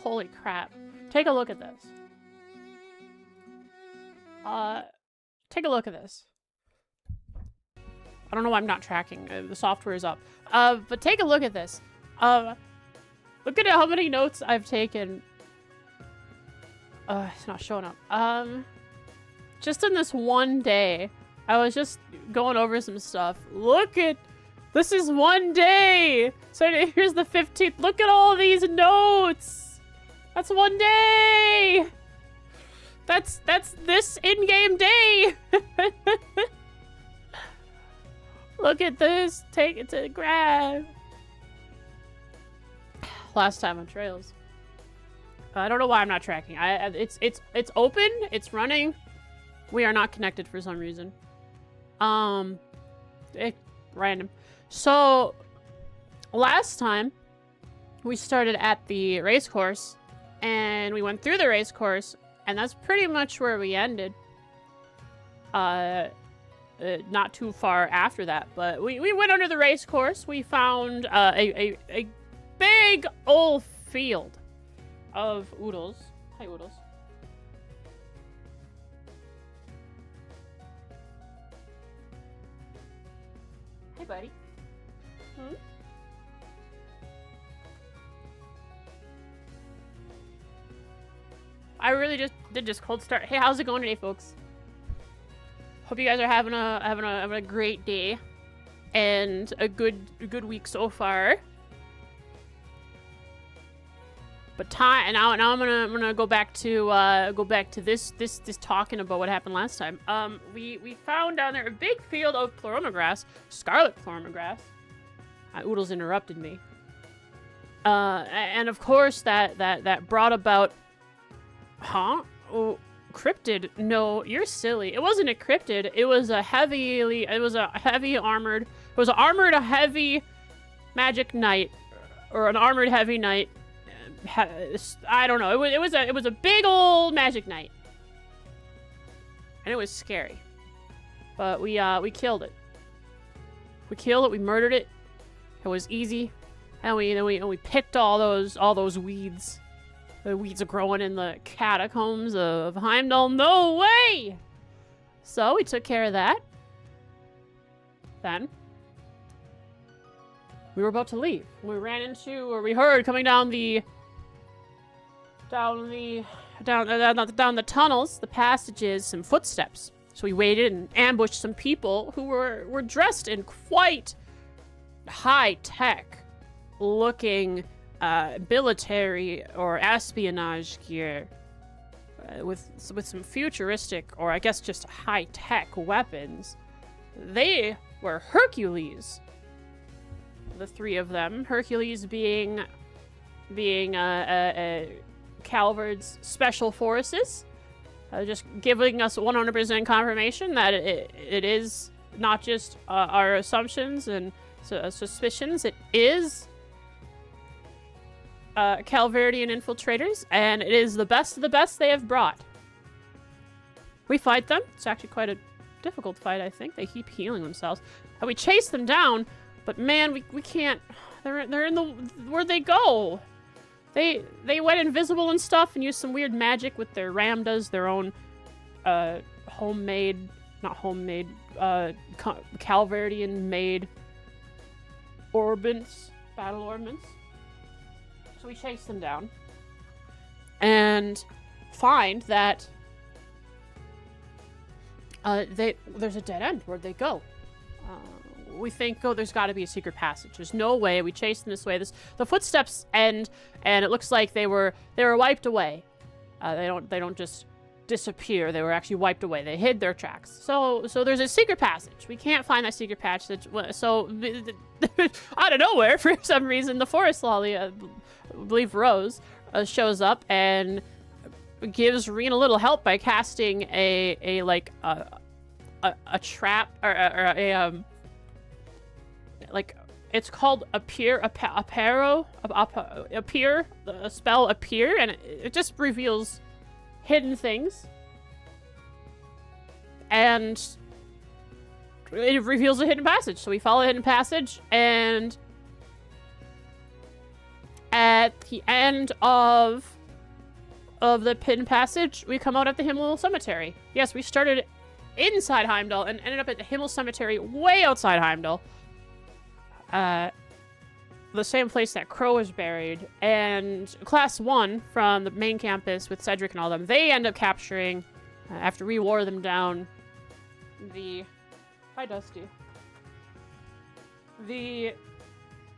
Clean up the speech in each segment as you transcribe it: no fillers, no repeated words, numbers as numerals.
Holy crap. Take a look at this. Take a look at this. I don't know why I'm not tracking. The software is up. But take a look at this. Look at how many notes I've taken. It's not showing up. Just in this one day, I was just going over some stuff. Look at, this is one day. So here's the 15th. Look at all these notes. That's one day. That's this in-game day. Look at this. Take it to grab. Last time on Trails. I don't know why I'm not tracking. It's open. It's running. We are not connected for some reason. Random. So last time we started at the race course and we went through the race course, and that's pretty much where we ended. Not too far after that, but we went under the race course. We found a big old field of oodles. Hi, oodles. Hey, buddy. Hmm? I really just did just cold start. Hey, how's it going today, folks? Hope you guys are having a great day and a good week so far. But time now I'm gonna go back to this talking about what happened last time. We found down there a big field of chloromograss, scarlet chloromograss. Oodles interrupted me. And of course that brought about, huh? Oh, cryptid? No, you're silly. It wasn't a cryptid. It was a armored heavy magic knight, or an armored heavy knight. I don't know. It was a big old magic knight, and it was scary. But we killed it. We killed it. We murdered it. It was easy, and we picked all those weeds. The weeds are growing in the catacombs of Heimdall. No way! So we took care of that. Then we were about to leave. We ran into, or we heard coming down the tunnels, the passages, some footsteps. So we waited and ambushed some people who were dressed in quite high-tech looking military or espionage gear, with some futuristic, or I guess just high-tech weapons. They were Hercules. The three of them. Hercules being Calvard's special forces, just giving us 100% confirmation that it is not just our assumptions and suspicions. It is Calvardian infiltrators, and it is the best of the best they have brought. We fight them. It's actually quite a difficult fight, I think. They keep healing themselves. And we chase them down, but man, we can't. They're in the, where'd they go? They went invisible and stuff and used some weird magic with their Ramdas, their own Calvardian made orbits, battle orbits. So we chase them down and find that there's a dead end. Where'd they go? We think, oh, there's got to be a secret passage. There's no way. We chased them this way. The footsteps end, and it looks like they were wiped away. They don't just disappear. They were actually wiped away. They hid their tracks. So there's a secret passage. We can't find that secret passage. So out of nowhere, for some reason, the forest lolly, I believe Rose, shows up and gives Reen a little help by casting a trap, or a like, it's called appear, a spell appear, and it just reveals hidden things, and it reveals a hidden passage. So we follow the hidden passage, and at the end of the Pin Passage, we come out at the Himmel Cemetery. Yes, we started inside Heimdall and ended up at the Himmel Cemetery way outside Heimdall. The same place that Crow is buried. And Class 1 from the main campus with Cedric and all them, they end up capturing, after we wore them down, the... Hi, Dusty. The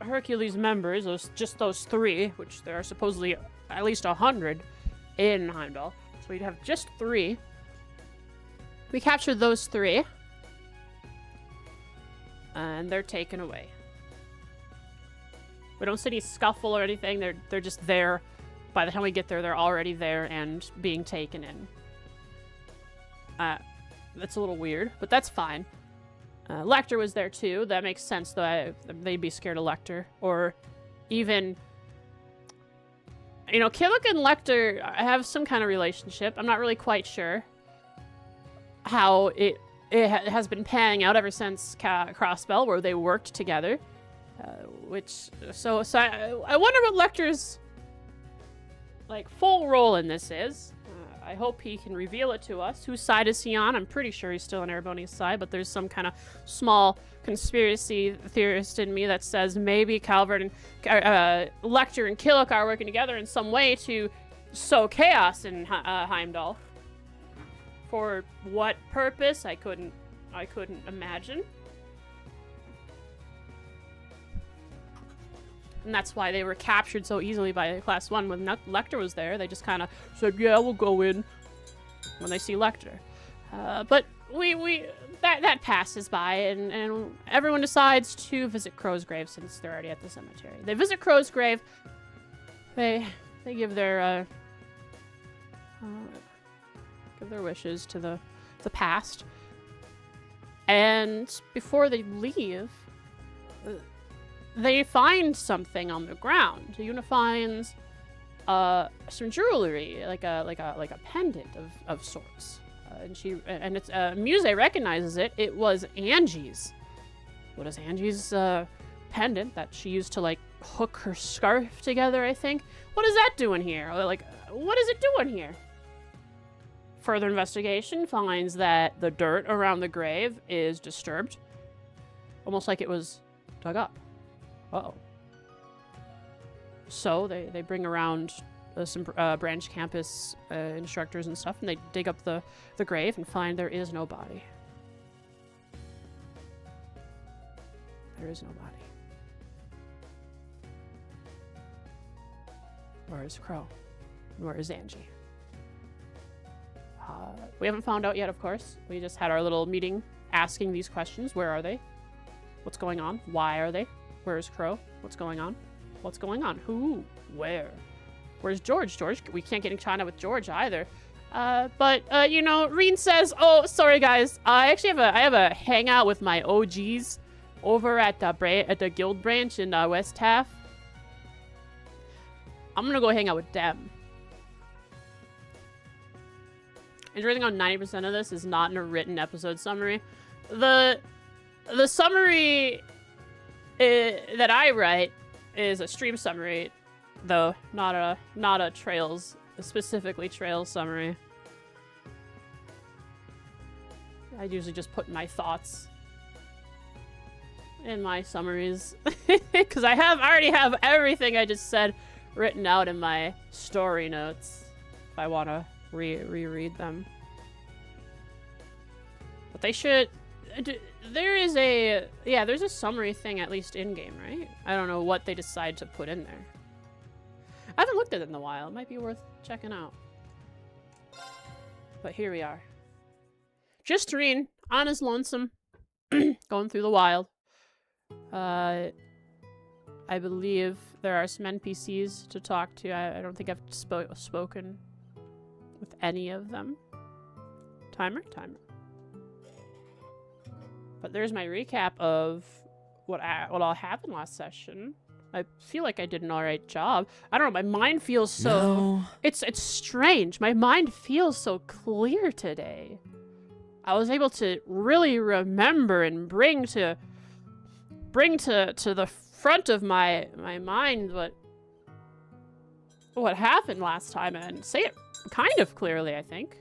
Hercules members, just those 3, which there are supposedly at least 100 in Heimdall. So we'd have just 3. We captured those 3. And they're taken away. We don't see any scuffle or anything. They're just there. By the time we get there, they're already there and being taken in. That's a little weird, but that's fine. Lecter was there too. That makes sense, though. They'd be scared of Lecter. Or even... You know, Killick and Lecter have some kind of relationship. I'm not really quite sure how it has been panning out ever since Crossbell, where they worked together. So I wonder what Lecter's, like, full role in this is. I hope he can reveal it to us. Whose side is he on? I'm pretty sure he's still on Ereboni's side, but there's some kind of small conspiracy theorist in me that says maybe Calvert and Lecter and Killick are working together in some way to sow chaos in Heimdall. For what purpose? I couldn't imagine. And that's why they were captured so easily by Class 1. When Lecter was there, they just kind of said, yeah, we'll go in when they see Lecter. But that passes by, and everyone decides to visit Crow's grave since they're already at the cemetery. They visit Crow's grave. They give their wishes to the past. And before they leave, they find something on the ground. Una finds some jewelry, like a pendant of sorts, and it's Muse recognizes it. It was Angie's. What is Angie's pendant that she used to like hook her scarf together? I think. What is that doing here? Like, what is it doing here? Further investigation finds that the dirt around the grave is disturbed, almost like it was dug up. Uh-oh. So they bring around some branch campus instructors and stuff, and they dig up the grave and find there is no body. There is no body. Where is Crow? Where is Angie? We haven't found out yet, of course. We just had our little meeting asking these questions. Where are they? What's going on? Why are they? Where's Crow? What's going on? What's going on? Who? Where? Where's George? George? We can't get in China with George either. But you know, Reen says, oh, sorry guys. I actually have a hangout with my OGs over at the guild branch in West Half. I'm gonna go hang out with them. Interesting how 90% of this is not in a written episode summary. The summary that I write is a stream summary, though not a Trails, specifically Trails summary. I usually just put my thoughts in my summaries because I already have everything I just said written out in my story notes if I want to reread them. But they should. There's a summary thing at least in game, right? I don't know what they decide to put in there. I haven't looked at it in a while. It might be worth checking out. But here we are. Just Reen on his lonesome, going through the wild. I believe there are some NPCs to talk to. I don't think I've spoken with any of them. Timer. But there's my recap of what all happened last session. I feel like I did an alright job. I don't know, my mind feels so... No. It's strange. My mind feels so clear today. I was able to really remember and bring to the front of my mind what happened last time and say it kind of clearly, I think.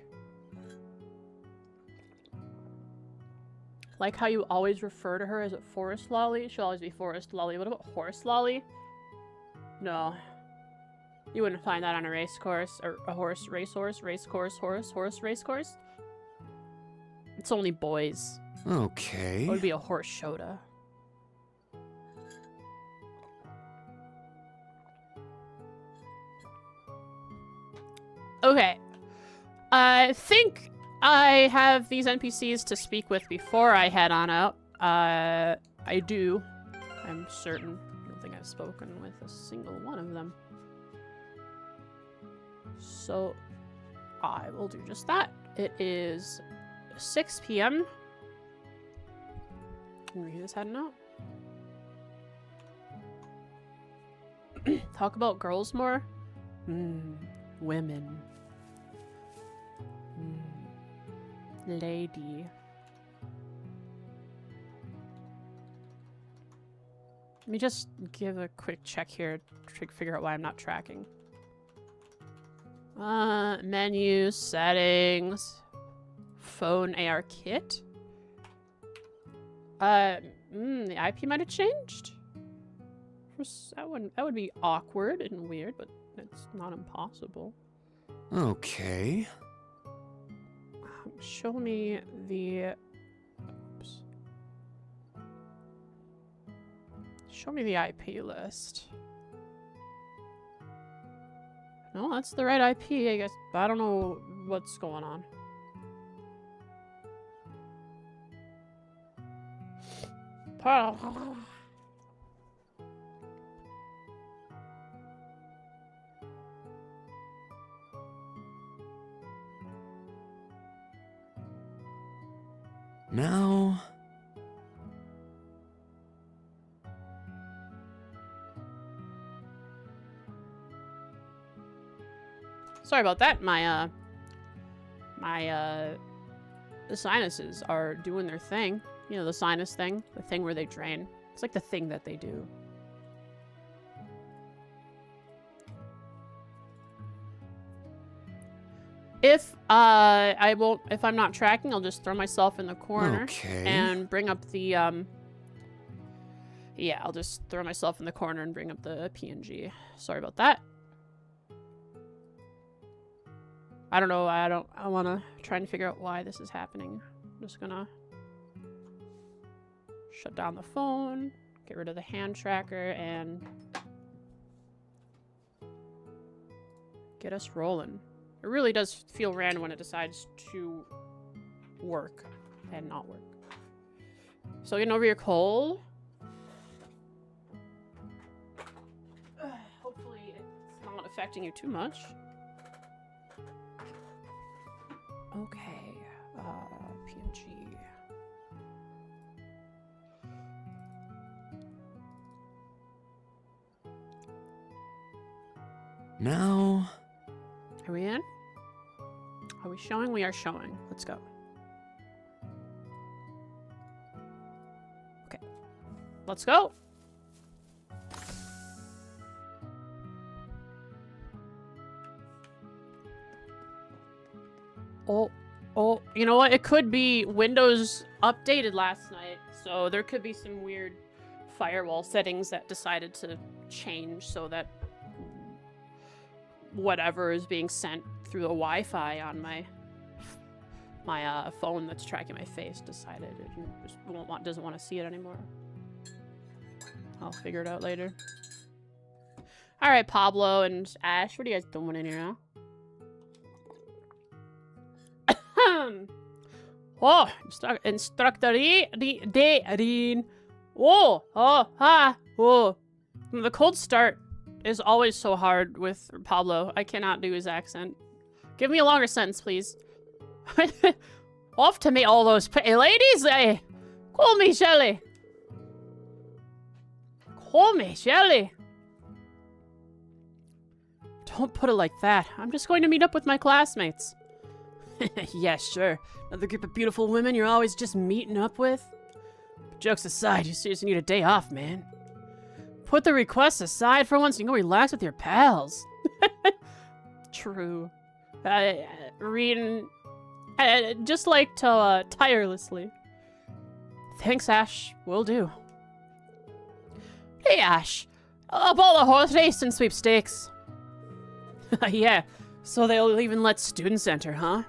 Like how you always refer to her as a Forest Lolly. She'll always be Forest Lolly. What about Horse Lolly? No. You wouldn't find that on a race course. Or a horse, racehorse, race course, horse, race course. It's only boys. Okay. It would be a horse Shota. Okay. I think I have these NPCs to speak with before I head on out. I do. I'm certain. I don't think I've spoken with a single one of them. So, I will do just that. It is 6 p.m. He's heading out. Talk about girls more? Women. Lady. Let me just give a quick check here to figure out why I'm not tracking. Menu, settings, phone AR kit. The IP might have changed. That would be awkward and weird, but it's not impossible. Okay. Show me the... Oops. Show me the IP list. No, that's the right IP, I guess. I don't know what's going on. Now... Sorry about that. The sinuses are doing their thing. You know, the sinus thing. The thing where they drain. It's like the thing that they do. If if I'm not tracking, I'll just throw myself in the corner and bring up the yeah, I'll just throw myself in the corner and bring up the PNG. Sorry about that. I don't know. I want to try and figure out why this is happening. I'm just gonna shut down the phone, get rid of the hand tracker, and get us rolling. It really does feel random when it decides to work and not work. So getting over your cold. Hopefully it's not affecting you too much. Okay, PNG. Now... Are we in? Are we showing? We are showing. Let's go. Okay. Let's go. Oh, you know what? It could be Windows updated last night, so there could be some weird firewall settings that decided to change so that whatever is being sent through the Wi-Fi on my phone that's tracking my face decided it just doesn't want to see it anymore. I'll figure it out later. All right, Pablo and Ash, what are you guys doing in here now? Oh, instructor-rin. Oh. The cold start is always so hard with Pablo. I cannot do his accent. Give me a longer sentence, please. Off to meet all those pretty ladies, eh? Call me Shelly. Call me Shelly. Don't put it like that. I'm just going to meet up with my classmates. Yeah, sure. Another group of beautiful women you're always just meeting up with? But jokes aside, you seriously need a day off, man. Put the requests aside for once and go relax with your pals. True. Reen, just like to tirelessly. Thanks, Ash. Will do. Hey, Ash. About the horse race and sweepstakes. Yeah, so they'll even let students enter, huh?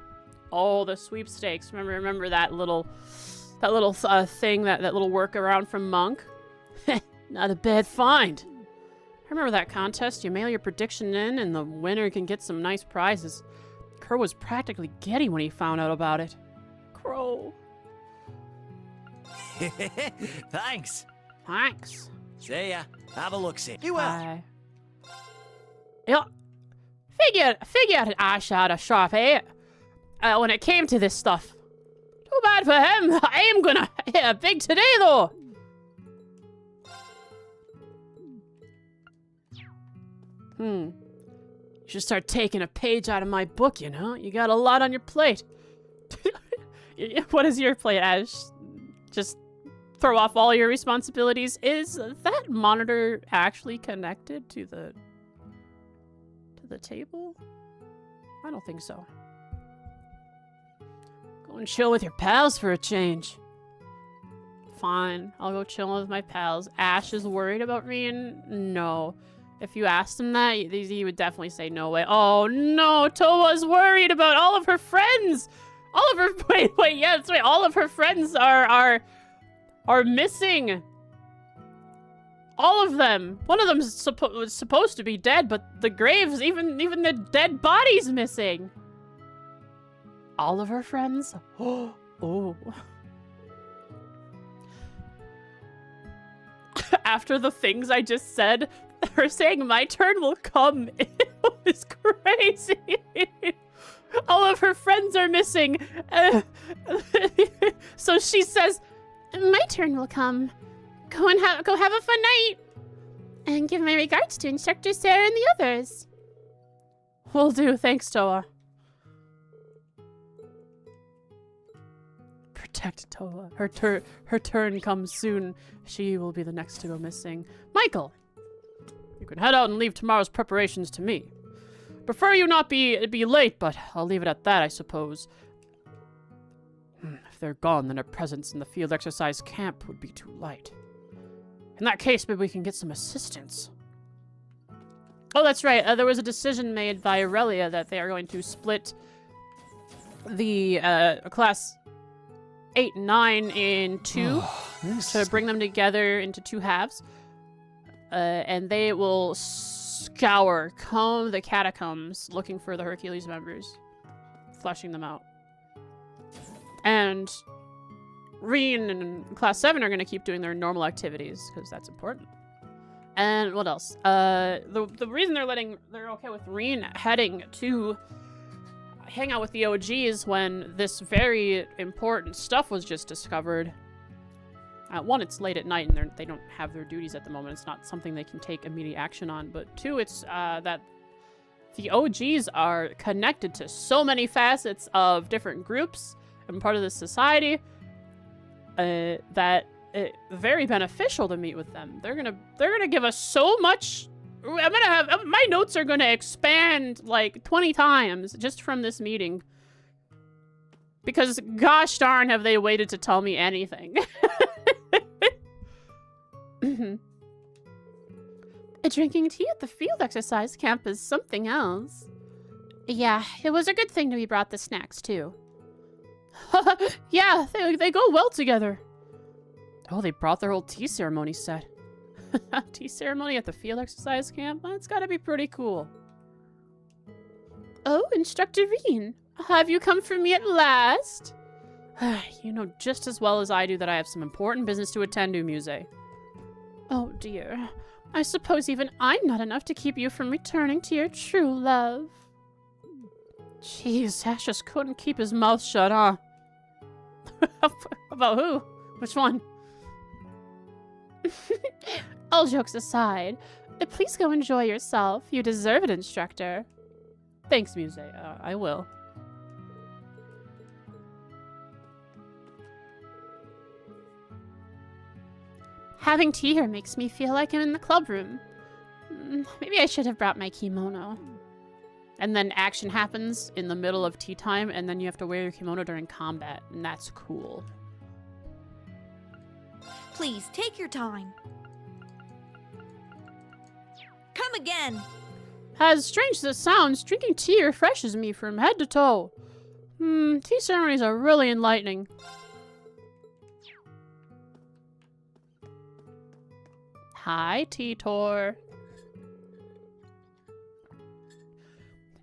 Oh, the sweepstakes. Remember that little thing, that little workaround from Monk? Not a bad find. Remember that contest? You mail your prediction in and the winner can get some nice prizes. Crow was practically giddy when he found out about it. Crow. Thanks. Thanks. See ya. Have a look-see. You will. Bye. Yeah. Figured Ash had a sharp head when it came to this stuff. Too bad for him. I am gonna hit a big today, though. You should start taking a page out of my book, you know? You got a lot on your plate. What is your plate, Ash? Just throw off all your responsibilities. Is that monitor actually connected to the table? I don't think so. Go and chill with your pals for a change. Fine, I'll go chill with my pals. Ash is worried about Reen? No. If you asked him that, he would definitely say no way. Oh no, Towa's worried about all of her friends. All of her wait, yeah, that's right. All of her friends are missing. All of them. One of them was supposed to be dead, but the graves, even the dead body's missing. All of her friends? Oh. After the things I just said, her saying my turn will come. It was crazy. All of her friends are missing. So she says, my turn will come. Go have a fun night. And give my regards to Instructor Sarah and the others. Will do. Thanks, Toa. Protect Toa. Her turn comes soon. She will be the next to go missing. Michael, you can head out and leave tomorrow's preparations to me. Prefer you not be late, but I'll leave it at that, I suppose. If they're gone, then our presence in the field exercise camp would be too light. In that case, maybe we can get some assistance. Oh, that's right. There was a decision made by Aurelia that they are going to split the class 8 and 9 in two to bring them together into two halves. And they will comb the catacombs looking for the Hercules members, fleshing them out. And Reen and Class 7 are going to keep doing their normal activities, because that's important. And what else? The reason they're okay with Reen heading to hang out with the OGs when this very important stuff was just discovered. One, it's late at night and they don't have their duties at the moment. It's not something they can take immediate action on. But two, it's that the OGs are connected to so many facets of different groups and part of the society that it's very beneficial to meet with them. They're gonna give us so much. My notes are gonna expand like 20 times just from this meeting. Because gosh darn have they waited to tell me anything. Drinking tea at the field exercise camp is something else. Yeah, it was a good thing that we brought the snacks too. Yeah, they go well together. Oh, they brought their whole tea ceremony set. Tea ceremony at the field exercise camp? That's gotta be pretty cool. Oh, Instructor Reen, have you come for me at last? You know just as well as I do that I have some important business to attend to, Muse. Oh dear. I suppose even I'm not enough to keep you from returning to your true love. Jeez, Ash just couldn't keep his mouth shut, huh? About who? Which one? All jokes aside, please go enjoy yourself. You deserve it, Instructor. Thanks, Muse. I will. Having tea here makes me feel like I'm in the club room. Maybe I should have brought my kimono. And then action happens in the middle of tea time, and then you have to wear your kimono during combat, and that's cool. Please, take your time. Come again. As strange as it sounds, drinking tea refreshes me from head to toe. Tea ceremonies are really enlightening. Hi, Titor.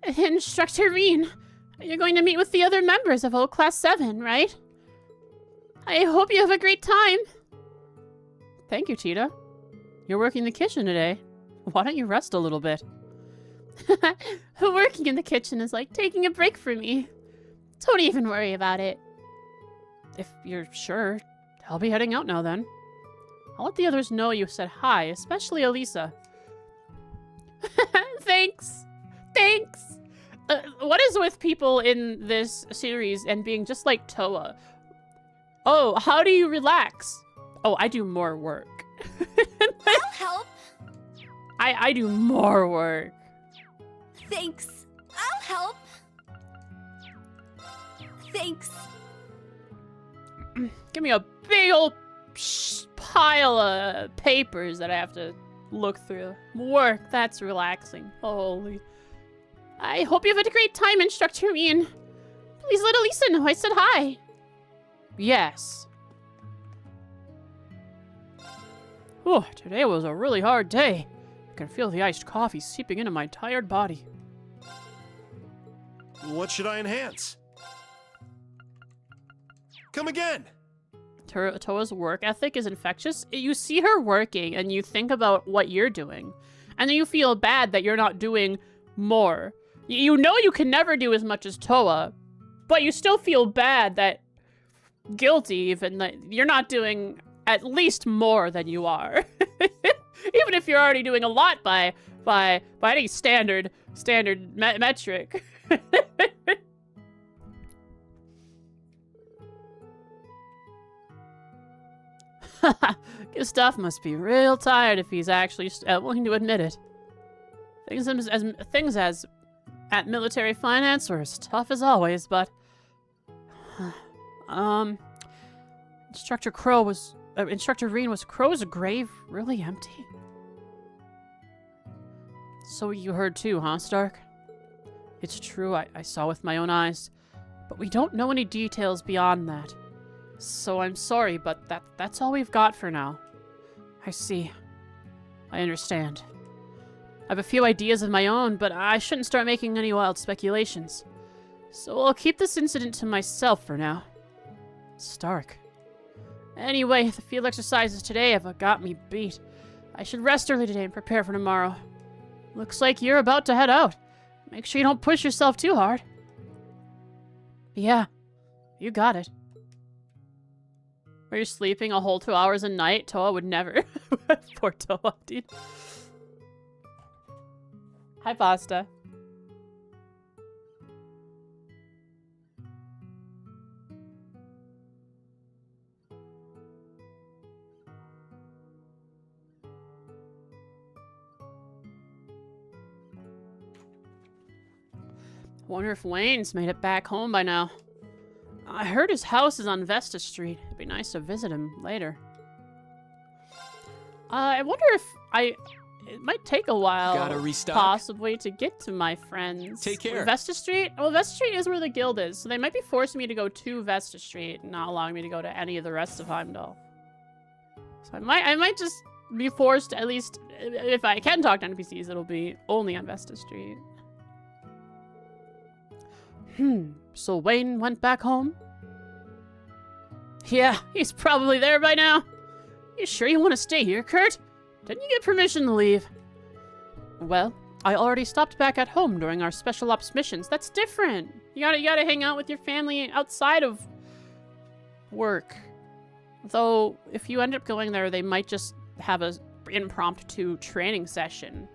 Instructor Reen, you're going to meet with the other members of old Class 7, right? I hope you have a great time. Thank you, Tita. You're working in the kitchen today. Why don't you rest a little bit? Working in the kitchen is like taking a break for me. Don't even worry about it. If you're sure, I'll be heading out now then. I'll let the others know you said hi, especially Elisa. Thanks. Thanks. What is with people in this series and being just like Toa? Oh, how do you relax? Oh, I do more work. I'll help. I do more work. Thanks. I'll help. Thanks. Give me a big old pile of papers that I have to look through. Work, that's relaxing. Holy. I hope you have a great time, Instructor Reen. Please let Elisa know I said hi. Yes. Oh, today was a really hard day. I can feel the iced coffee seeping into my tired body. What should I enhance? Come again. Toa's work ethic is infectious. You see her working and you think about what you're doing. And then you feel bad that you're not doing more. You know you can never do as much as Toa, but you still feel bad that guilty even that you're not doing at least more than you are. Even if you're already doing a lot by any standard metric. Gustav must be real tired if he's actually willing to admit it. Things as at military finance were as tough as always, but Instructor Reen, was Crow's grave really empty? So you heard too, huh, Stark? It's true, I saw with my own eyes, but we don't know any details beyond that. So I'm sorry, but that's all we've got for now. I see. I understand. I have a few ideas of my own, but I shouldn't start making any wild speculations. So I'll keep this incident to myself for now. Stark. Anyway, the field exercises today have got me beat. I should rest early today and prepare for tomorrow. Looks like you're about to head out. Make sure you don't push yourself too hard. Yeah, you got it. Are you sleeping a whole 2 hours a night? Toa would never. Poor Toa, dude. Hi, Pasta. Wonder if Wayne's made it back home by now. I heard his house is on Vesta Street. It'd be nice to visit him later. I wonder if it might take a while, Gotta restock. possibly, to get to my friends. Take care. Vesta Street? Well, Vesta Street is where the guild is, so they might be forcing me to go to Vesta Street, and not allowing me to go to any of the rest of Heimdall. So I might just be forced, at least, if I can talk to NPCs, it'll be only on Vesta Street. So Wayne went back home? Yeah, he's probably there by now. You sure you want to stay here, Kurt? Didn't you get permission to leave? Well, I already stopped back at home during our special ops missions. That's different. You gotta hang out with your family outside of work. Though, if you end up going there, they might just have a impromptu training session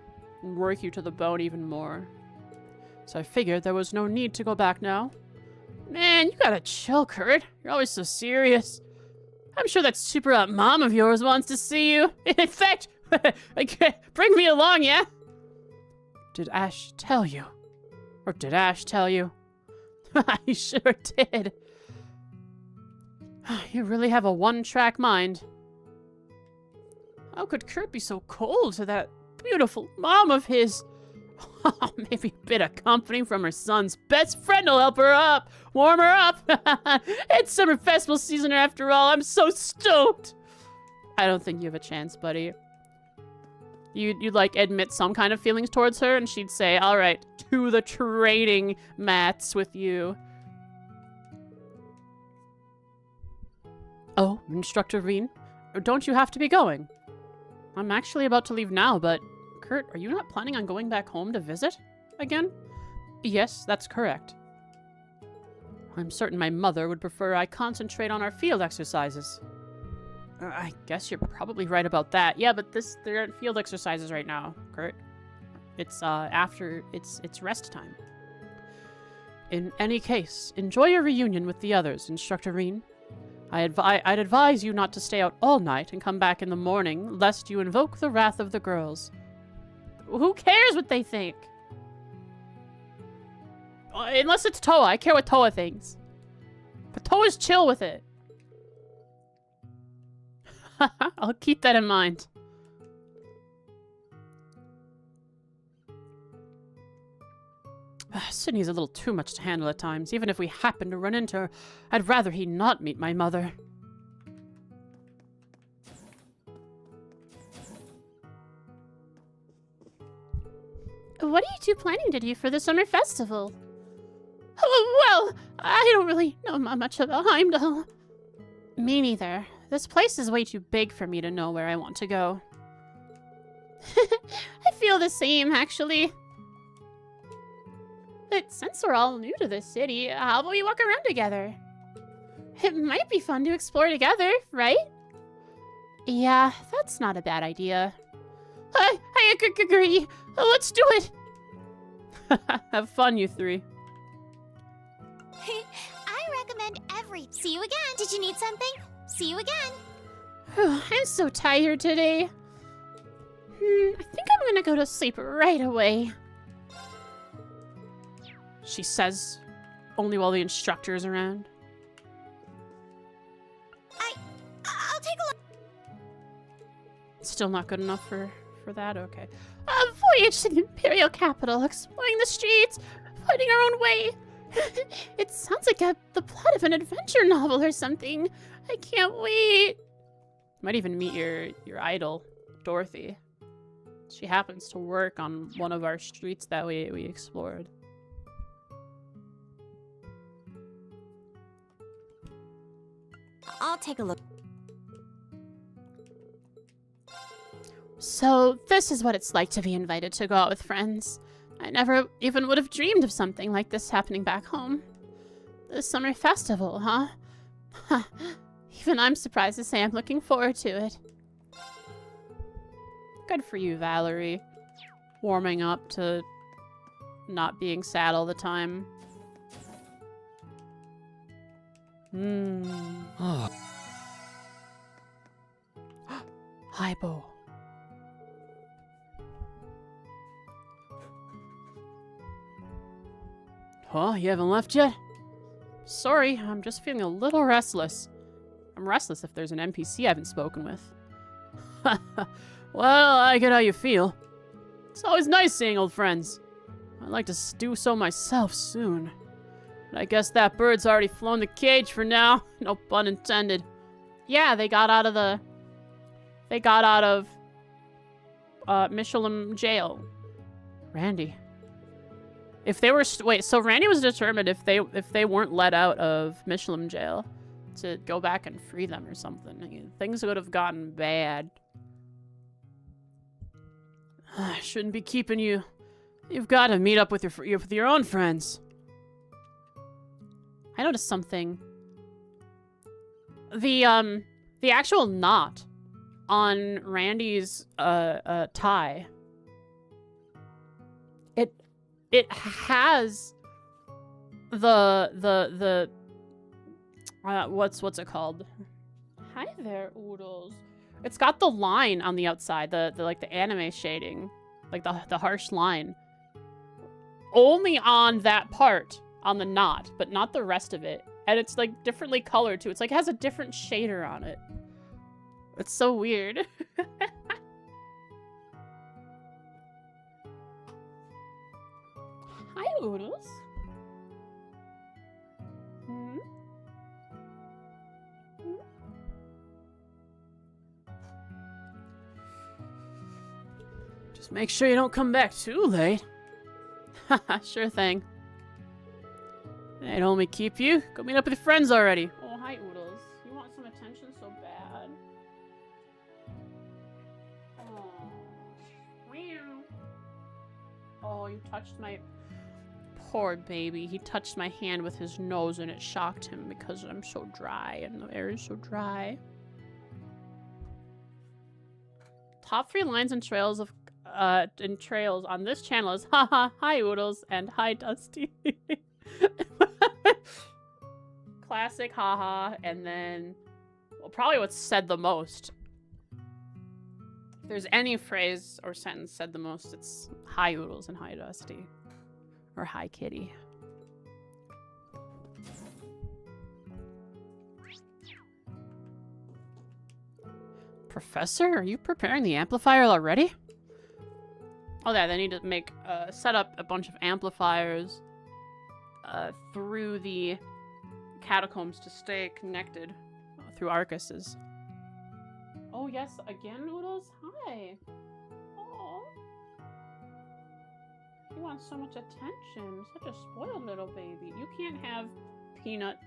and work you to the bone even more. So I figured there was no need to go back now. Man, you gotta chill, Kurt. You're always so serious. I'm sure that super hot mom of yours wants to see you. In fact, bring me along, yeah? Did Ash tell you? Or did Ash tell you? He sure did. You really have a one-track mind. How could Kurt be so cold to that beautiful mom of his? Maybe a bit of company from her son's best friend will help her up. Warm her up. It's summer festival season after all. I'm so stoked. I don't think you have a chance, buddy. You'd like admit some kind of feelings towards her, and she'd say, all right, to the training mats with you. Oh, Instructor Veen, don't you have to be going? I'm actually about to leave now, but Kurt, are you not planning on going back home to visit again? Yes, that's correct. I'm certain my mother would prefer I concentrate on our field exercises. I guess you're probably right about that. Yeah, but there aren't field exercises right now, Kurt. It's after it's rest time. In any case, enjoy your reunion with the others, Instructor Reen. I'd advise you not to stay out all night and come back in the morning, lest you invoke the wrath of the girls. Who cares what they think? Unless it's Toa. I care what Toa thinks. But Toa's chill with it. I'll keep that in mind. Sydney's a little too much to handle at times. Even if we happen to run into her, I'd rather he not meet my mother. What are you two planning to do for the summer festival? Oh, well, I don't really know much about Heimdall. Me neither. This place is way too big for me to know where I want to go. I feel the same, actually. But since we're all new to this city, how about we walk around together? It might be fun to explore together, right? Yeah, that's not a bad idea. I agree. Let's do it. Have fun, you three. I recommend every... See you again. Did you need something? See you again. I'm so tired today. I think I'm gonna go to sleep right away. She says, only while the instructor is around. I'll take a look. Still not good enough for that? Okay. A voyage to the Imperial capital, exploring the streets, finding our own way. It sounds like the plot of an adventure novel or something. I can't wait. Might even meet your idol, Dorothy. She happens to work on one of our streets that we explored. I'll take a look. So, this is what it's like to be invited to go out with friends. I never even would have dreamed of something like this happening back home. The summer festival, huh? Even I'm surprised to say I'm looking forward to it. Good for you, Valerie. Warming up to not being sad all the time. Oh. Hi, Bo. Huh? You haven't left yet? Sorry, I'm just feeling a little restless. I'm restless if there's an NPC I haven't spoken with. Well, I get how you feel. It's always nice seeing old friends. I'd like to do so myself soon. But I guess that bird's already flown the cage for now. No pun intended. Yeah, they got out of Michelin jail. Randy. If they were wait, so Randy was determined if they weren't let out of Michelin jail to go back and free them or something. Things would have gotten bad. I shouldn't be keeping you. You've got to meet up with your own friends. I noticed something. The actual knot on Randy's tie. It has the what's it called? Hi there, Oodles. It's got the line on the outside, the like the anime shading, like the harsh line. only on that part, on the knot, but not the rest of it. And it's like differently colored too. It's like it has a different shader on it. It's so weird. Hi, Oodles. Hmm? Hmm? Just make sure you don't come back too late. Haha, sure thing. They'd only keep you. Go meet up with your friends already. Oh, hi, Oodles. You want some attention so bad. Oh. Meow. Oh, you touched my... Poor baby. He touched my hand with his nose and it shocked him because I'm so dry and the air is so dry. Top 3 lines and trails of trails on this channel is haha, hi Oodles, and hi Dusty. Classic haha, and then well, probably what's said the most. If there's any phrase or sentence said the most, it's hi Oodles and hi Dusty. Or hi Kitty. Professor, are you preparing the amplifier already? Oh yeah, they need to make set up a bunch of amplifiers through the catacombs to stay connected through Arcuses. Oh yes, again, Oodles? Hi. Aww. He wants so much attention. Such a spoiled little baby. You can't have peanut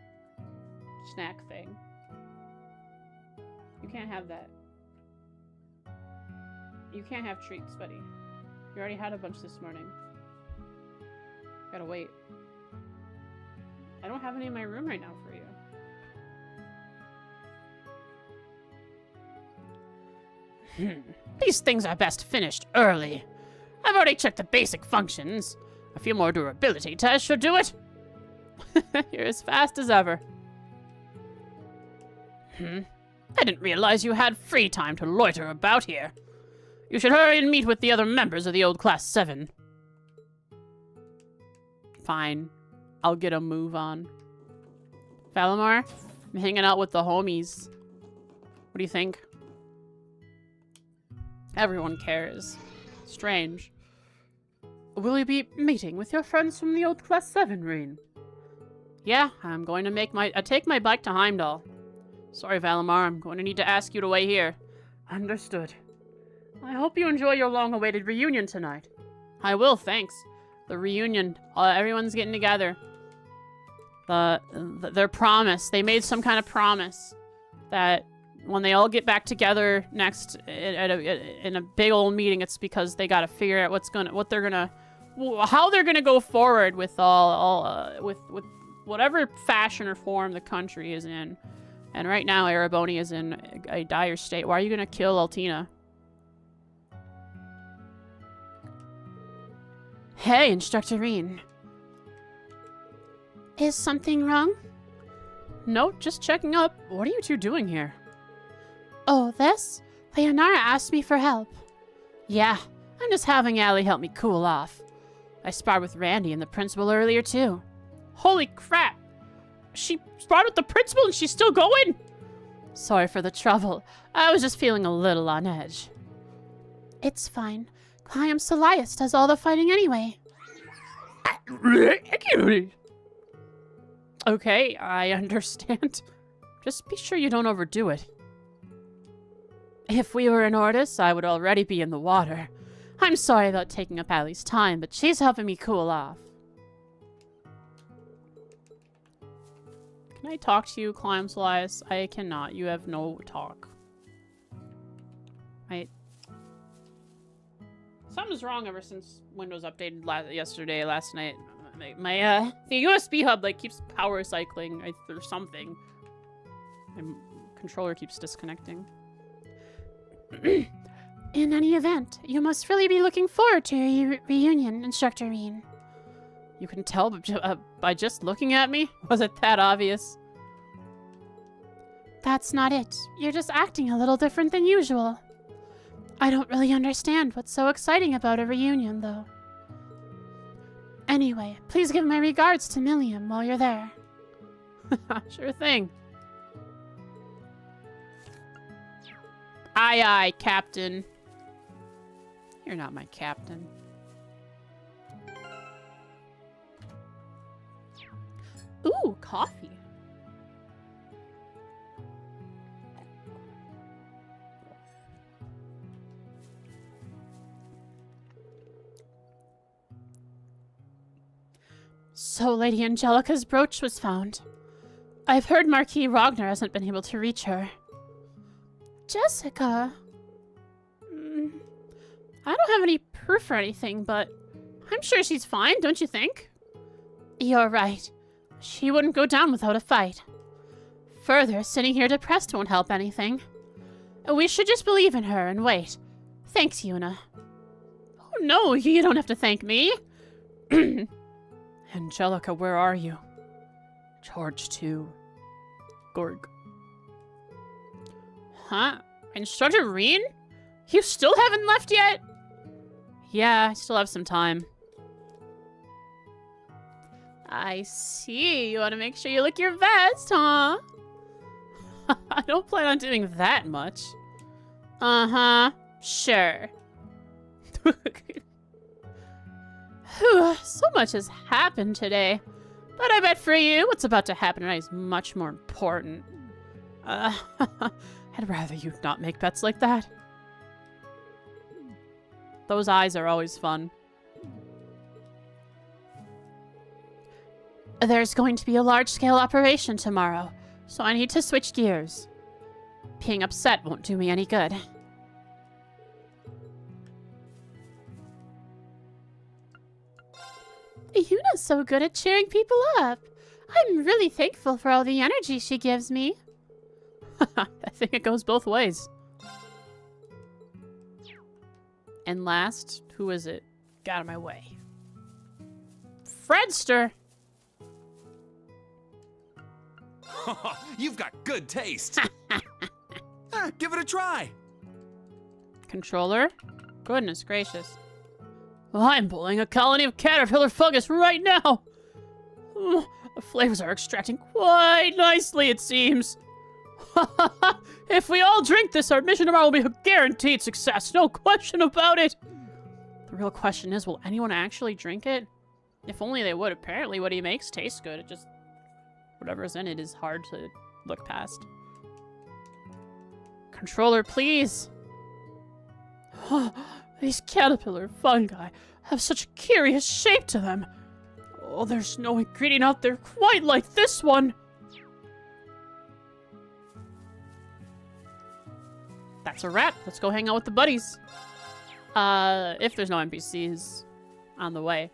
snack thing. You can't have that. You can't have treats, buddy. You already had a bunch this morning. Gotta wait. I don't have any in my room right now for you. These things are best finished early. I've already checked the basic functions. A few more durability tests should do it. You're as fast as ever. I didn't realize you had free time to loiter about here. You should hurry and meet with the other members of the old Class 7. Fine. I'll get a move on. Valimar, I'm hanging out with the homies. What do you think? Everyone cares. Strange. Will you be meeting with your friends from the old Class 7, Reen? Yeah, I'm going to take my bike to Heimdall. Sorry, Valimar, I'm going to need to ask you to wait here. Understood. I hope you enjoy your long-awaited reunion tonight. I will, thanks. The reunion. Everyone's getting together. Their promise. They made some kind of promise that when they all get back together next in a big old meeting, it's because they got to figure out how they're gonna go forward with with whatever fashion or form the country is in. And right now, Ereboni is in a dire state. Why are you gonna kill Altina? Hey, Instructor Reen. Is something wrong? No, just checking up. What are you two doing here? Oh, this? Leonara asked me for help. Yeah, I'm just having Allie help me cool off. I sparred with Randy and the principal earlier, too. Holy crap! She sparred with the principal and she's still going? Sorry for the trouble. I was just feeling a little on edge. It's fine. Cliam Solias does all the fighting anyway. Okay, I understand. Just be sure you don't overdo it. If we were in Ordis, I would already be in the water. I'm sorry about taking up Allie's time, but she's helping me cool off. Can I talk to you, Cliam Solias? I cannot. You have no talk. Something's wrong ever since Windows updated last night. The USB hub keeps power cycling or something. My controller keeps disconnecting. In any event, you must really be looking forward to your reunion, Instructor Reen. You can tell by just looking at me? Was it that obvious? That's not it. You're just acting a little different than usual. I don't really understand what's so exciting about a reunion, though. Anyway, please give my regards to Milliam while you're there. Sure thing. Aye, aye, Captain. You're not my captain. Ooh, coffee. So Lady Angelica's brooch was found. I've heard Marquis Rogner hasn't been able to reach her. Jessica? I don't have any proof or anything, but I'm sure she's fine, don't you think? You're right. She wouldn't go down without a fight. Further, sitting here depressed won't help anything. We should just believe in her and wait. Thanks, Yuna. Oh no, you don't have to thank me. Angelica, where are you? Charge 2. Gorg. Huh? Instructor Reen? You still haven't left yet? Yeah, I still have some time. I see. You want to make sure you look your best, huh? I don't plan on doing that much. Uh-huh. Sure. Whew, so much has happened today. But I bet for you, what's about to happen tonight is much more important. I'd rather you not make bets like that. Those eyes are always fun. There's going to be a large-scale operation tomorrow, so I need to switch gears. Being upset won't do me any good. Yuna's so good at cheering people up. I'm really thankful for all the energy she gives me. I think it goes both ways. And last, who is it? Get out of my way. Fredster! You've got good taste. Give it a try. Controller? Goodness gracious. I'm pulling a colony of caterpillar fungus right now. The flavors are extracting quite nicely, it seems. If we all drink this, our mission tomorrow will be a guaranteed success. No question about it. The real question is, will anyone actually drink it? If only they would. Apparently what he makes tastes good. It just... whatever's in it is hard to look past. Controller, please. These caterpillar fungi have such a curious shape to them. Oh, there's no ingredient out there quite like this one. That's a wrap. Let's go hang out with the buddies. If there's no NPCs on the way.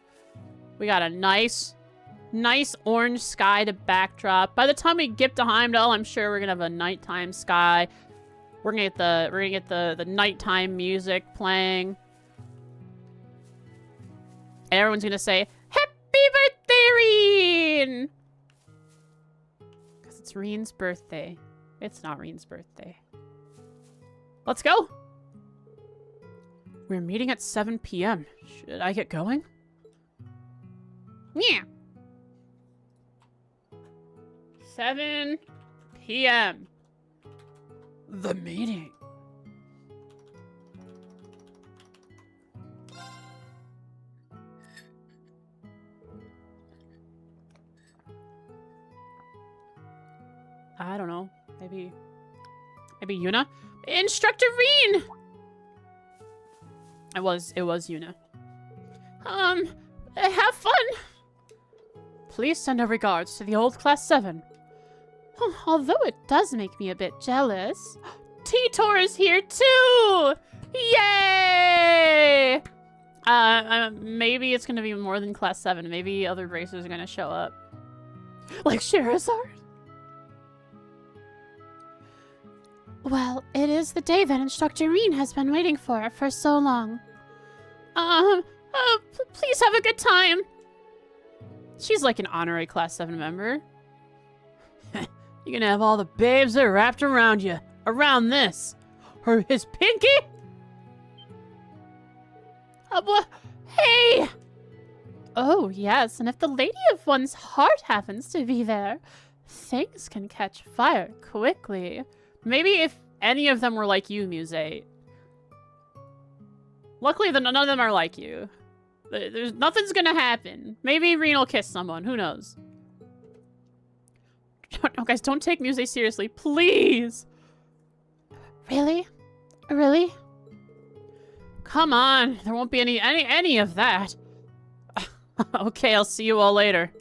We got a nice orange sky to backdrop. By the time we get to Heimdall, I'm sure we're gonna have a nighttime sky. We're gonna get the nighttime music playing. And everyone's gonna say, "Happy birthday, Reen!" Because it's Reen's birthday. It's not Reen's birthday. Let's go. We're meeting at 7 p.m. Should I get going? Yeah. 7 p.m. The meeting. I don't know. Maybe Yuna? Instructor Reen! It was Yuna. Have fun! Please send our regards to the old Class 7. Although it does make me a bit jealous. T-Tor is here too! Yay! Maybe it's gonna be more than Class 7. Maybe other racers are gonna show up. Like Sherazard? Well, it is the day that Instructor Reen has been waiting for so long. Please have a good time. She's like an honorary Class 7 member. You're gonna have all the babes that are wrapped around you. Around this. Or his pinky? Hey! Oh, yes, and if the lady of one's heart happens to be there, things can catch fire quickly. Maybe if any of them were like you, Musette. Luckily, none of them are like you. There's nothing's gonna happen. Maybe Reen will kiss someone. Who knows? No, guys, don't take Musette seriously, please. Really? Really? Come on, there won't be any of that. Okay, I'll see you all later.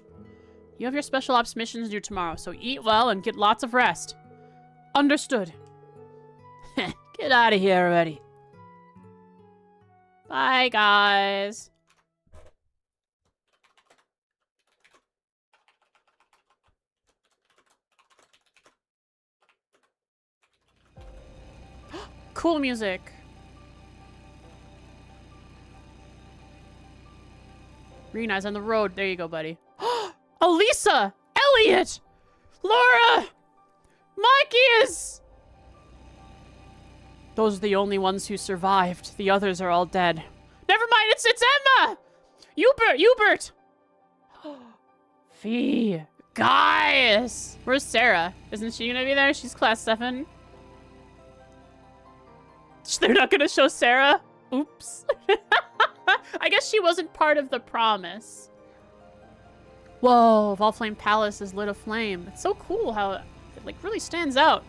You have your special ops missions due tomorrow, so eat well and get lots of rest. Understood. Get out of here already. Bye, guys. Cool music. Rena's on the road. There you go, buddy. Elisa! Elliot! Laura! Marcus! Those are the only ones who survived. The others are all dead. Never mind, it's Emma! Hubert! Fee. Guys! Where's Sarah? Isn't she gonna be there? She's class 7. They're not gonna show Sarah? Oops. I guess she wasn't part of the promise. Whoa, Volflame Palace is lit aflame. It's so cool how it like really stands out.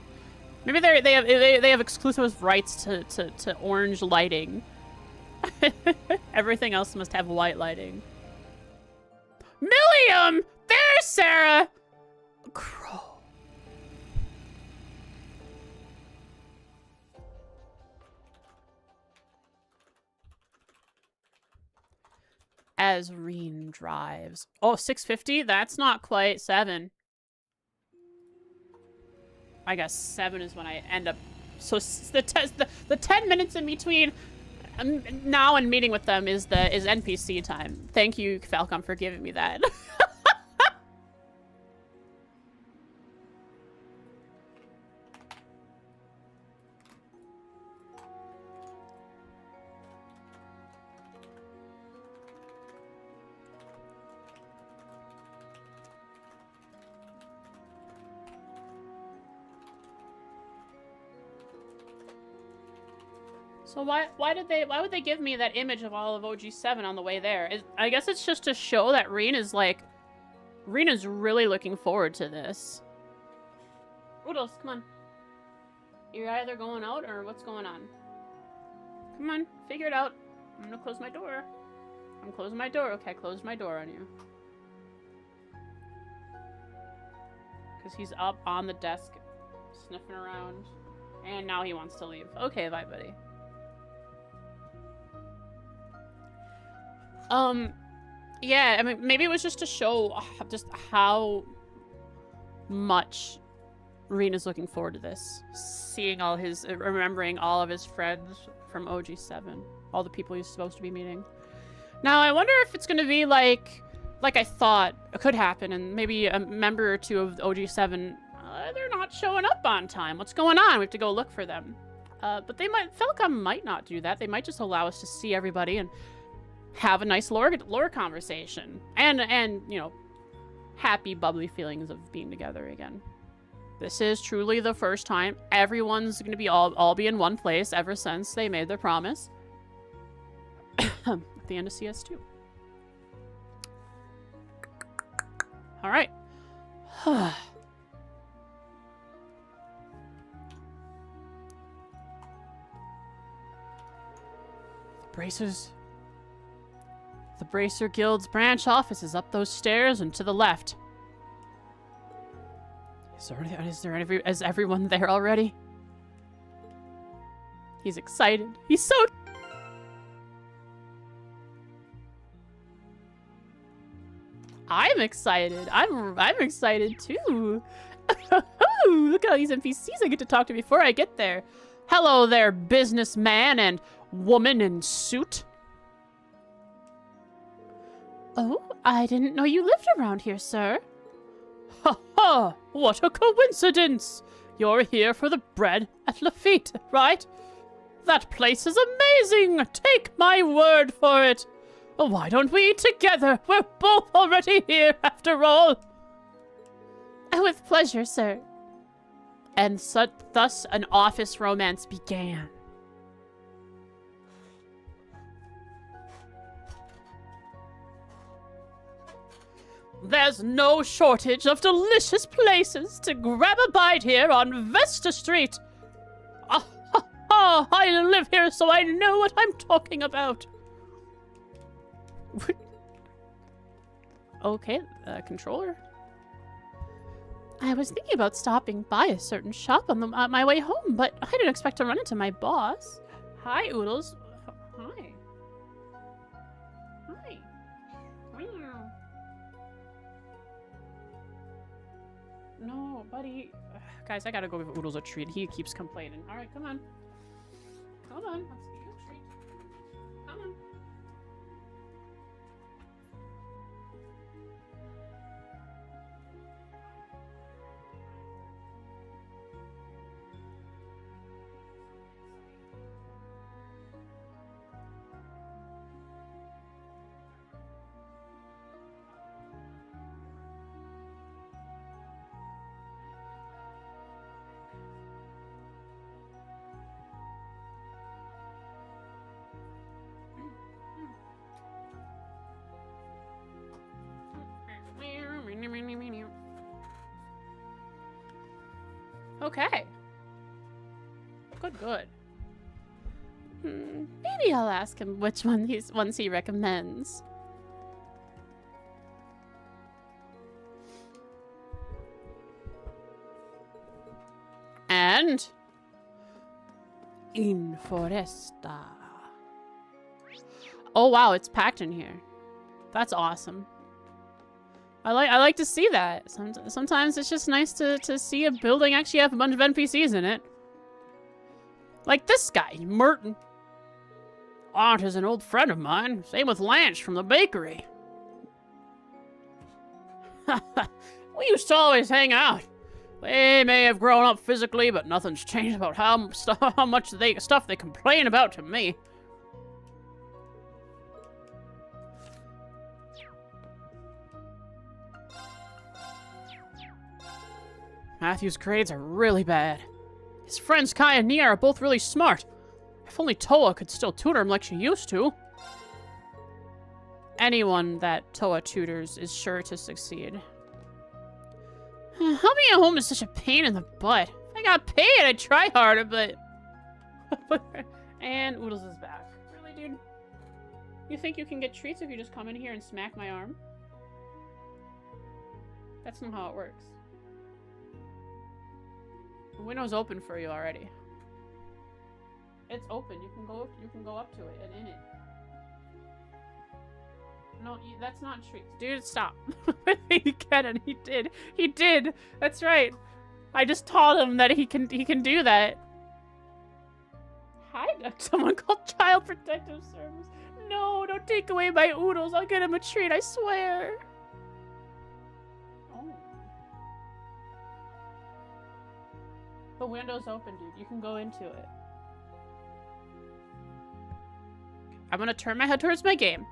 Maybe they have exclusive rights to orange lighting. Everything else must have white lighting. Millium! There's Sarah! Crow. As Reen drives. Oh, 650? That's not quite 7. I guess 7 is when I end up... So the 10 minutes in between now and meeting with them is NPC time. Thank you, Falcom, for giving me that. So why would they give me that image of all of OG7 on the way there? I guess it's just to show that Rena's really looking forward to this. Oodles, come on. You're either going out or what's going on? Come on, figure it out. I'm gonna close my door. I'm closing my door. Okay, close my door on you. Because he's up on the desk, sniffing around. And now he wants to leave. Okay, bye, buddy. Yeah, I mean, maybe it was just to show just how much Rena's looking forward to this. Seeing remembering all of his friends from OG7. All the people he's supposed to be meeting. Now, I wonder if it's gonna be like I thought it could happen, and maybe a member or two of OG7, they're not showing up on time. What's going on? We have to go look for them. But Falcom might not do that. They might just allow us to see everybody and have a nice lore conversation. And you know, happy, bubbly feelings of being together again. This is truly the first time everyone's going to be all be in one place ever since they made their promise. At the end of CS2. All right. The Bracer Guild's branch office is up those stairs and to the left. Is everyone there already? He's excited. He's so... I'm excited. I'm excited too. Look at all these NPCs I get to talk to before I get there. Hello there, businessman and woman in suit. Oh, I didn't know you lived around here, sir. Ha ha! What a coincidence! You're here for the bread at Lafitte, right? That place is amazing! Take my word for it! Well, why don't we eat together? We're both already here, after all. With pleasure, sir. And thus an office romance began. There's no shortage of delicious places to grab a bite here on Vesta Street. I live here, so I know what I'm talking about. Okay, controller. I was thinking about stopping by a certain shop on my way home, but I didn't expect to run into my boss. Hi, Oodles. Hi. Hi. Meow. No, buddy. Guys, I gotta go give Oodles a treat. He keeps complaining. All right, come on. Come on. Let's give you a treat. Come on. Okay. Good. Maybe I'll ask him which ones he recommends. And in Foresta. Oh wow, it's packed in here. That's awesome. I like to see that. Sometimes it's just nice to see a building actually have a bunch of NPCs in it. Like this guy, Merton. Aunt is an old friend of mine. Same with Lanch from the bakery. We used to always hang out. They may have grown up physically, but nothing's changed about how much stuff they complain about to me. Matthew's grades are really bad. His friends Kai and Nia are both really smart. If only Toa could still tutor him like she used to. Anyone that Toa tutors is sure to succeed. Helping at home is such a pain in the butt. If I got paid, I'd try harder, but... And Oodles is back. Really, dude? You think you can get treats if you just come in here and smack my arm? That's not how it works. The window's open for you already. It's open. You can go up to it and in it. No, that's not treats. Dude, stop. You can, he did. He did. That's right. I just told him that he can do that. Hi, someone called Child Protective Service. No, don't take away my Oodles. I'll get him a treat, I swear. Oh. The window's open, dude. You can go into it. I'm gonna turn my head towards my game.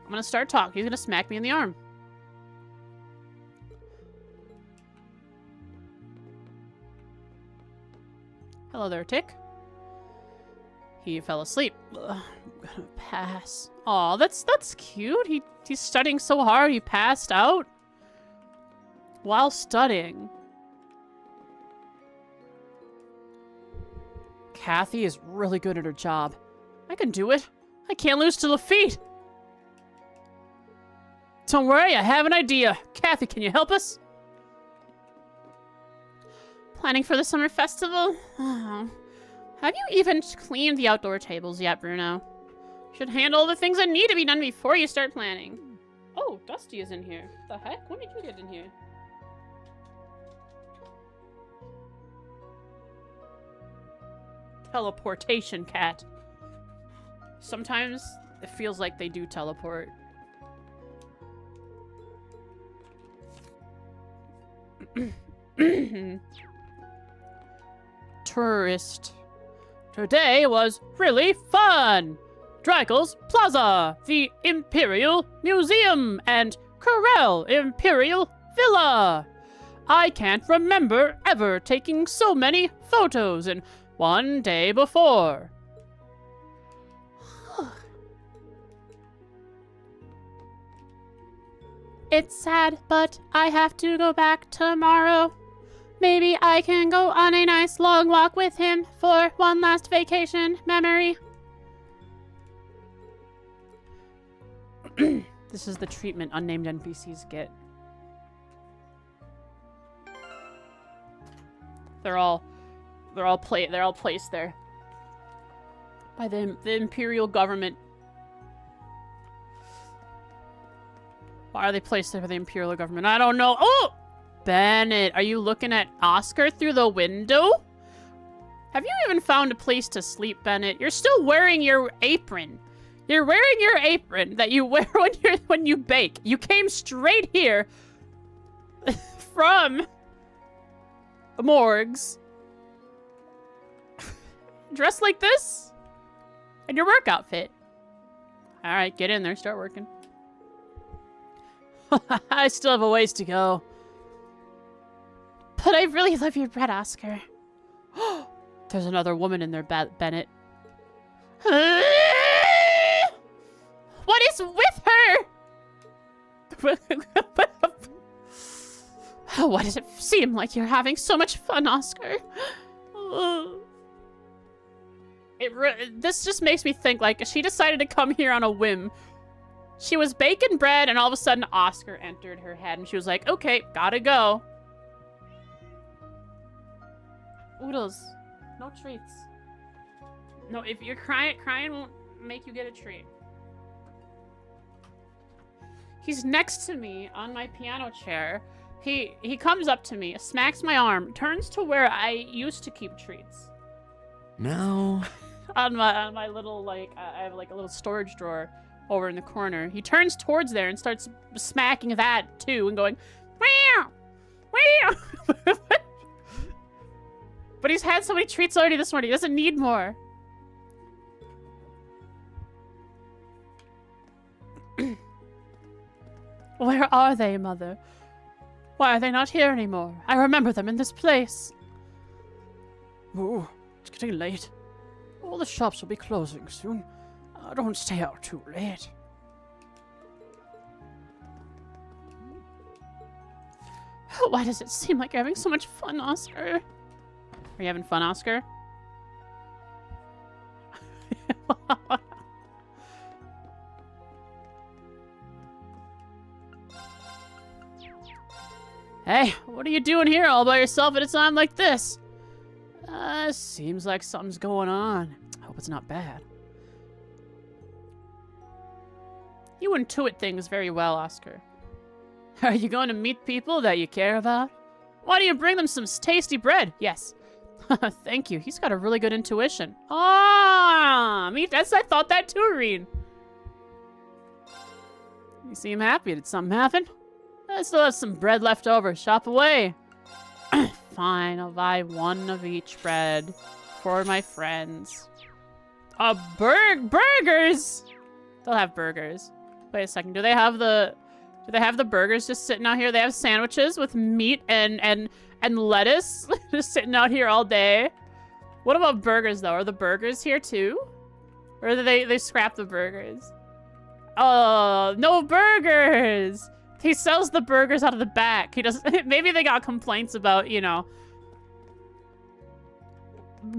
I'm gonna start talking. He's gonna smack me in the arm. Hello there, Tick. He fell asleep. Ugh, I'm gonna pass. Aw, that's cute. He's studying so hard he passed out while studying. Kathy is really good at her job. I can do it. I can't lose to Lafitte. Don't worry, I have an idea. Kathy, can you help us? Planning for the summer festival? Oh. Have you even cleaned the outdoor tables yet, Bruno? Should handle the things that need to be done before you start planning. Oh, Dusty is in here. What the heck? When did you get in here? Teleportation cat. Sometimes it feels like they do teleport. Tourist. Today was really fun. Dreikel's Plaza, the Imperial Museum, and Corel Imperial Villa. I can't remember ever taking so many photos in one day before. It's sad, but I have to go back tomorrow. Maybe I can go on a nice long walk with him for one last vacation memory. This is the treatment unnamed NPCs get. They're all placed there by the Imperial government. Why are they placed there by the Imperial government? I don't know. Oh! Bennett, are you looking at Oscar through the window? Have you even found a place to sleep, Bennett? You're still wearing your apron. You're wearing your apron that you wear when you bake. You came straight here from morgues. Dressed like this? And your work outfit. Alright, get in there, start working. I still have a ways to go. But I really love your bread, Oscar. There's another woman in there, Bennett. What is with her? Why does it seem like you're having so much fun, Oscar? This just makes me think like she decided to come here on a whim. She was baking bread and all of a sudden Oscar entered her head and she was like, okay, gotta go. Oodles, no treats. No, if you're crying won't make you get a treat. He's next to me on my piano chair. He comes up to me, smacks my arm, turns to where I used to keep treats. Now... on my little, like, I have like a little storage drawer over in the corner. He turns towards there and starts smacking that too and going, meow, meow. But he's had so many treats already this morning. He doesn't need more. Where are they, Mother? Why are they not here anymore? I remember them in this place. Ooh, it's getting late. All the shops will be closing soon. Don't stay out too late. Why does it seem like you're having so much fun, Oscar? Are you having fun, Oscar? Hey, what are you doing here all by yourself at a time like this? Seems like something's going on. I hope it's not bad. You intuit things very well, Oscar. Are you going to meet people that you care about? Why don't you bring them some tasty bread? Yes. Thank you. He's got a really good intuition. Ah, I thought that too, Reen. You seem happy. Did something happen? I still have some bread left over. Shop away. Fine, I'll buy one of each bread for my friends. Burgers! They'll have burgers. Wait a second. Do they have the burgers just sitting out here? They have sandwiches with meat and lettuce just sitting out here all day. What about burgers though? Are the burgers here too? Or do they scrap the burgers? Oh, no burgers! He sells the burgers out of the back. He doesn't. Maybe they got complaints about, you know,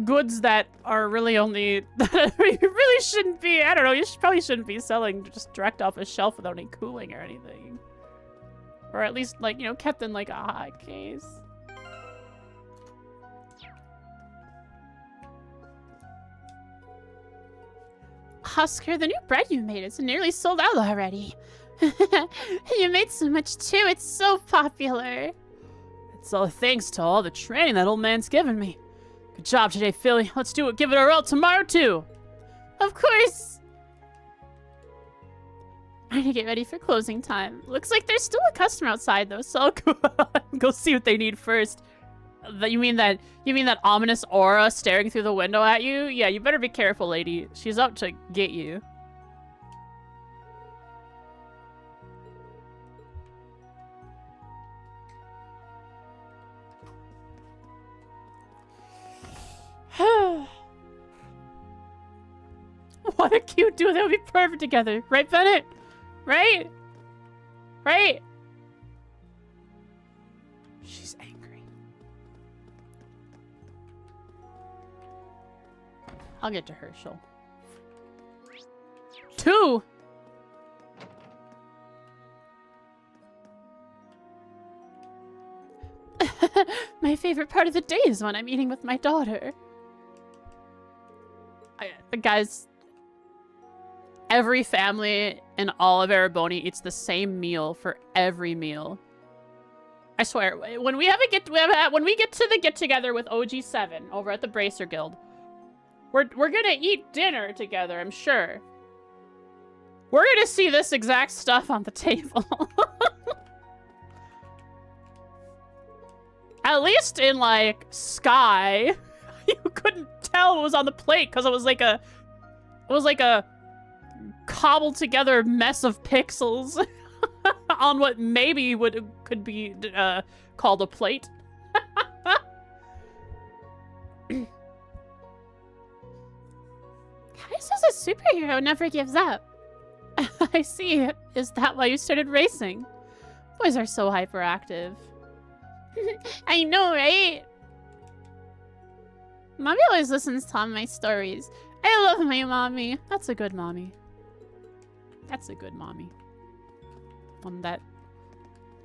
goods that are really only that really shouldn't be. I don't know. You probably shouldn't be selling just direct off a shelf without any cooling or anything, or at least like, you know, kept in like a hot case. Oscar, the new bread you made is nearly sold out already. You made so much too. It's so popular. It's all thanks to all the training that old man's given me. Good job today, Philly. Let's do it. Give it our all tomorrow too. Of course. I need to get ready for closing time. Looks like there's still a customer outside though, so I'll go see what they need first. You mean that ominous aura staring through the window at you? Yeah, you better be careful, lady. She's out to get you. What a cute duo. They would be perfect together. Right, Bennett? Right? Right? She's angry. I'll get to Herschel. 2! My favorite part of the day is when I'm eating with my daughter. The guys... Every family in all of Ereboni eats the same meal for every meal. I swear, when we get to the get-together with OG7 over at the Bracer Guild, we're gonna eat dinner together, I'm sure. We're gonna see this exact stuff on the table. At least in, like, Sky, you couldn't tell what was on the plate because it was like a cobbled together mess of pixels on what maybe could be called a plate. Kai's just a superhero, never gives up. I see. Is that why you started racing? Boys are so hyperactive. I know, right? Mommy always listens to all my stories. I love my mommy. That's a good mommy. That's a good mommy. One that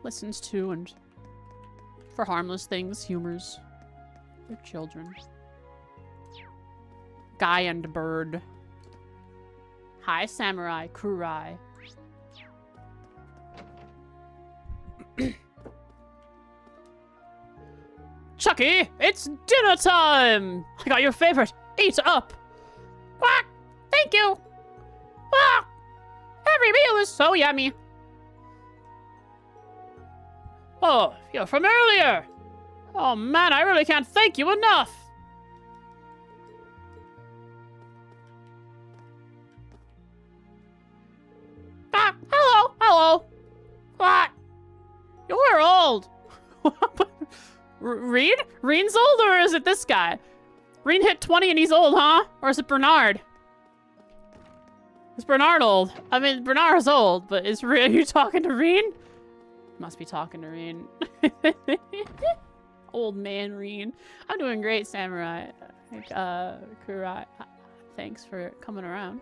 listens to and for harmless things, humors their children. Guy and bird. Hi, samurai, kurai. Chucky, it's dinner time! I got your favorite. Eat up! Quack! Thank you! Ah! Every meal is so yummy. Oh, you're from earlier. Oh man, I really can't thank you enough. Ah, hello, hello. What? You're old. Reed? Reen's old, or is it this guy? Reen hit 20 and he's old, huh? Or is it Bernard? Is Bernard old? I mean, Bernard's old, but are you talking to Reen? Must be talking to Reen. Old man Reen. I'm doing great, Samurai. Kurai. Thanks for coming around.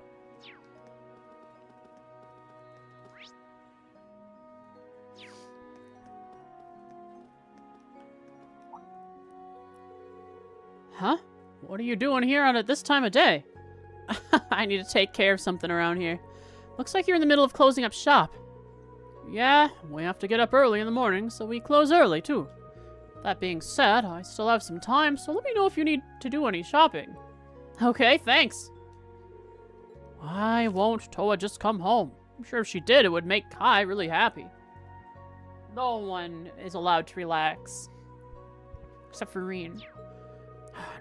Huh? What are you doing here at this time of day? I need to take care of something around here. Looks like you're in the middle of closing up shop. Yeah, we have to get up early in the morning, so we close early, too. That being said, I still have some time, so let me know if you need to do any shopping. Okay, thanks. Why won't Toa just come home? I'm sure if she did, it would make Kai really happy. No one is allowed to relax. Except for Reen.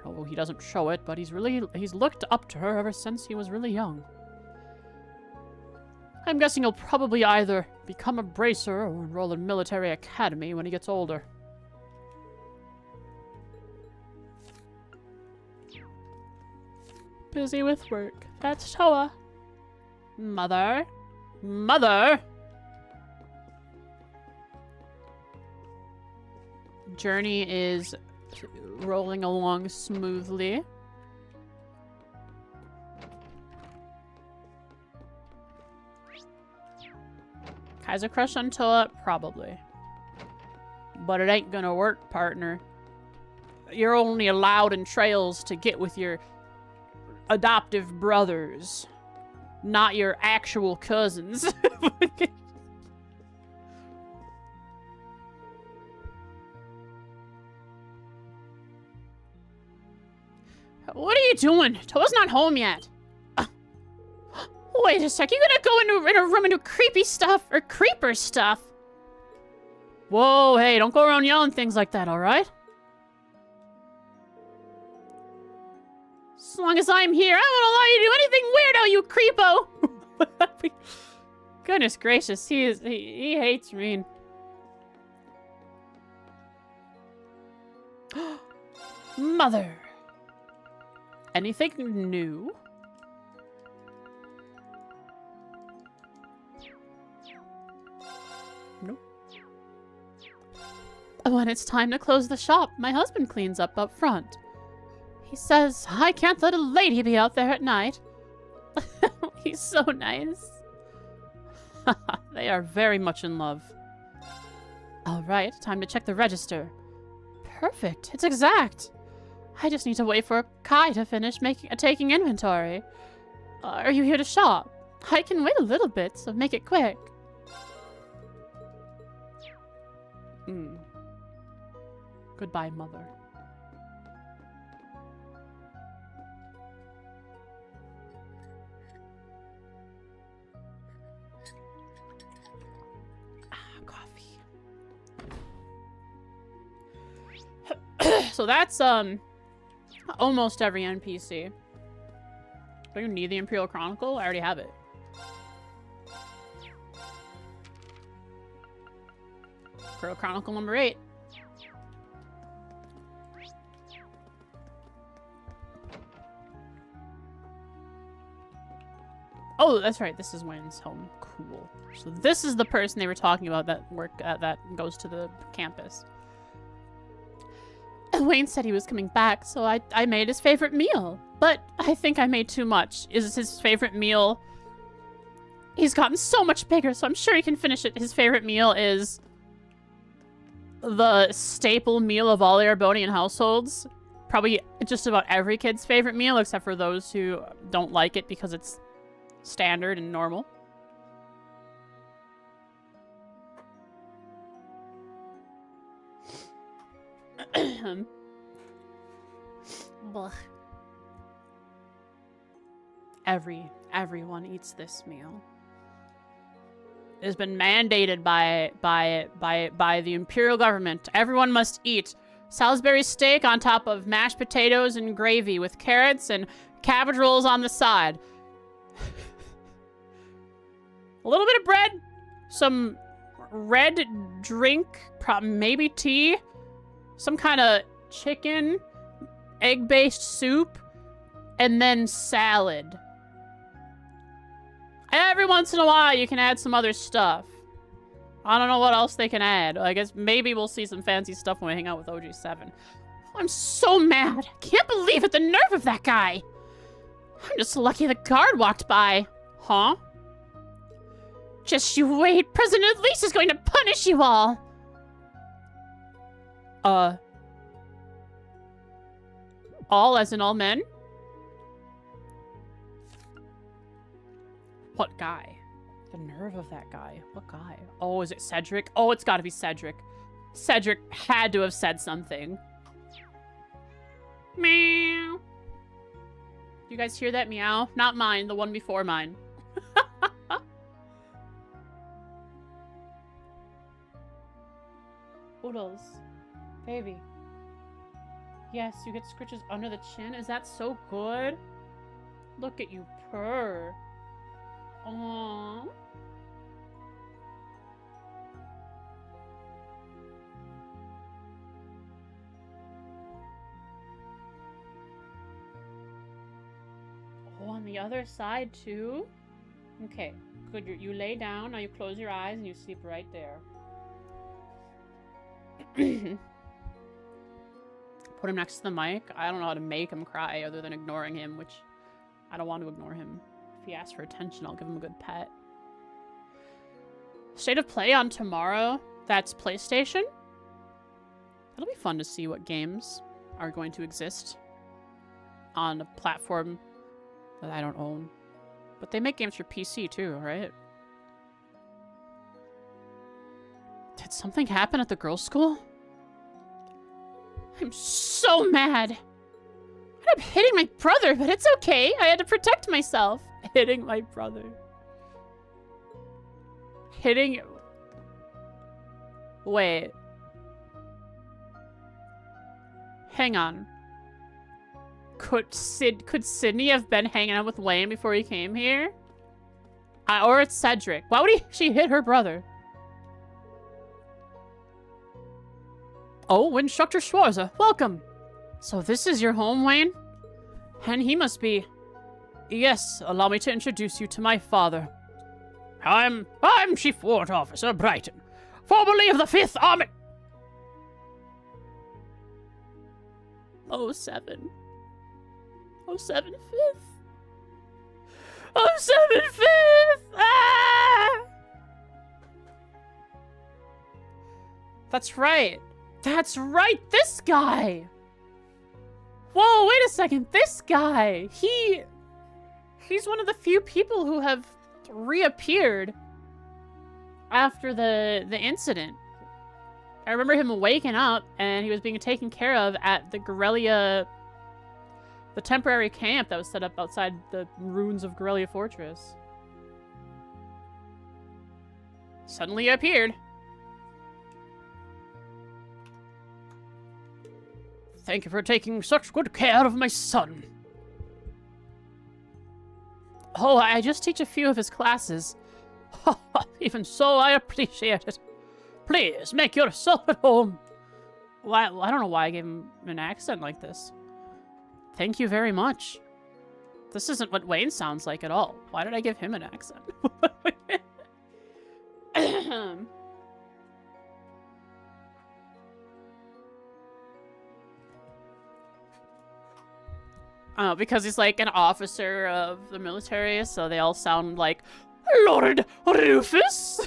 No, he doesn't show it, but he's looked up to her ever since he was really young. I'm guessing he'll probably either become a bracer or enroll in military academy when he gets older. Busy with work. That's Toa. Mother? Mother? Journey is rolling along smoothly. Kaiser crush on Toa? Probably. But it ain't gonna work, partner. You're only allowed in trails to get with your adoptive brothers, not your actual cousins. What are you doing? Toa's not home yet. Wait a sec, you gonna go in a room and do creepy stuff or creeper stuff? Whoa, hey, don't go around yelling things like that, alright? As long as I'm here, I won't allow you to do anything weirdo, you creepo! Goodness gracious, he hates Reen. Mother. Anything new? Nope. When it's time to close the shop, my husband cleans up front. He says, I can't let a lady be out there at night. He's so nice. They are very much in love. All right, time to check the register. Perfect, it's exact. I just need to wait for Kai to finish taking inventory. Are you here to shop? I can wait a little bit, so make it quick. Goodbye, mother. Coffee. So that's almost every NPC. Do you need the Imperial Chronicle? I already have it. Imperial Chronicle number 8. Oh, that's right. This is Wayne's home. Cool. So this is the person they were talking about that that goes to the campus. Wayne said he was coming back, so I made his favorite meal. But I think I made too much. Is his favorite meal... He's gotten so much bigger, so I'm sure he can finish it. His favorite meal is the staple meal of all Erebonian households. Probably just about every kid's favorite meal, except for those who don't like it because it's standard and normal. Blech. Everyone eats this meal. It has been mandated by the imperial government. Everyone must eat Salisbury steak on top of mashed potatoes and gravy with carrots and cabbage rolls on the side. A little bit of bread, some red drink, maybe tea, some kind of chicken, egg-based soup, and then salad. Every once in a while, you can add some other stuff. I don't know what else they can add. I guess maybe we'll see some fancy stuff when we hang out with OG7. I'm so mad. I can't believe it, the nerve of that guy. I'm just lucky the guard walked by. Huh? Just you wait. President Elise is going to punish you all. All as in all men? What guy? The nerve of that guy. What guy? Oh, is it Cedric? Oh, it's gotta be Cedric. Cedric had to have said something. Meow. You guys hear that meow? Not mine, the one before mine. Oodles. Baby. Yes, you get scritches under the chin. Is that so good? Look at you purr. Aww. Oh, on the other side too? Okay, good. You lay down, now you close your eyes and you sleep right there. Put him next to the mic. I don't know how to make him cry other than ignoring him, which I don't want to ignore him. If he asks for attention, I'll give him a good pet. State of play on tomorrow. That's PlayStation. It'll be fun to see what games are going to exist on a platform that I don't own. But they make games for PC too, right? Did something happen at the girls' school? I'm so mad. I ended up hitting my brother, but it's okay. I had to protect myself. Hitting my brother. Hitting... Wait. Hang on. Could Sydney have been hanging out with Wayne before he came here? Or it's Cedric. Why would she hit her brother? Oh, Instructor Schwarzer, welcome. So this is your home, Wayne? And he must be... Yes, allow me to introduce you to my father. I'm Chief Warrant Officer Brighton. Formerly of the 5th Army. 07. 07 5th. 07 5th! Ah! That's right. That's right, this guy! Whoa, wait a second, this guy! He's one of the few people who have reappeared after the incident. I remember him waking up and he was being taken care of at the Guerrilla, the temporary camp that was set up outside the ruins of Guerrilla Fortress. Suddenly he appeared. Thank you for taking such good care of my son. Oh, I just teach a few of his classes. Even so, I appreciate it. Please, make yourself at home. Why, I don't know why I gave him an accent like this. Thank you very much. This isn't what Wayne sounds like at all. Why did I give him an accent? Because he's like an officer of the military, so they all sound like Lord Rufus.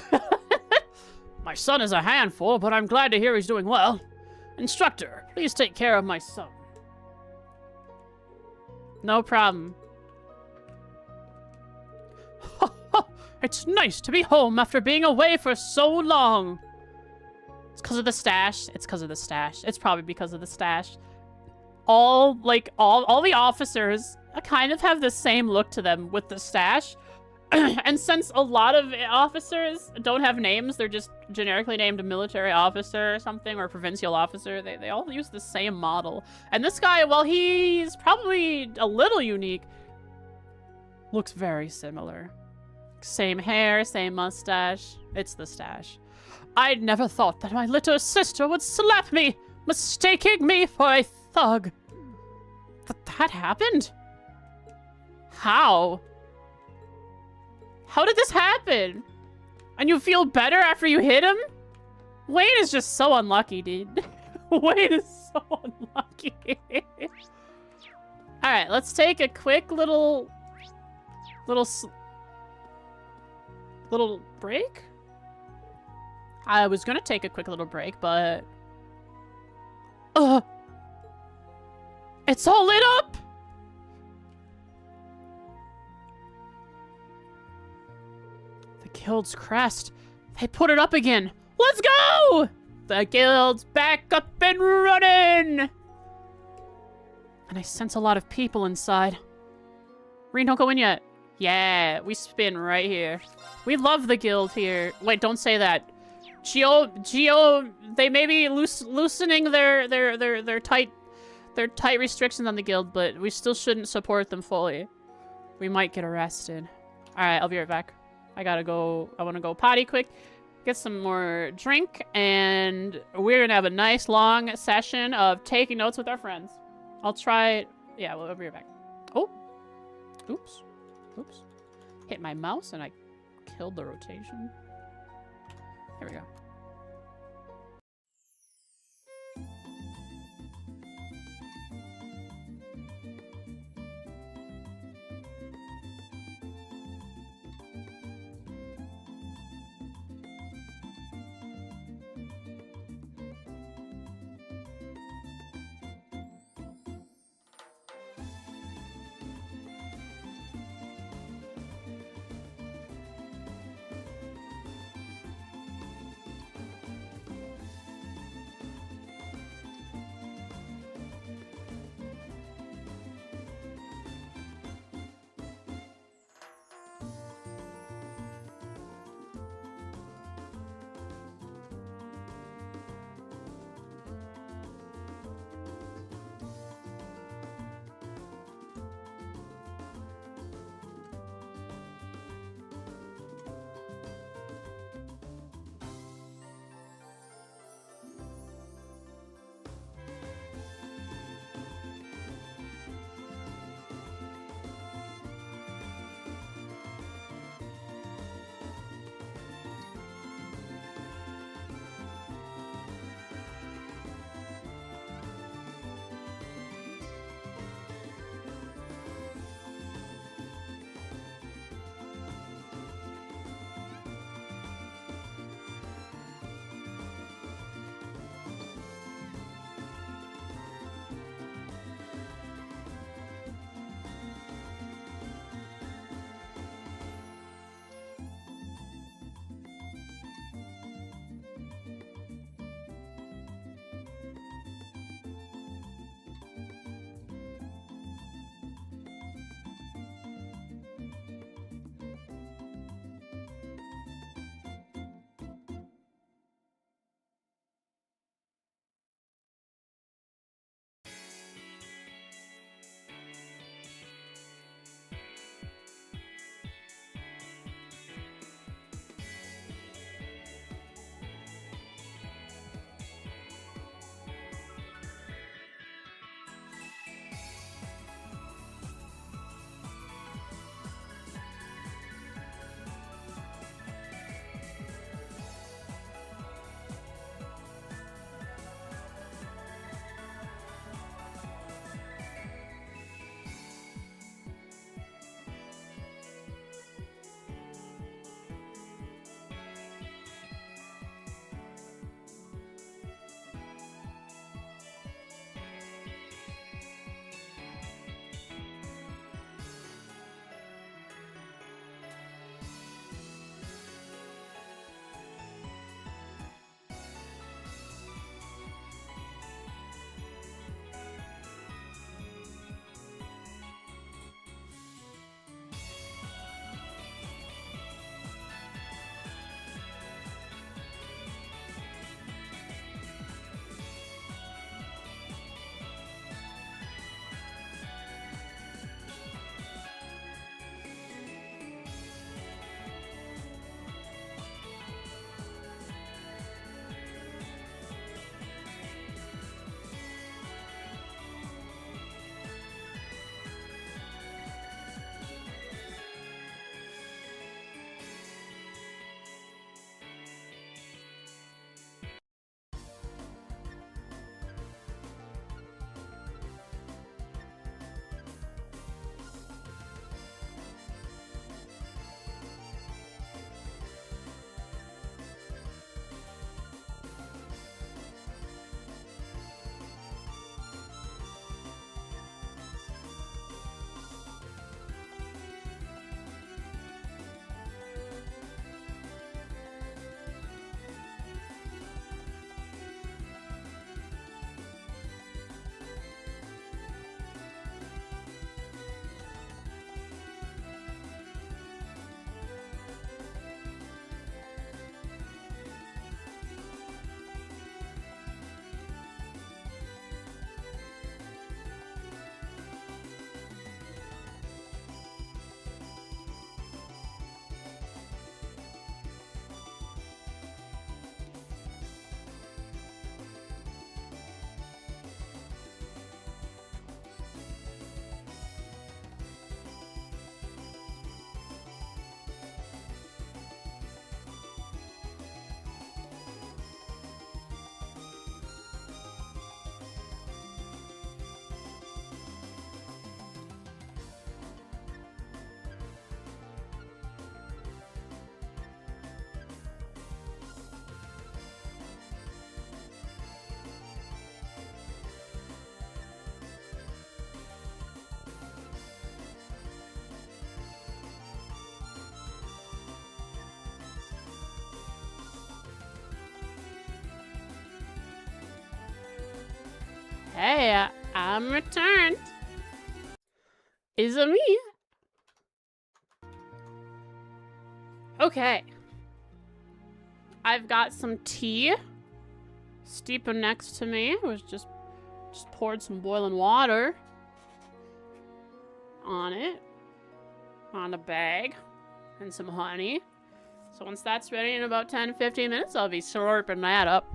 My son is a handful, but I'm glad to hear he's doing well. Instructor, please take care of my son. No problem. It's nice to be home after being away for so long. It's because of the stash. It's because of the stash. It's probably because of the stash. All the officers kind of have the same look to them with the stash. And since a lot of officers don't have names, they're just generically named a military officer or something, or provincial officer, they all use the same model. And this guy, while he's probably a little unique, looks very similar. Same hair, same mustache. It's the stash. I'd never thought that my little sister would slap me, mistaking me for a thug. But that happened? How? How did this happen? And you feel better after you hit him? Wayne is just so unlucky, dude. Wayne is so unlucky. Alright, let's take a quick little break? I was gonna take a quick little break, but... It's all lit up! The guild's crest. They put it up again. Let's go! The guild's back up and running! And I sense a lot of people inside. Reen, don't go in yet. Yeah, we spin right here. We love the guild here. Wait, don't say that. Geo, they may be loosening their tight restrictions on the guild, but we still shouldn't support them fully. We might get arrested. All right, I'll be right back. I gotta go. I want to go potty quick, get some more drink, and we're gonna have a nice long session of taking notes with our friends. I'll try. Yeah, we'll be right back. Oh, oops. Hit my mouse and I killed the rotation. There we go. Hey, I'm returned. Is-a me? Okay. I've got some tea steeping next to me. I was just poured some boiling water on it, on a bag, and some honey. So once that's ready in about 10-15 minutes, I'll be slurping that up.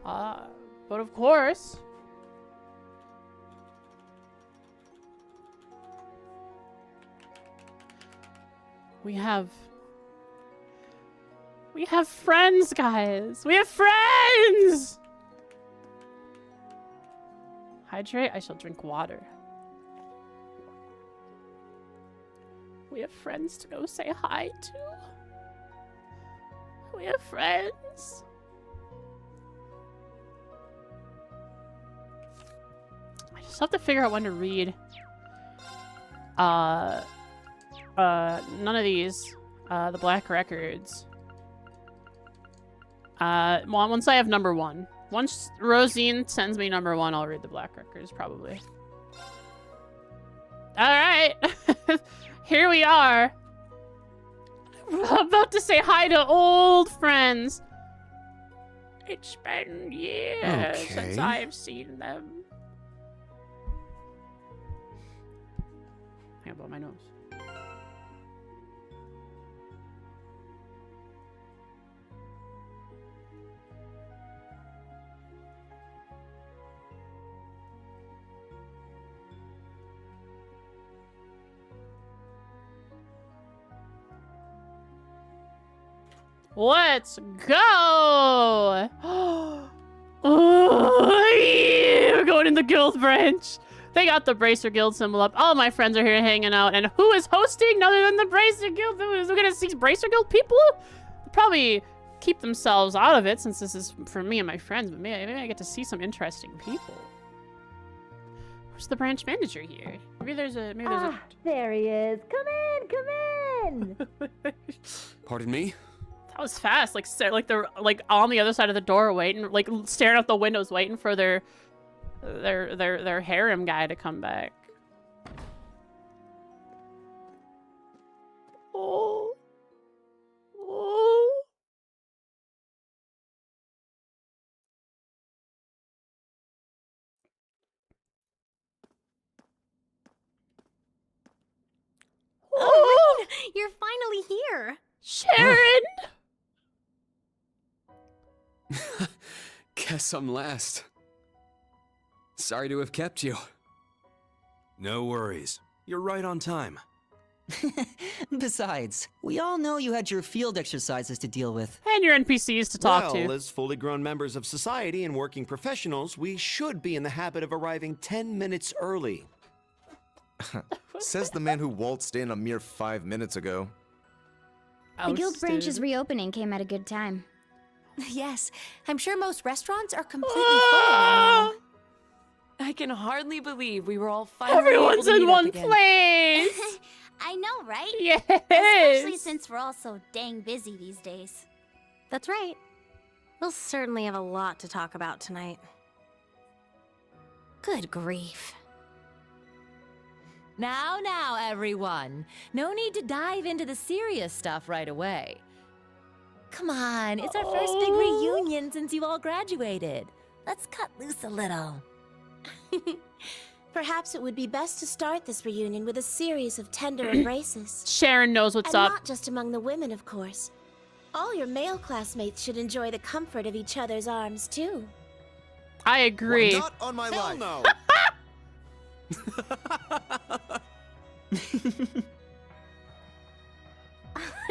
But of course, we have friends, guys. We have friends! Hydrate, I shall drink water. We have friends to go say hi to. We have friends. I just have to figure out when to read. None of these. The Black Records. Well, once I have number 1. Once Rosine sends me number 1, I'll read the Black Records, probably. Alright. Here we are. I'm about to say hi to old friends. It's been years since I've seen them. I blow my nose. Let's go! Oh, yeah, we're going in the guild branch. They got the Bracer Guild symbol up. All my friends are here hanging out. And who is hosting other than the Bracer Guild? We're gonna see Bracer Guild people? They'll probably keep themselves out of it since this is for me and my friends. But maybe I get to see some interesting people. Who's the branch manager here? Maybe there's a... There he is. Come in! Pardon me? That was fast. Like they're like on the other side of the door waiting, like staring out the windows waiting for their harem guy to come back. Oh. Oh. Oh, Rain, you're finally here. Sharon! Guess I'm last. Sorry to have kept you. No worries. You're right on time. Besides, we all know you had your field exercises to deal with. And your NPCs to talk Well, to. as fully grown members of society and working professionals, we should be in the habit of arriving 10 minutes early. Says the man who waltzed in a mere 5 minutes ago. The guild Ousted. branch's reopening came at a good time. Yes, I'm sure most restaurants are completely full right now. I can hardly believe we were all finally Everyone's able to in meet up one again. place! I know, right? Yes! Especially since we're all so dang busy these days. That's right. We'll certainly have a lot to talk about tonight. Good grief. Now, everyone. No need to dive into the serious stuff right away. Come on, it's our first big reunion since you all graduated. Let's cut loose a little. Perhaps it would be best to start this reunion with a series of tender embraces. Sharon knows what's And up. not just among the women, of course. All your male classmates should enjoy the comfort of each other's arms, too. I agree. Not on my Hell life. no!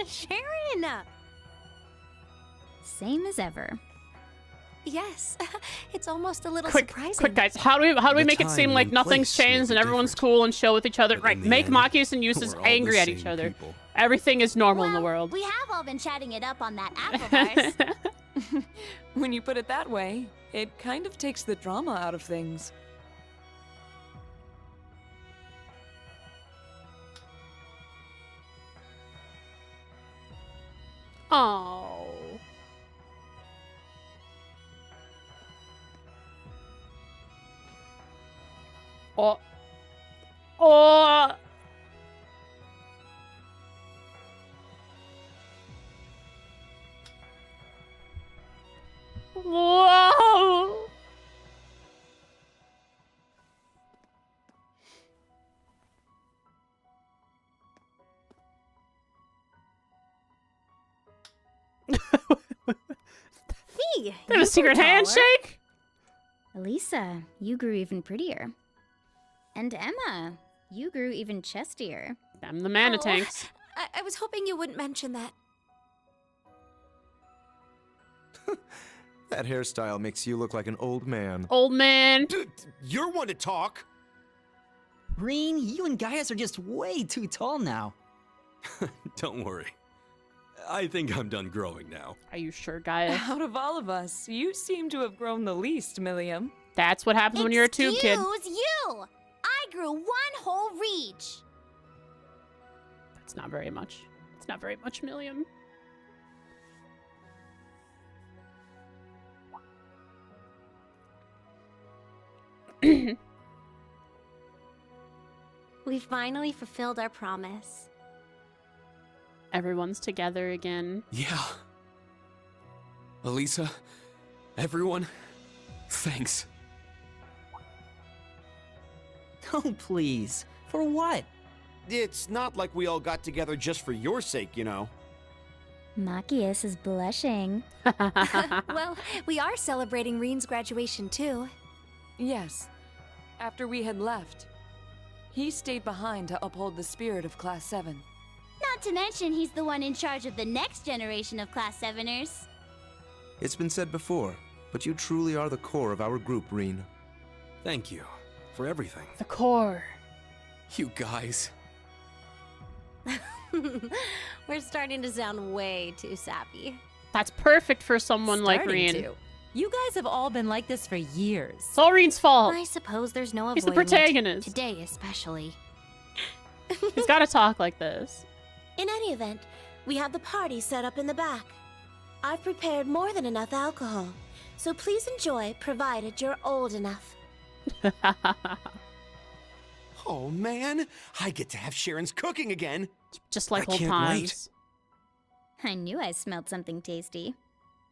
Sharon! Same as ever. Yes, it's almost a little Quick, surprising. guys. How do we The make it seem time like and nothing's place may changed be and everyone's different. cool and chill with each other? But Right, in the make end, Machius and Eustace we're all the angry at same each other. people. Everything is normal in the Well, world. we have all been chatting it up on that app of ours. When you put it that way, it kind of takes the drama out of things. Oh. Oh. Oh. Whoa. Hey, They have a secret handshake? Elisa, you grew even prettier. And Emma, you grew even chestier. I'm the mana tanks. I was hoping you wouldn't mention that. That hairstyle makes you look like an old man. Old man. Dude, you're one to talk. Reen, you and Gaius are just way too tall now. Don't worry. I think I'm done growing now. Are you sure, Gaia? Out of all of us, you seem to have grown the least, Milliam. That's what happens when you're a tube kid. Excuse you! I grew 1 whole reach. That's not very much. It's not very much, Milliam. We finally fulfilled our promise. Everyone's together again. Yeah. Elisa, everyone, thanks. Oh, please. For what? It's not like we all got together just for your sake, you know. Machias is blushing. Well, we are celebrating Reen's graduation too. Yes. After we had left, he stayed behind to uphold the spirit of Class 7. Not to mention, he's the one in charge of the next generation of Class 7ers. It's been said before, but you truly are the core of our group, Reen. Thank you for everything. The core. You guys. We're starting to sound way too sappy. That's perfect for someone like Starting Reen. to. You guys have all been like this for years. It's all Reen's fault. I suppose there's no He's the avoiding it. protagonist. Today especially. He's got to talk like this. In any event, we have the party set up in the back. I've prepared more than enough alcohol, so please enjoy provided you're old enough. Oh man, I get to have Sharon's cooking again. Just like I old can't times. I knew I smelled something tasty.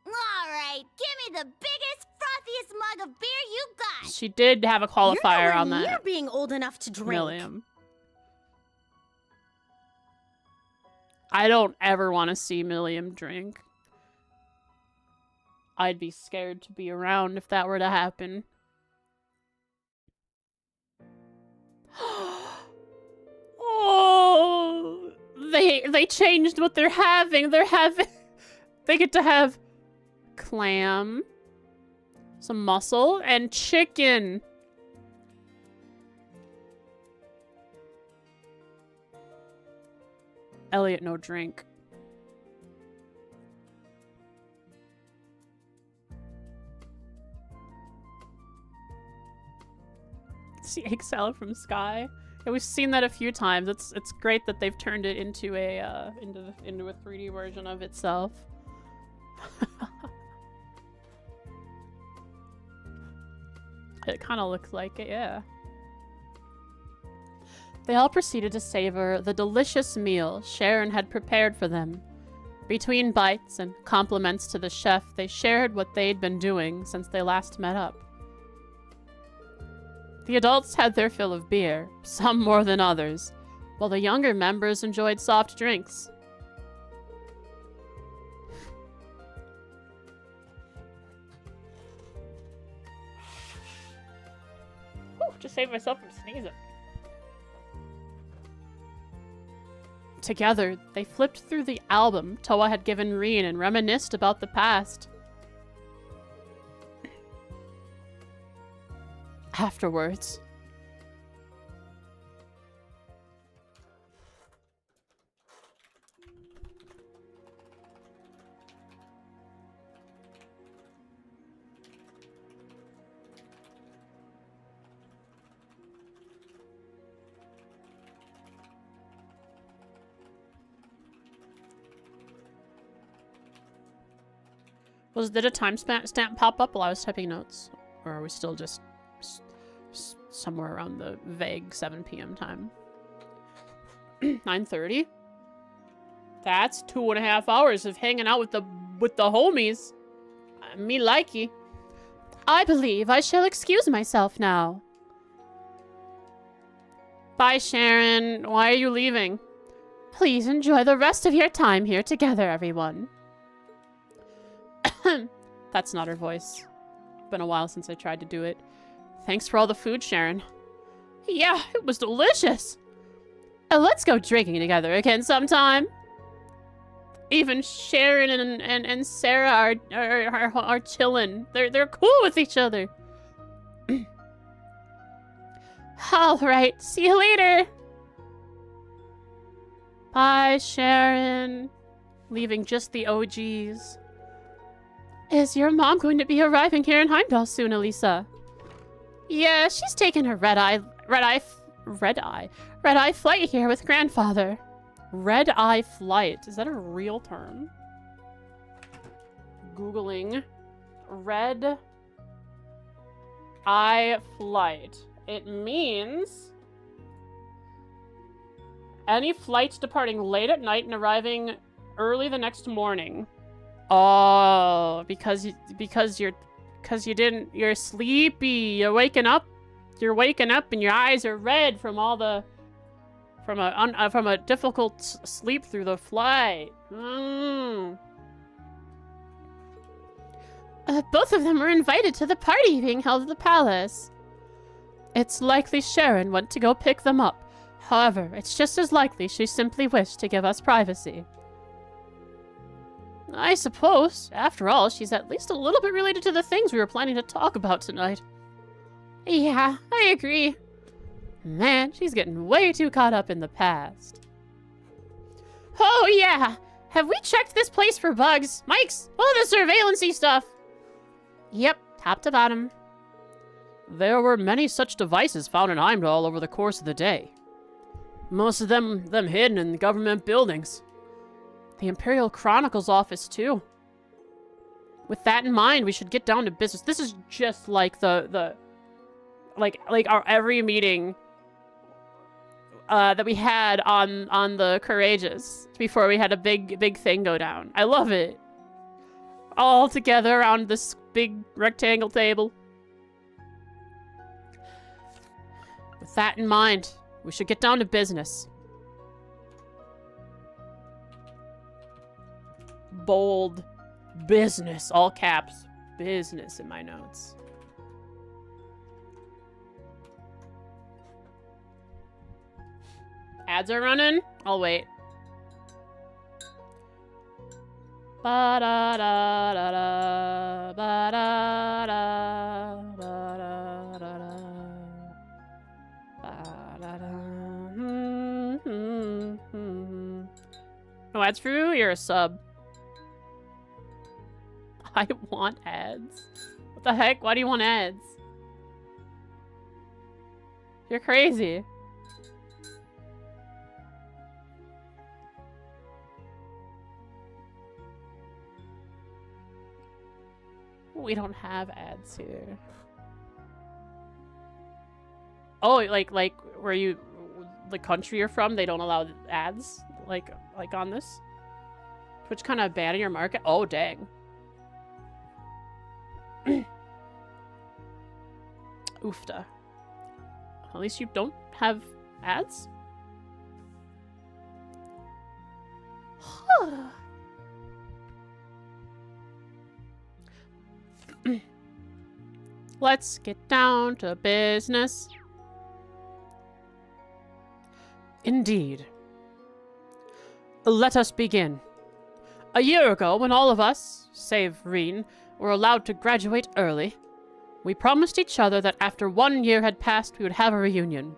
All right, give me the biggest, frothiest mug of beer you got. She did have a qualifier You're on nowhere near that. being old enough to drink. Milliam. I don't ever want to see Milliam drink. I'd be scared to be around if that were to happen. Oh, they changed what they're having. They get to have clam, some mussel, and chicken. Elliot, no drink. See egg salad from Sky. Yeah, we've seen that a few times. It's great that they've turned it into a into a 3D version of itself. It kind of looks like it, yeah. They all proceeded to savor the delicious meal Sharon had prepared for them. Between bites and compliments to the chef, they shared what they'd been doing since they last met up. The adults had their fill of beer, some more than others, while the younger members enjoyed soft drinks. Whew, just saved myself from sneezing. Together, they flipped through the album Toa had given Reen and reminisced about the past. Afterwards, did a timestamp pop up while I was typing notes? Or are we still just somewhere around the vague 7 p.m. time. 9:30? That's 2.5 hours of hanging out with the homies. Me likey. I believe I shall excuse myself now. Bye, Sharon. Why are you leaving? Please enjoy the rest of your time here together, everyone. That's not her voice. Been a while since I tried to do it. Thanks for all the food, Sharon. Yeah, it was delicious. Let's go drinking together again sometime. Even Sharon and Sarah are chilling. They're cool with each other. All right, see you later. Bye, Sharon. Leaving just the OGs. Is your mom going to be arriving here in Heimdall soon, Elisa? Yeah, she's taking her red-eye flight here with grandfather. Red-eye flight. Is that a real term? Googling red-eye flight. It means any flights departing late at night and arriving early the next morning. Oh, because you're sleepy. You're waking up and your eyes are red from all the from a difficult sleep through the flight. Both of them were invited to the party being held at the palace. It's likely Sharon went to go pick them up. However, it's just as likely she simply wished to give us privacy. I suppose, after all, she's at least a little bit related to the things we were planning to talk about tonight. Yeah, I agree. Man, she's getting way too caught up in the past. Oh yeah! Have we checked this place for bugs? Mike's, all the surveillance-y stuff. Yep, top to bottom. There were many such devices found in Heimdall over the course of the day. Most of them hidden in government buildings. The Imperial Chronicles office, too. With that in mind, we should get down to business. This is just like like our every meeting that we had on the Courageous before we had a big thing go down. I love it. All together around this big rectangle table. With that in mind, we should get down to business. Bold. Business. All caps. Business in my notes. Ads are running? I'll wait. Ba-da-da-da-da. Ba-da-da. Ba-da-da-da. Ba-da-da. No ads for you? You're a sub. I want ads. What the heck? Why do you want ads? You're crazy. We don't have ads here. Oh, like where you, the country you're from, they don't allow ads? Like on this? Twitch kind of banning your market? Oh, dang. Oofta. At least you don't have ads? Let's get down to business. Indeed. Let us begin. A year ago, when all of us, save Reen, were allowed to graduate early, we promised each other that after 1 year had passed, we would have a reunion.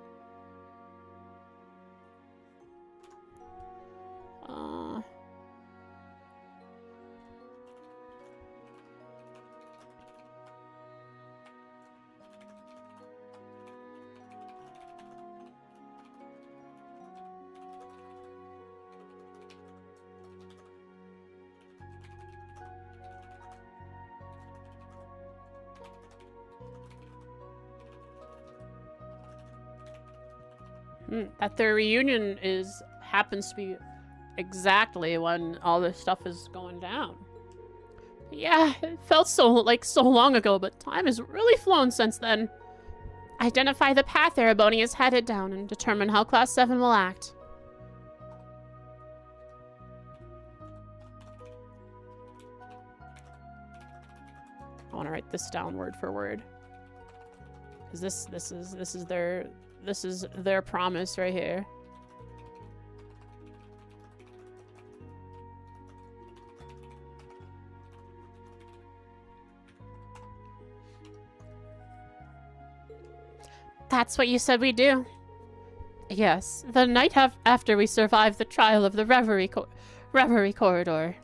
That their reunion happens to be exactly when all this stuff is going down. Yeah, it felt so long ago, but time has really flown since then. Identify the path Ereboni is headed down and determine how Class 7 will act. I want to write this down word for word. Is this is their promise right here. That's what you said we'd do. Yes, the night after we survived the trial of the Reverie Corridor.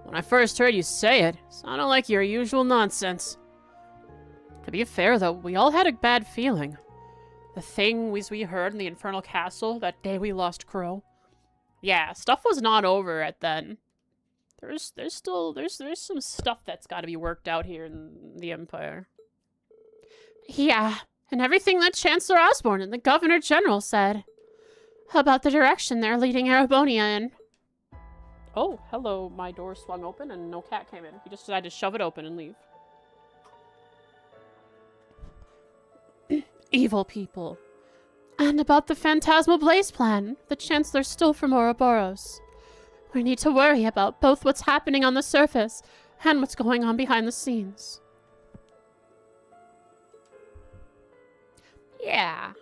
When I first heard you say it, it sounded like your usual nonsense. To be fair, though, we all had a bad feeling. The things we heard in the Infernal Castle that day we lost Crow. Yeah, stuff was not over at then. There's some stuff that's got to be worked out here in the Empire. Yeah, and everything that Chancellor Osborne and the Governor General said about the direction they're leading Erebonia in. Oh, hello, my door swung open and no cat came in. He just decided to shove it open and leave. Evil people. And about the Phantasmal Blaze plan the Chancellor stole from Ouroboros. We need to worry about both what's happening on the surface and what's going on behind the scenes. Yeah.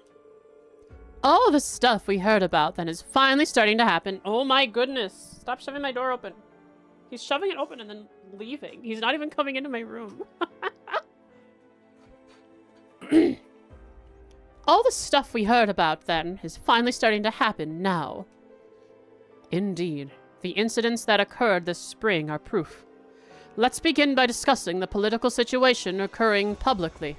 All the stuff we heard about then is finally starting to happen. Oh my goodness. Stop shoving my door open. He's shoving it open and then leaving. He's not even coming into my room. All the stuff we heard about then is finally starting to happen now. Indeed, the incidents that occurred this spring are proof. Let's begin by discussing the political situation occurring publicly.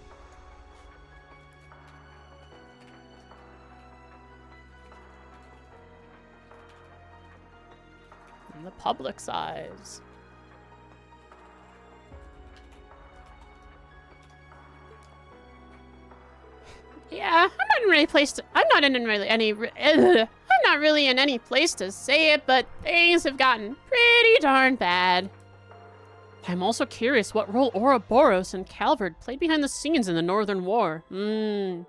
In the public's eyes. Yeah, I'm not really in any place to say it, but things have gotten pretty darn bad. I'm also curious what role Ouroboros and Calvard played behind the scenes in the Northern War. And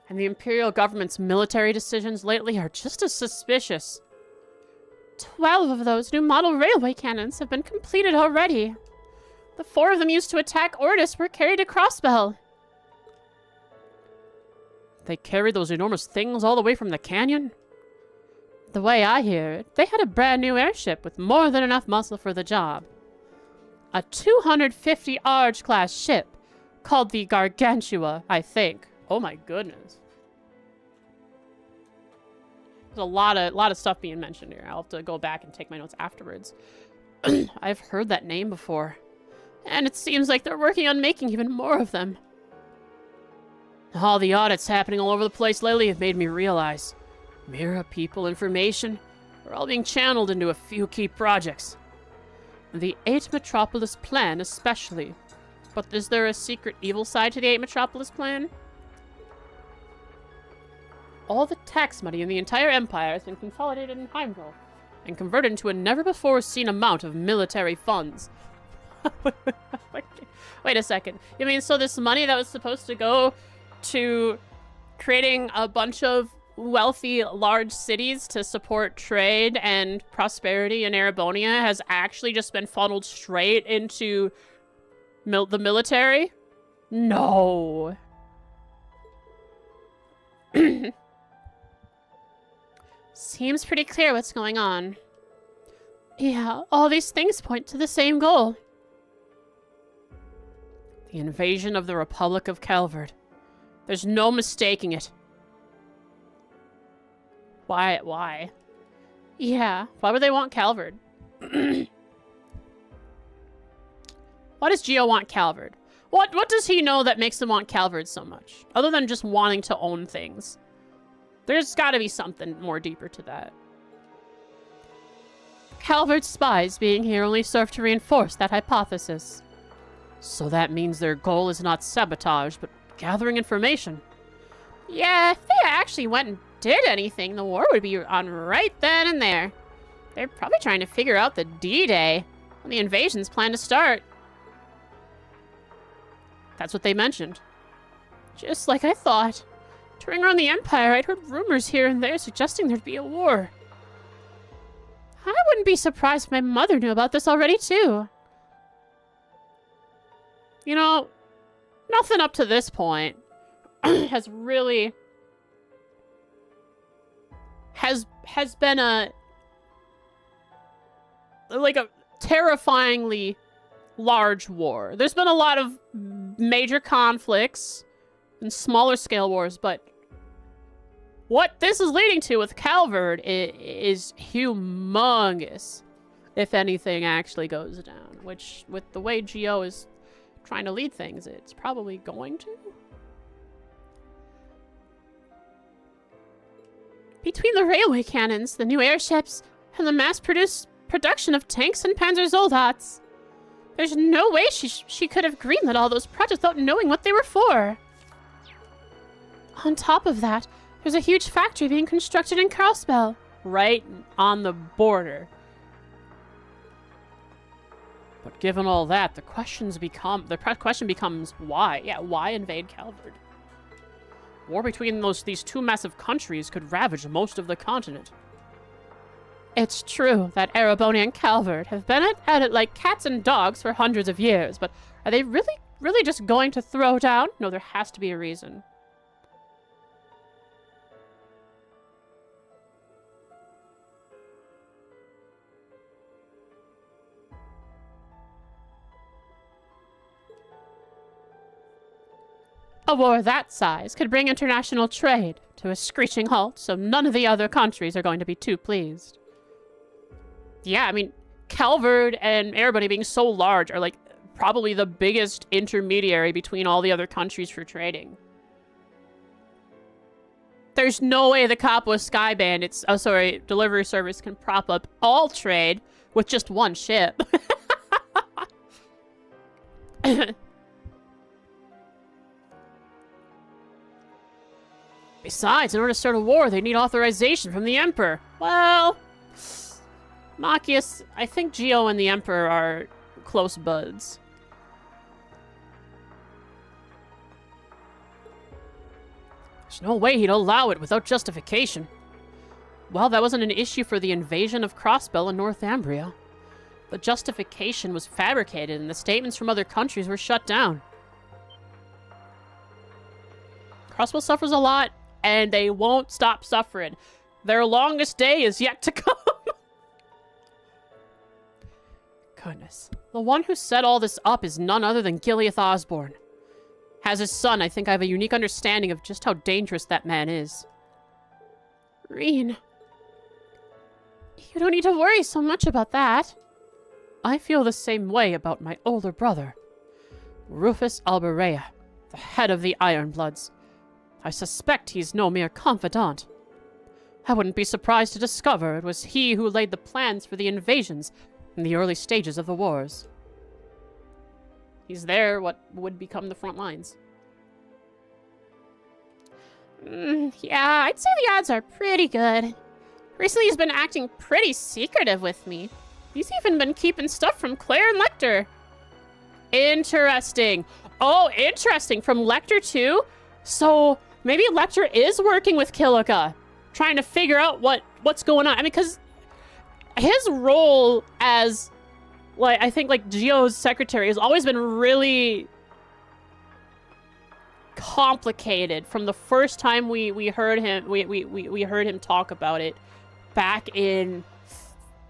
the Imperial government's military decisions lately are just as suspicious. 12 of those new model railway cannons have been completed already. The 4 of them used to attack Ordis were carried to Crossbell. They carried those enormous things all the way from the canyon? The way I hear it, they had a brand new airship with more than enough muscle for the job. A 250 Arge-class ship called the Gargantua, I think. Oh my goodness. There's a lot of stuff being mentioned here. I'll have to go back and take my notes afterwards. I've heard that name before. And it seems like they're working on making even more of them. All the audits happening all over the place lately have made me realize Mira people information are all being channeled into a few key projects. The 8 Metropolis plan especially. But is there a secret evil side to the 8 Metropolis plan? All the tax money in the entire empire has been consolidated in Heimdall and converted into a never-before-seen amount of military funds. Wait a second. You mean so this money that was supposed to go to creating a bunch of wealthy, large cities to support trade and prosperity in Erebonia has actually just been funneled straight into the military? No. Seems pretty clear what's going on. Yeah, all these things point to the same goal. The invasion of the Republic of Calvard. There's no mistaking it. Why? Yeah, why would they want Calvard? Why does Geo want Calvard? What does he know that makes him want Calvard so much? Other than just wanting to own things. There's gotta be something more deeper to that. Calvard's spies being here only serve to reinforce that hypothesis. So that means their goal is not sabotage, but gathering information. Yeah, if they actually went and did anything, the war would be on right then and there. They're probably trying to figure out the D-Day when the invasion's planned to start. That's what they mentioned. Just like I thought. Touring around the Empire, I'd heard rumors here and there suggesting there'd be a war. I wouldn't be surprised if my mother knew about this already, too. You know, nothing up to this point has really... has been a terrifyingly large war. There's been a lot of major conflicts and smaller scale wars, but what this is leading to with Calvard is humongous, if anything actually goes down, which, with the way Geo is trying to lead things, it's probably going to. Between the railway cannons, the new airships, and the mass-produced production of tanks and Panzersoldaten, there's no way she could have greenlit all those projects without knowing what they were for. On top of that, there's a huge factory being constructed in Carlsbad, right on the border. But given all that, the question becomes why? Yeah, why invade Calvard? War between these two massive countries could ravage most of the continent. It's true that Ereboni and Calvard have been at it like cats and dogs for hundreds of years, but are they really just going to throw down? No, there has to be a reason. A war that size could bring international trade to a screeching halt, so none of the other countries are going to be too pleased. Yeah, I mean, Calvard and Ereboni being so large are, like, probably the biggest intermediary between all the other countries for trading. There's no way the Kapwa Sky Bandits, delivery service can prop up all trade with just one ship. Besides, in order to start a war, they need authorization from the Emperor. Well, Machias, I think Geo and the Emperor are close buds. There's no way he'd allow it without justification. Well, that wasn't an issue for the invasion of Crossbell in Northumbria. The justification was fabricated and the statements from other countries were shut down. Crossbell suffers a lot, and they won't stop suffering. Their longest day is yet to come. Goodness. The one who set all this up is none other than Gileath Osborne. As his son, I think I have a unique understanding of just how dangerous that man is. Reen. You don't need to worry so much about that. I feel the same way about my older brother, Rufus Alberea, the head of the Ironbloods. I suspect he's no mere confidant. I wouldn't be surprised to discover it was he who laid the plans for the invasions in the early stages of the wars. He's there, what would become the front lines. Yeah, I'd say the odds are pretty good. Recently he's been acting pretty secretive with me. He's even been keeping stuff from Claire and Lecter. Interesting. Oh, interesting. From Lecter too? So maybe Lecter is working with Kilika, trying to figure out what's going on. I mean, because his role as, like, I think, like, Geo's secretary has always been really complicated from the first time we heard him we heard him talk about it back in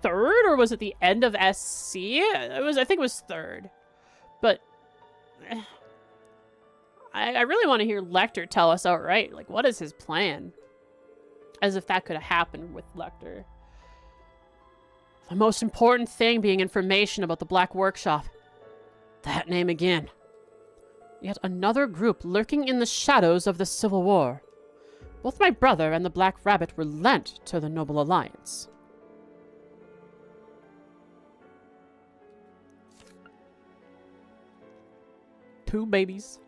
third, or was it the end of SC? I think it was third. But I really want to hear Lecter tell us outright, like, what is his plan? As if that could have happened with Lecter. The most important thing being information about the Black Workshop. That name again. Yet another group lurking in the shadows of the Civil War. Both my brother and the Black Rabbit were lent to the Noble Alliance. Two babies.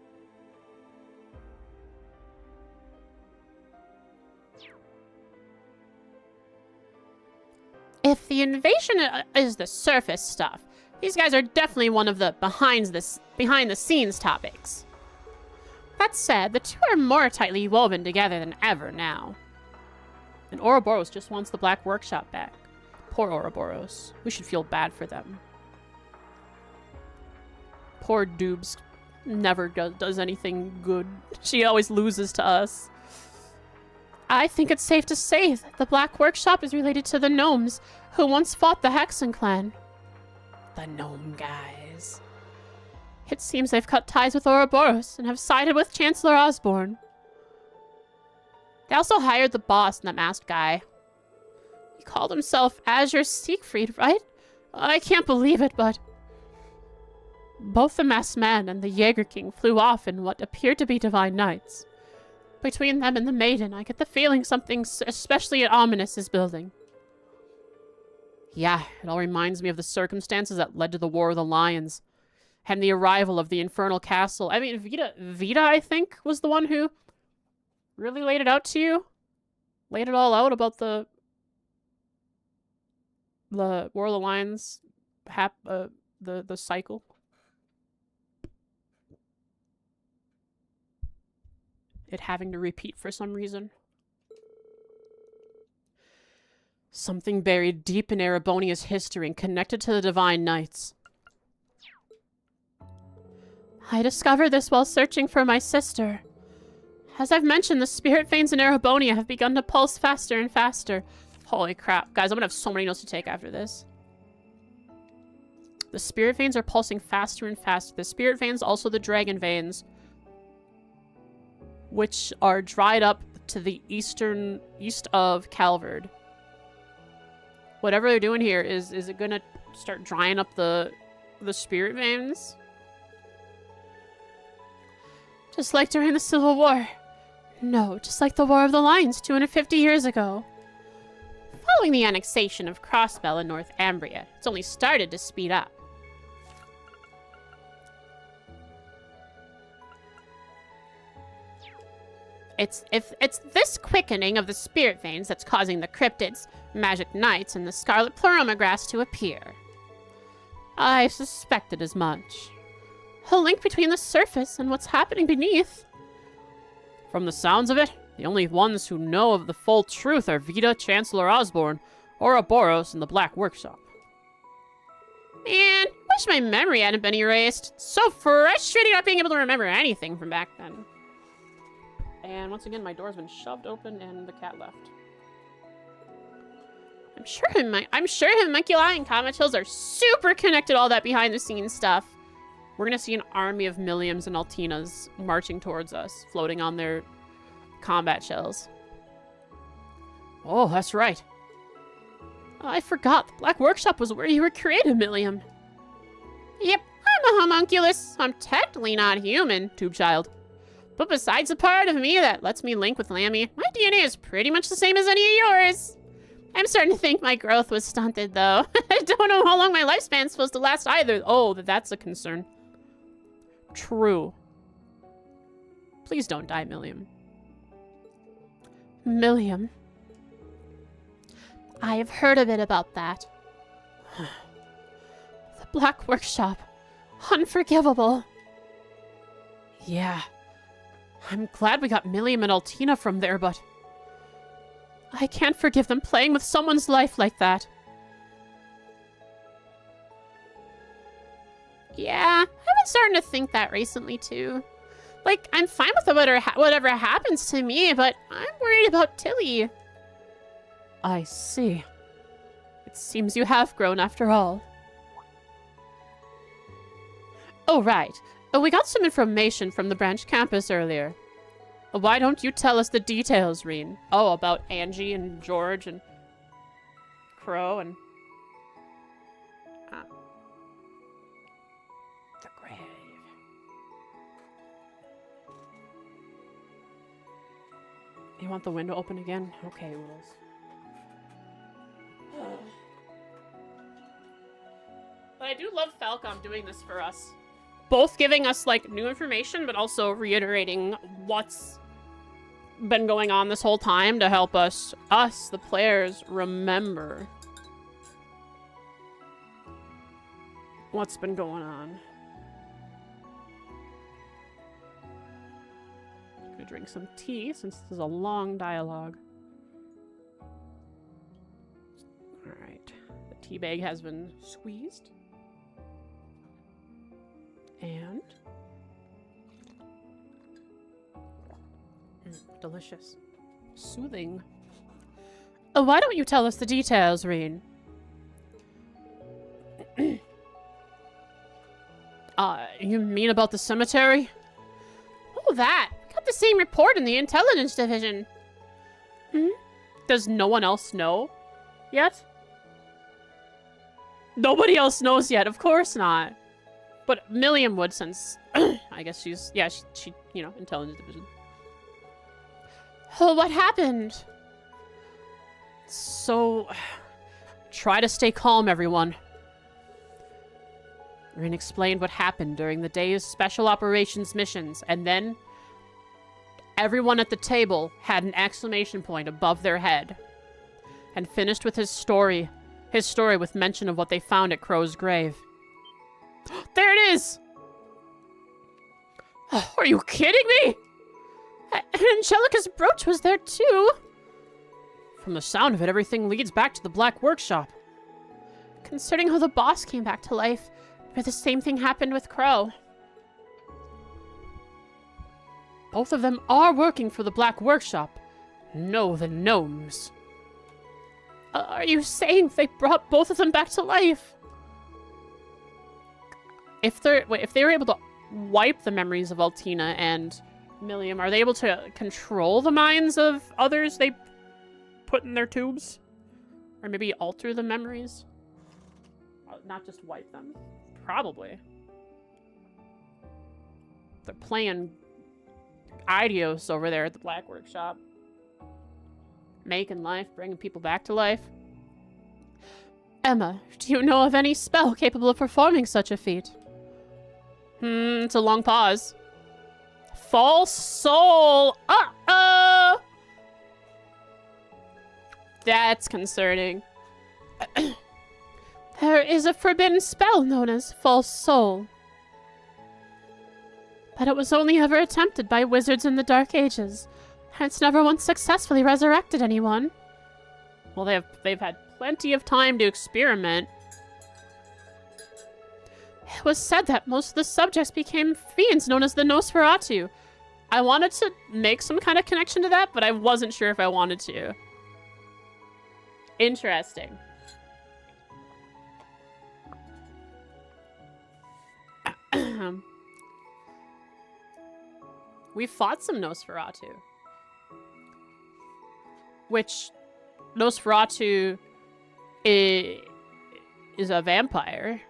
If the invasion is the surface stuff, these guys are definitely one of the behind-the-scenes topics. That said, the two are more tightly woven together than ever now. And Ouroboros just wants the Black Workshop back. Poor Ouroboros. We should feel bad for them. Poor Doobs never does anything good. She always loses to us. I think it's safe to say that the Black Workshop is related to the gnomes who once fought the Hexen clan. The gnome guys. It seems they've cut ties with Ouroboros and have sided with Chancellor Osborne. They also hired the boss and that masked guy. He called himself Azure Siegfried, right? I can't believe it, but... Both the masked man and the Jaeger King flew off in what appeared to be divine nights. Between them and the maiden, I get the feeling something especially ominous is building. Yeah, it all reminds me of the circumstances that led to the War of the Lions and the arrival of the Infernal Castle. I mean, Vita, I think, was the one who really laid it out to you. Laid it all out about the War of the Lions, the cycle. It having to repeat for some reason. Something buried deep in Erebonia's history and connected to the Divine Knights. I discovered this while searching for my sister. As I've mentioned, the spirit veins in Erebonia have begun to pulse faster and faster. Holy crap. Guys, I'm gonna have so many notes to take after this. The spirit veins are pulsing faster and faster. The spirit veins, also the dragon veins, which are dried up to the east of Calvard. Whatever they're doing here, is it gonna start drying up the spirit veins? Just like during the Civil War. No, just like the War of the Lions 250 years ago. Following the annexation of Crossbell in North Ambria, it's only started to speed up. It's this quickening of the spirit veins that's causing the cryptids, magic knights, and the scarlet pleuromagrass to appear. I suspected as much. A link between the surface and what's happening beneath. From the sounds of it, the only ones who know of the full truth are Vita, Chancellor Osborne, Ouroboros, and the Black Workshop. Man, wish my memory hadn't been erased. It's so frustrating not being able to remember anything from back then. And once again, my door's been shoved open and the cat left. I'm sure Homunculi and Comet Hills are super connected to all that behind-the-scenes stuff. We're gonna see an army of Milliams and Altinas marching towards us, floating on their combat shells. Oh, that's right. I forgot. The Black Workshop was where you were created, Milliam. Yep, I'm a homunculus. I'm technically not human, Tube Child. But besides the part of me that lets me link with Lammy, my DNA is pretty much the same as any of yours. I'm starting to think my growth was stunted, though. I don't know how long my lifespan's supposed to last either. Oh, that's a concern. True. Please don't die, Milliam. Milliam. I have heard a bit about that. The Black Workshop. Unforgivable. Yeah. I'm glad we got Milliam and Altina from there, but... I can't forgive them playing with someone's life like that. Yeah, I've been starting to think that recently, too. Like, I'm fine with whatever happens to me, but I'm worried about Tilly. I see. It seems you have grown after all. Oh, right. We got some information from the branch campus earlier. Why don't you tell us the details, Reen? Oh, about Angie and George and Crow and... the grave. You want the window open again? Okay, Wills. But I do love Falcom doing this for us. Both giving us, like, new information, but also reiterating what's been going on this whole time to help us, the players, remember. what's been going on. Gonna drink some tea since this is a long dialogue. Alright. The tea bag has been squeezed. And delicious. Soothing. Oh, why don't you tell us the details, Reen? You mean about the cemetery? Oh, that. Got the same report in the intelligence division. Hmm? Does no one else know yet? Nobody else knows yet, of course not. But Milliam would, since I guess she's, yeah, she you know, intelligence division. Oh, what happened? So, try to stay calm, everyone. Rin explained what happened during the day's special operations missions, and then everyone at the table had an exclamation point above their head, and finished with his story with mention of what they found at Crow's grave. There it is! Oh, are you kidding me? Angelica's brooch was there too. From the sound of it, everything leads back to the Black Workshop. Considering how the boss came back to life, where the same thing happened with Crow. Both of them are working for the Black Workshop. Know the gnomes. Are you saying they brought both of them back to life? If they were able to wipe the memories of Altina and Milliam, are they able to control the minds of others they put in their tubes? Or maybe alter the memories? Not just wipe them. Probably. They're playing Idios over there at the Black Workshop. Making life, bringing people back to life. Emma, do you know of any spell capable of performing such a feat? It's a long pause. False soul! Uh-oh! That's concerning. There is a forbidden spell known as False Soul. But it was only ever attempted by wizards in the Dark Ages. And it's never once successfully resurrected anyone. Well, they've had plenty of time to experiment. It was said that most of the subjects became fiends known as the Nosferatu. I wanted to make some kind of connection to that, but I wasn't sure if I wanted to. Interesting. We fought some Nosferatu. Which, Nosferatu is a vampire.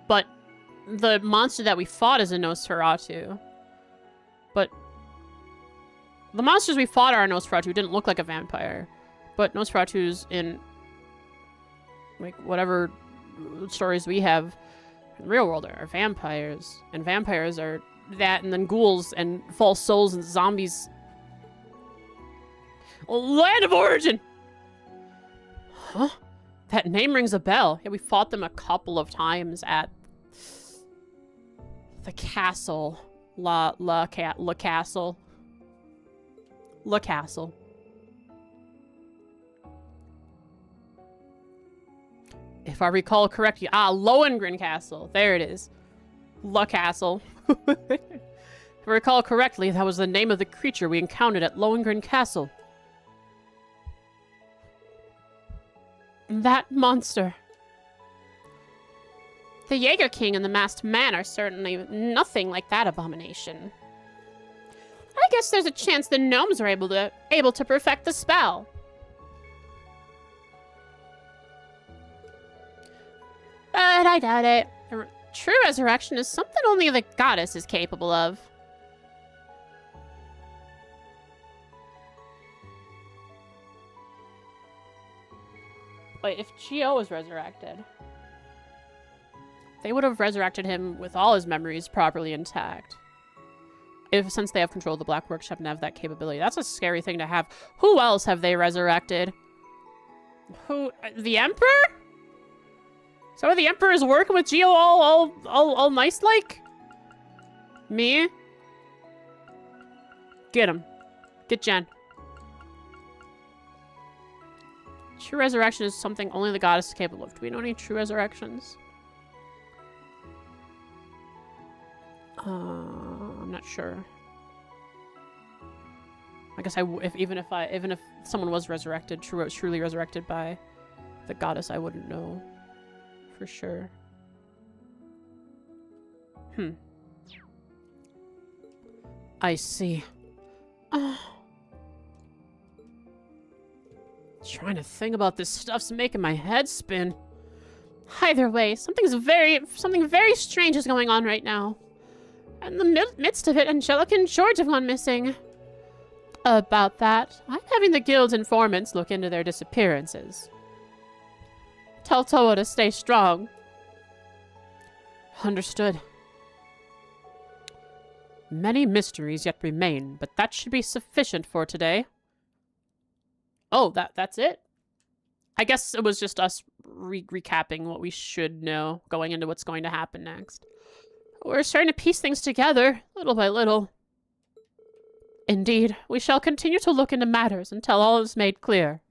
But the monster that we fought is a Nosferatu. But the monsters we fought are a Nosferatu. Didn't look like a vampire. But Nosferatu's in, like, whatever stories we have in the real world are vampires. And vampires are that, and then ghouls and false souls and zombies. Land of origin! Huh? That name rings a bell. Yeah, we fought them a couple of times at the castle. La Castle. La Castle. If I recall correctly, Lohengrin Castle. There it is. La Castle. If I recall correctly, that was the name of the creature we encountered at Lohengrin Castle. That monster. The Jaeger King and the Masked Man are certainly nothing like that abomination. I guess there's a chance the gnomes are able to perfect the spell. But I doubt it. True resurrection is something only the goddess is capable of. Wait, if Gio was resurrected, they would have resurrected him with all his memories properly intact. Since they have control of the Black Workshop and have that capability. That's a scary thing to have. Who else have they resurrected? The Emperor? So the Emperor's working with Geo all nice like? Me? Get him. Get Jen. True resurrection is something only the goddess is capable of. Do we know any true resurrections? I'm not sure. I guess even if someone was resurrected, truly resurrected by the goddess, I wouldn't know for sure. I see. Trying to think about this stuff's making my head spin. Either way, something very strange is going on right now. In the midst of it, Angelica and George have gone missing. About that, I'm having the guild's informants look into their disappearances. Tell Toa to stay strong. Understood. Many mysteries yet remain, but that should be sufficient for today. Oh, that's it? I guess it was just us recapping what we should know going into what's going to happen next. We're starting to piece things together, little by little. Indeed, we shall continue to look into matters until all is made clear.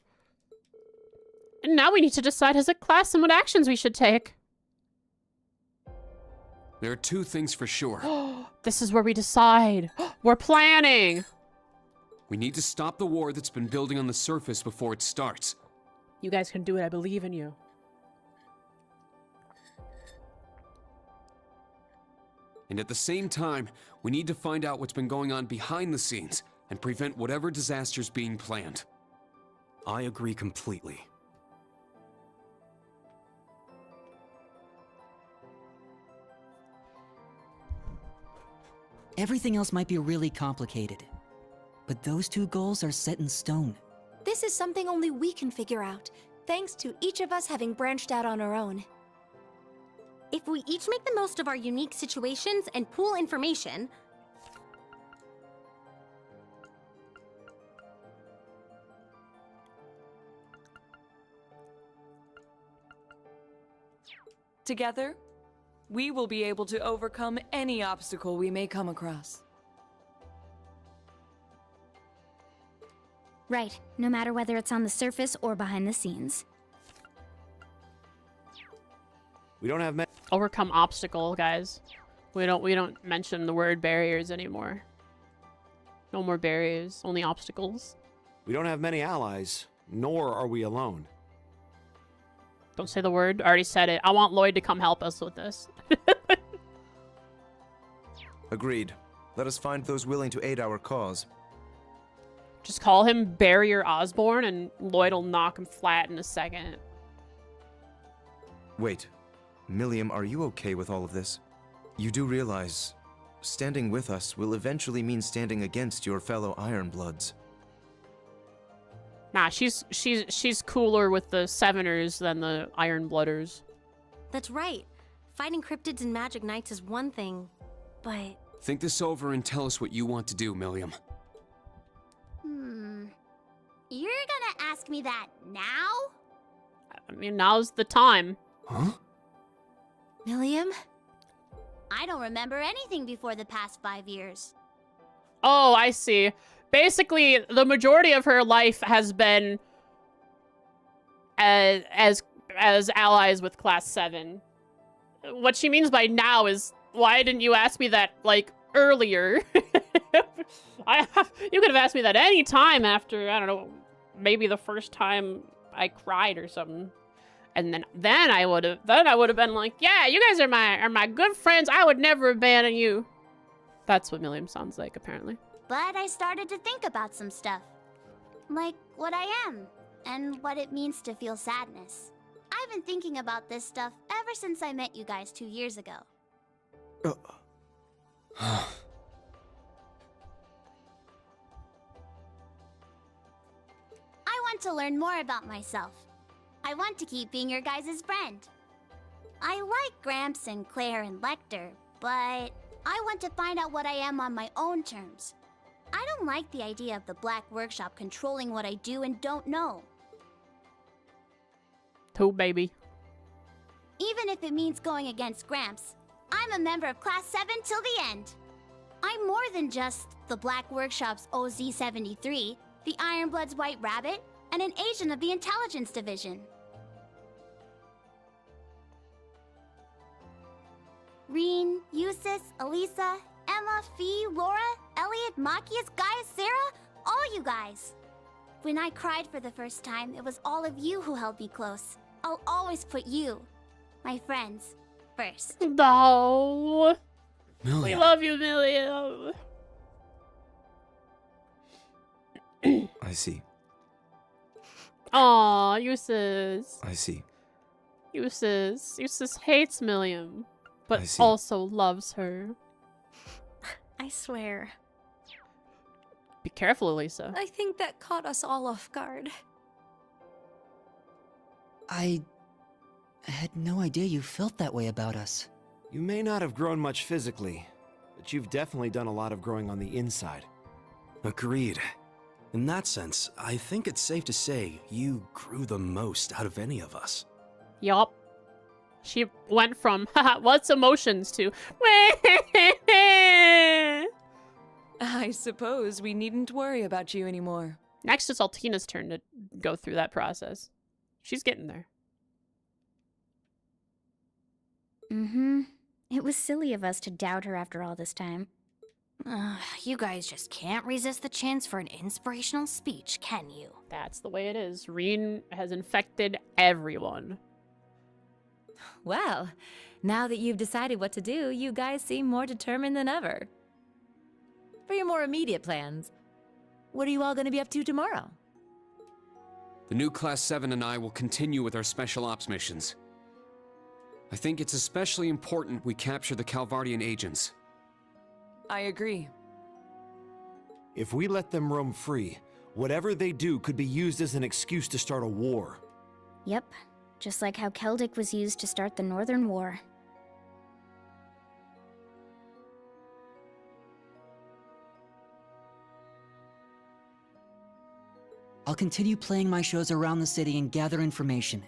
And now we need to decide as a class on what actions we should take. There are two things for sure. This is where we decide. We're planning. We need to stop the war that's been building on the surface before it starts. You guys can do it. I believe in you. And at the same time, we need to find out what's been going on behind the scenes and prevent whatever disaster's being planned. I agree completely. Everything else might be really complicated, but those two goals are set in stone. This is something only we can figure out, thanks to each of us having branched out on our own. If we each make the most of our unique situations and pool information... Together, we will be able to overcome any obstacle we may come across. Right, no matter whether it's on the surface or behind the scenes. We don't have Overcome obstacle, guys. We don't mention the word barriers anymore. No more barriers, only obstacles. We don't have many allies, nor are we alone. Don't say the word. I already said it. I want Lloyd to come help us with this. Agreed. Let us find those willing to aid our cause. Just call him Barrier Osborne and Lloyd will knock him flat in a second. Wait. Milliam, are you okay with all of this? You do realize standing with us will eventually mean standing against your fellow Ironbloods. Nah, she's cooler with the Seveners than the Ironblooders. That's right. Fighting cryptids and magic knights is one thing, but... Think this over and tell us what you want to do, Milliam. You're gonna ask me that now? I mean, now's the time. Huh? Milliam? I don't remember anything before the past 5 years. Oh, I see. Basically, the majority of her life has been as allies with Class 7. What she means by now is, why didn't you ask me that, like, earlier? You could have asked me that any time after, I don't know, maybe the first time I cried or something. And then I would have been like, yeah, you guys are my good friends. I would never abandon you. That's what Milliam sounds like, apparently. But I started to think about some stuff. Like what I am, and what it means to feel sadness. I've been thinking about this stuff ever since I met you guys 2 years ago. I want to learn more about myself. I want to keep being your guys' friend. I like Gramps and Claire and Lecter, but I want to find out what I am on my own terms. I don't like the idea of the Black Workshop controlling what I do and don't know. Too, baby. Even if it means going against Gramps, I'm a member of Class 7 till the end. I'm more than just the Black Workshop's OZ-73, the Ironblood's White Rabbit, and an agent of the Intelligence Division. Reen, Eustace, Elisa, Emma, Fee, Laura, Elliot, Machias, Gaius, Sarah, all you guys. When I cried for the first time, it was all of you who held me close. I'll always put you, my friends, first. No. We Milliam. love you, Milliam. I see. Aw, Eustace. I see. Eustace. Eustace hates Milliam, I but see. also loves her. I swear. Be careful, Elisa. I think that caught us all off guard. I had no idea you felt that way about us. You may not have grown much physically, but you've definitely done a lot of growing on the inside. Agreed. In that sense, I think it's safe to say you grew the most out of any of us. Yup. She went from, haha, what's emotions to, I suppose we needn't worry about you anymore. Next is Altina's turn to go through that process. She's getting there. Mm-hmm. It was silly of us to doubt her after all this time. You guys just can't resist the chance for an inspirational speech, can you? That's the way it is. Reen has infected everyone. Well, now that you've decided what to do, you guys seem more determined than ever. For your more immediate plans, what are you all going to be up to tomorrow? The new Class 7 and I will continue with our special ops missions. I think it's especially important we capture the Calvardian agents. I agree. If we let them roam free, whatever they do could be used as an excuse to start a war. Yep. Just like how Celtic was used to start the Northern War. I'll continue playing my shows around the city and gather information.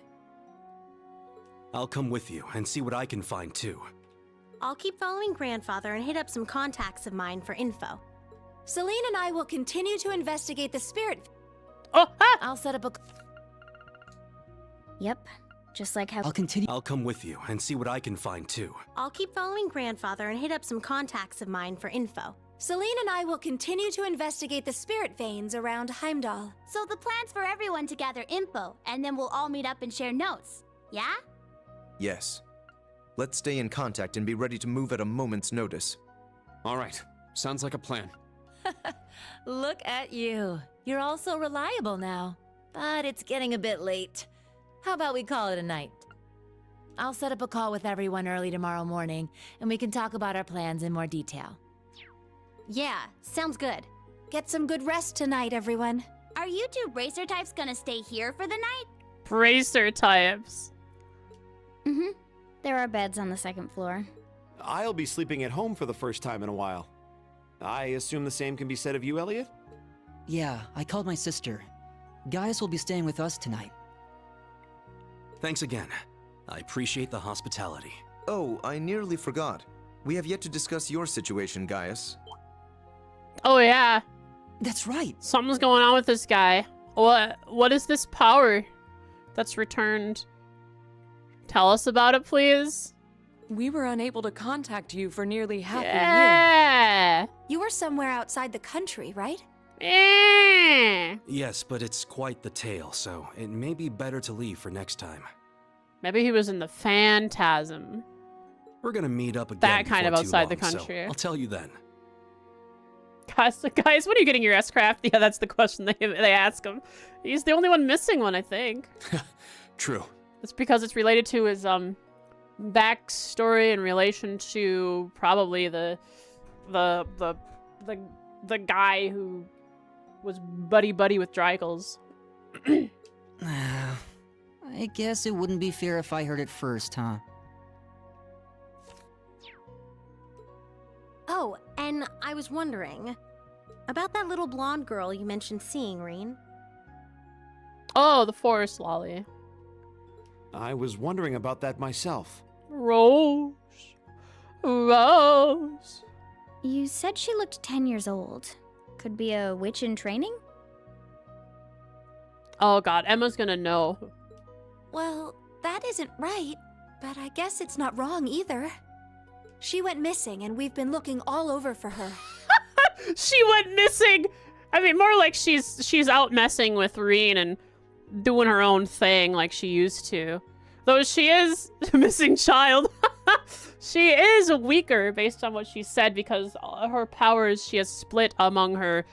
I'll come with you and see what I can find too. I'll keep following Grandfather and hit up some contacts of mine for info. Celine and I will continue to investigate the spirit. Oh, ah! I'll set up a... Yep. Just like how... I'll come with you and see what I can find too. I'll keep following Grandfather and hit up some contacts of mine for info. Celine and I will continue to investigate the spirit veins around Heimdall. So the plan's for everyone to gather info, and then we'll all meet up and share notes. Yeah? Yes. Let's stay in contact and be ready to move at a moment's notice. All right, sounds like a plan. Look at you. You're all so reliable now. But it's getting a bit late. How about we call it a night? I'll set up a call with everyone early tomorrow morning, and we can talk about our plans in more detail. Yeah, sounds good. Get some good rest tonight, everyone. Are you two bracer types gonna stay here for the night? Bracer types. Mm-hmm. There are beds on the second floor. I'll be sleeping at home for the first time in a while. I assume the same can be said of you, Elliot? Yeah, I called my sister. Gaius will be staying with us tonight. Thanks again. I appreciate the hospitality. Oh, I nearly forgot. We have yet to discuss your situation, Gaius. Oh, yeah. That's right. Something's going on with this guy. What is this power that's returned? Tell us about it, please. We were unable to contact you for nearly half a year. Yeah. You were somewhere outside the country, right? Eh. Yes, but it's quite the tale, so it may be better to leave for next time. Maybe he was in the Phantasm. We're gonna meet up again. That kind of before too outside the long, so country. I'll tell you then. Guys, what are you getting your S-craft? Yeah, that's the question they ask him. He's the only one missing one, I think. True. It's because it's related to his backstory in relation to probably the guy who was buddy with Dreigels. I guess it wouldn't be fair if I heard it first, huh? Oh, and I was wondering about that little blonde girl you mentioned seeing, Reen. Oh, the forest lolly. I was wondering about that myself. Rose. Rose. You said she looked 10 years old. Could be a witch in training? Oh god, Emma's gonna know. Well, that isn't right, but I guess it's not wrong either. She went missing, and we've been looking all over for her. She went missing! I mean, more like she's out messing with Reen and doing her own thing like she used to. Though she is a missing child. She is weaker based on what she said because her powers she has split among her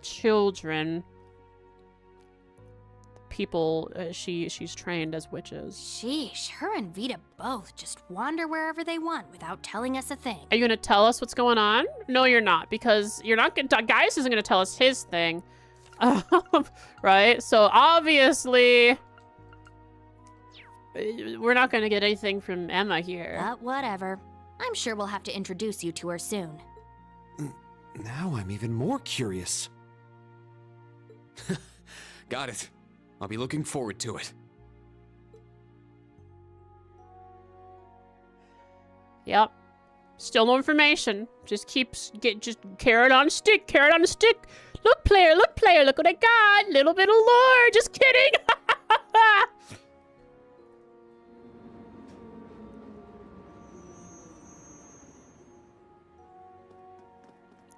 children. People she's trained as witches. Sheesh, her and Vita both just wander wherever they want without telling us a thing. Are you gonna tell us what's going on? No, you're not, because you're not gonna. Gaius isn't gonna tell us his thing, right? So obviously, we're not gonna get anything from Emma here. But whatever. I'm sure we'll have to introduce you to her soon. Now I'm even more curious. Got it. I'll be looking forward to it. Yep. Still no information. Just just carrot on a stick, carrot on a stick. Look, player, look what I got. Little bit of lore. Just kidding.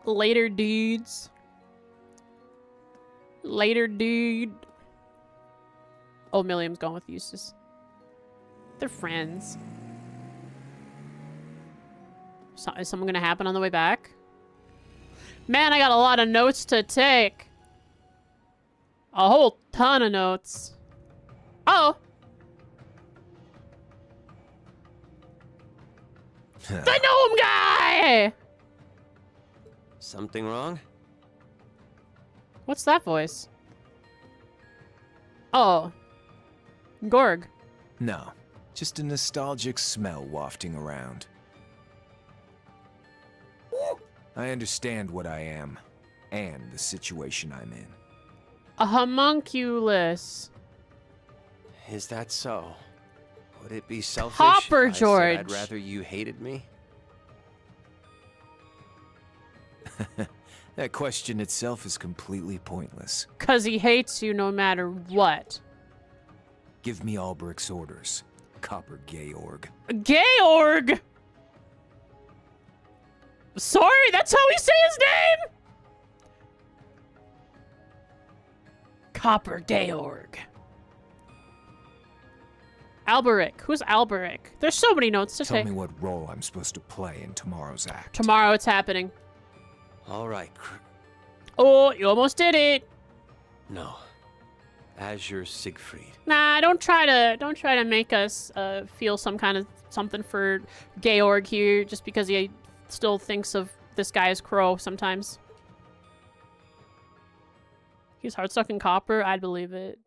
Later, dudes. Later, dude. Oh, Milliam's gone with Eustace. They're friends. So, is something gonna happen on the way back? Man, I got a lot of notes to take. A whole ton of notes. Uh oh. The gnome guy! Something wrong? What's that voice? Oh. Gorg. No, just a nostalgic smell wafting around. I understand what I am, and the situation I'm in. A homunculus. Is that so? Would it be selfish Hopper if I said George. I'd rather you hated me? That question itself is completely pointless. 'Cause he hates you no matter what. Give me Alberic's orders. Copper Georg. Georg! Sorry, that's how we say his name! Copper Georg. Alberic. Who's Alberic? There's so many notes to Tell take. me what role I'm supposed to play in tomorrow's act. Tomorrow it's happening. All right. Oh, you almost did it. No. Azure Siegfried. Nah, don't try to make us feel some kind of something for Georg here just because he still thinks of this guy as Crow sometimes. He's hard-sucking copper? I'd believe it.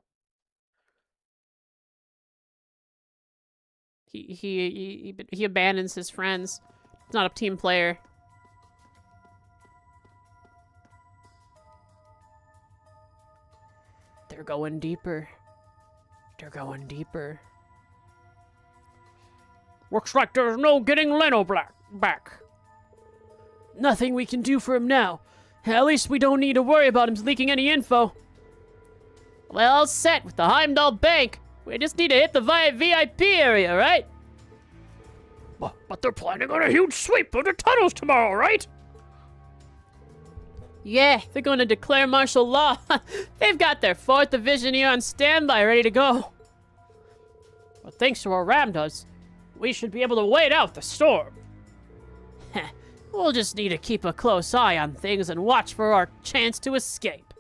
He abandons his friends. He's not a team player. They're going deeper. They're going deeper. Looks like there's no getting Leno back. Nothing we can do for him now. At least we don't need to worry about him leaking any info. Well set with the Heimdall Bank. We just need to hit the VIP area, right? But they're planning on a huge sweep of the tunnels tomorrow, right? Yeah, they're going to declare martial law. They've got their 4th Division here on standby, ready to go. But thanks to our Ramdas, we should be able to wait out the storm. We'll just need to keep a close eye on things and watch for our chance to escape.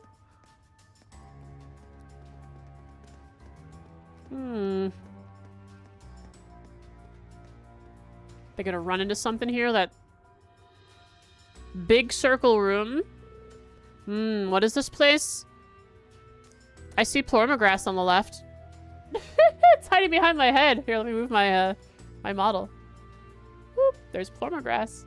They're gonna run into something here. That big circle room. What is this place? I see Plormagrass on the left. It's hiding behind my head. Here, let me move my my model. Whoop, there's Plormagrass.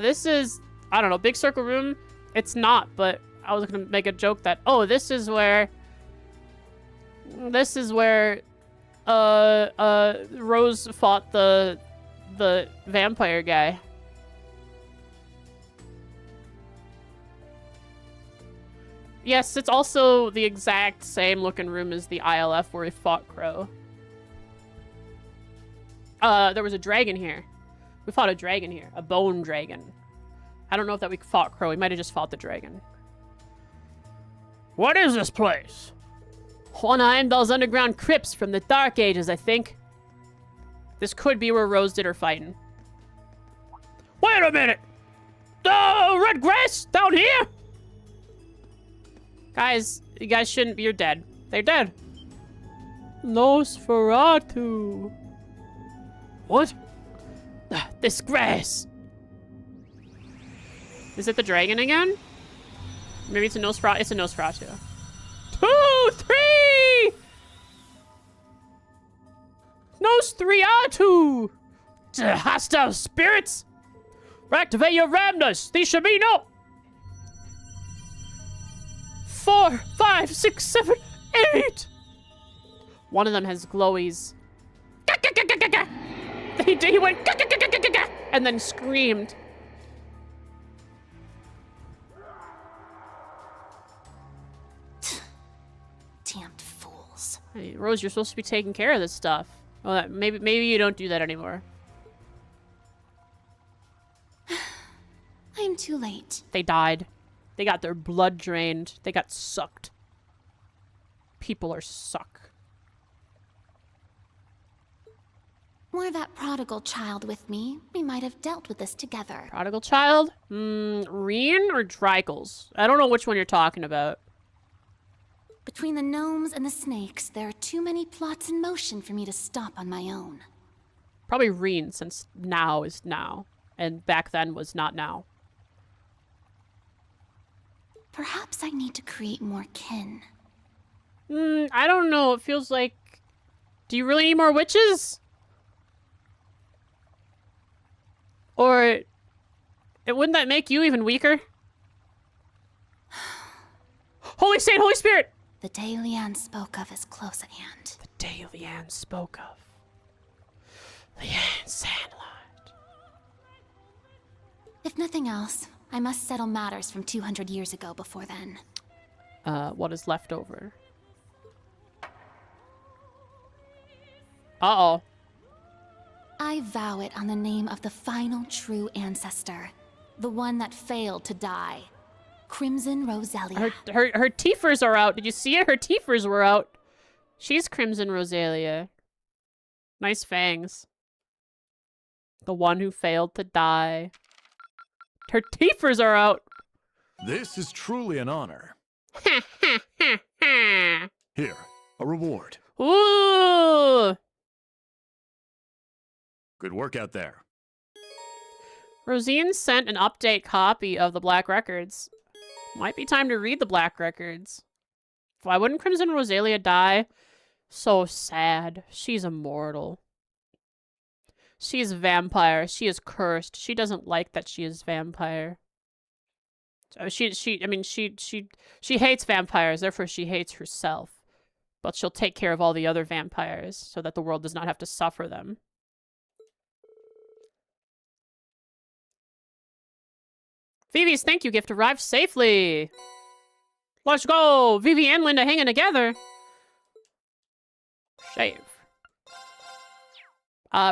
This is, I don't know, big circle room. It's not, but I was gonna make a joke that, oh, this is where This is where Rose fought the vampire guy. Yes, it's also the exact same looking room as the ILF where he fought Crow. There was a dragon here. We fought a dragon here. A bone dragon. I don't know if that we fought Crow. We might have just fought the dragon. What is this place? One of Heimdall's underground crypts from the Dark Ages, I think. This could be where Rose did her fighting. Wait a minute! The red grass down here? Guys, you guys shouldn't be. You're dead. They're dead. Nosferatu. What? This grass. Is it the dragon again? Maybe it's a Nosferatu. It's a Nosferatu. 2, 3! Nosferatu! Hostile spirits! Activate your ramnus! These should be no! 4, 5, 6, 7, 8! One of them has glowies. He went and then screamed. Damned fools. Hey, Rose, you're supposed to be taking care of this stuff. Well, maybe you don't do that anymore. I'm too late. They died. They got their blood drained. They got sucked. People are suck. Were that prodigal child with me, we might have dealt with this together. Prodigal child? Reen or Drykles? I don't know which one you're talking about. Between the gnomes and the snakes, there are too many plots in motion for me to stop on my own. Probably Reen, since now is now. And back then was not now. Perhaps I need to create more kin. I don't know. It feels like... Do you really need more witches? Or... Wouldn't that make you even weaker? Holy Saint, Holy Spirit! The day Leanne spoke of is close at hand. The day Leanne spoke of. Leanne Sandlot. If nothing else, I must settle matters from 200 years ago before then. What is left over? Uh-oh. I vow it on the name of the final true ancestor. The one that failed to die. Crimson Rosalia. Her teethers are out. Did you see it? Her teethers were out. She's Crimson Rosalia. Nice fangs. The one who failed to die. Her teethers are out. This is truly an honor. Here, a reward. Ooh! Good work out there. Rosine sent an update copy of the Black Records. Might be time to read the Black Records. Why wouldn't Crimson Rosalia die? So sad. She's immortal. She's a vampire. She is cursed. She doesn't like that she is vampire. She hates vampires, therefore she hates herself. But she'll take care of all the other vampires so that the world does not have to suffer them. Vivi's thank you gift arrived safely. Let's go! Vivi and Linda hanging together. Shave.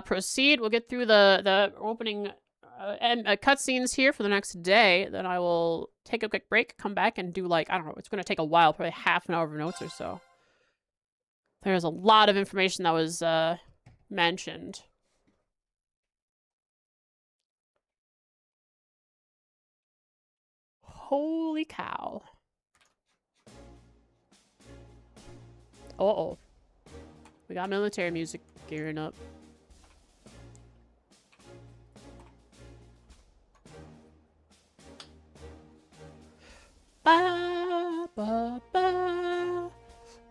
Proceed. We'll get through the opening cutscenes here for the next day. Then I will take a quick break, come back, and do like, I don't know, it's going to take a while, probably half an hour of notes or so. There's a lot of information that was mentioned. Holy cow. Uh-oh. We got military music gearing up. Ba ba ba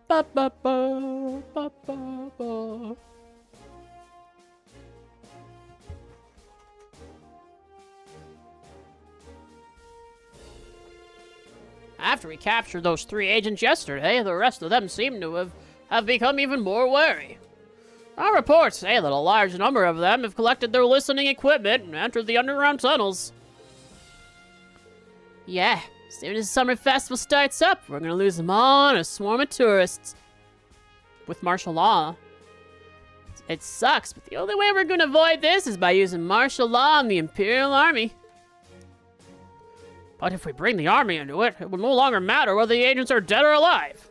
ba ba ba ba ba ba. After we captured those 3 agents yesterday, the rest of them seem to have have become even more wary. Our reports say that a large number of them have collected their listening equipment and entered the underground tunnels. Yeah, as soon as the summer festival starts up, we're gonna lose them all in a swarm of tourists. With martial law. It sucks, but the only way we're gonna avoid this is by using martial law and the Imperial Army. But if we bring the army into it, it will no longer matter whether the agents are dead or alive.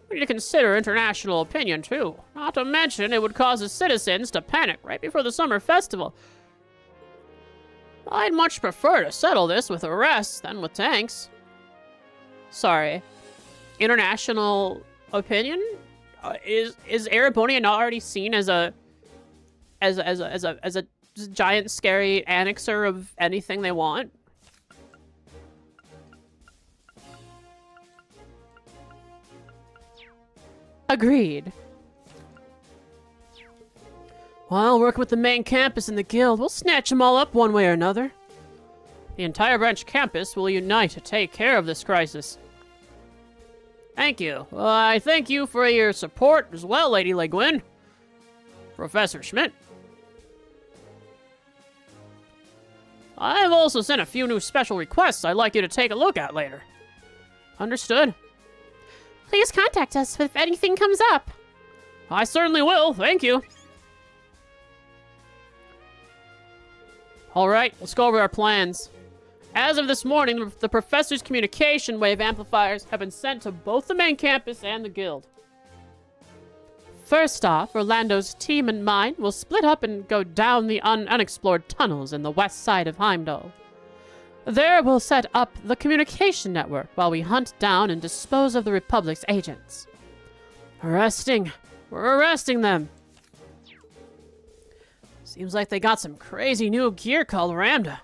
We need to consider international opinion, too. Not to mention, it would cause the citizens to panic right before the summer festival. I'd much prefer to settle this with arrests than with tanks. Sorry. International opinion? Is Erebonia not already seen as a giant scary annexer of anything they want? Agreed. Well, working with the main campus and the guild, we'll snatch them all up one way or another. The entire branch campus will unite to take care of this crisis. Thank you. I thank you for your support as well, Lady Le Guin. Professor Schmidt. I've also sent a few new special requests I'd like you to take a look at later. Understood. Please contact us if anything comes up. I certainly will, thank you. Alright, let's go over our plans. As of this morning, the professor's communication wave amplifiers have been sent to both the main campus and the guild. First off, Orlando's team and mine will split up and go down the unexplored tunnels in the west side of Heimdall. There we'll set up the communication network while we hunt down and dispose of the Republic's agents. Arresting. We're arresting them. Seems like they got some crazy new gear called Ramda.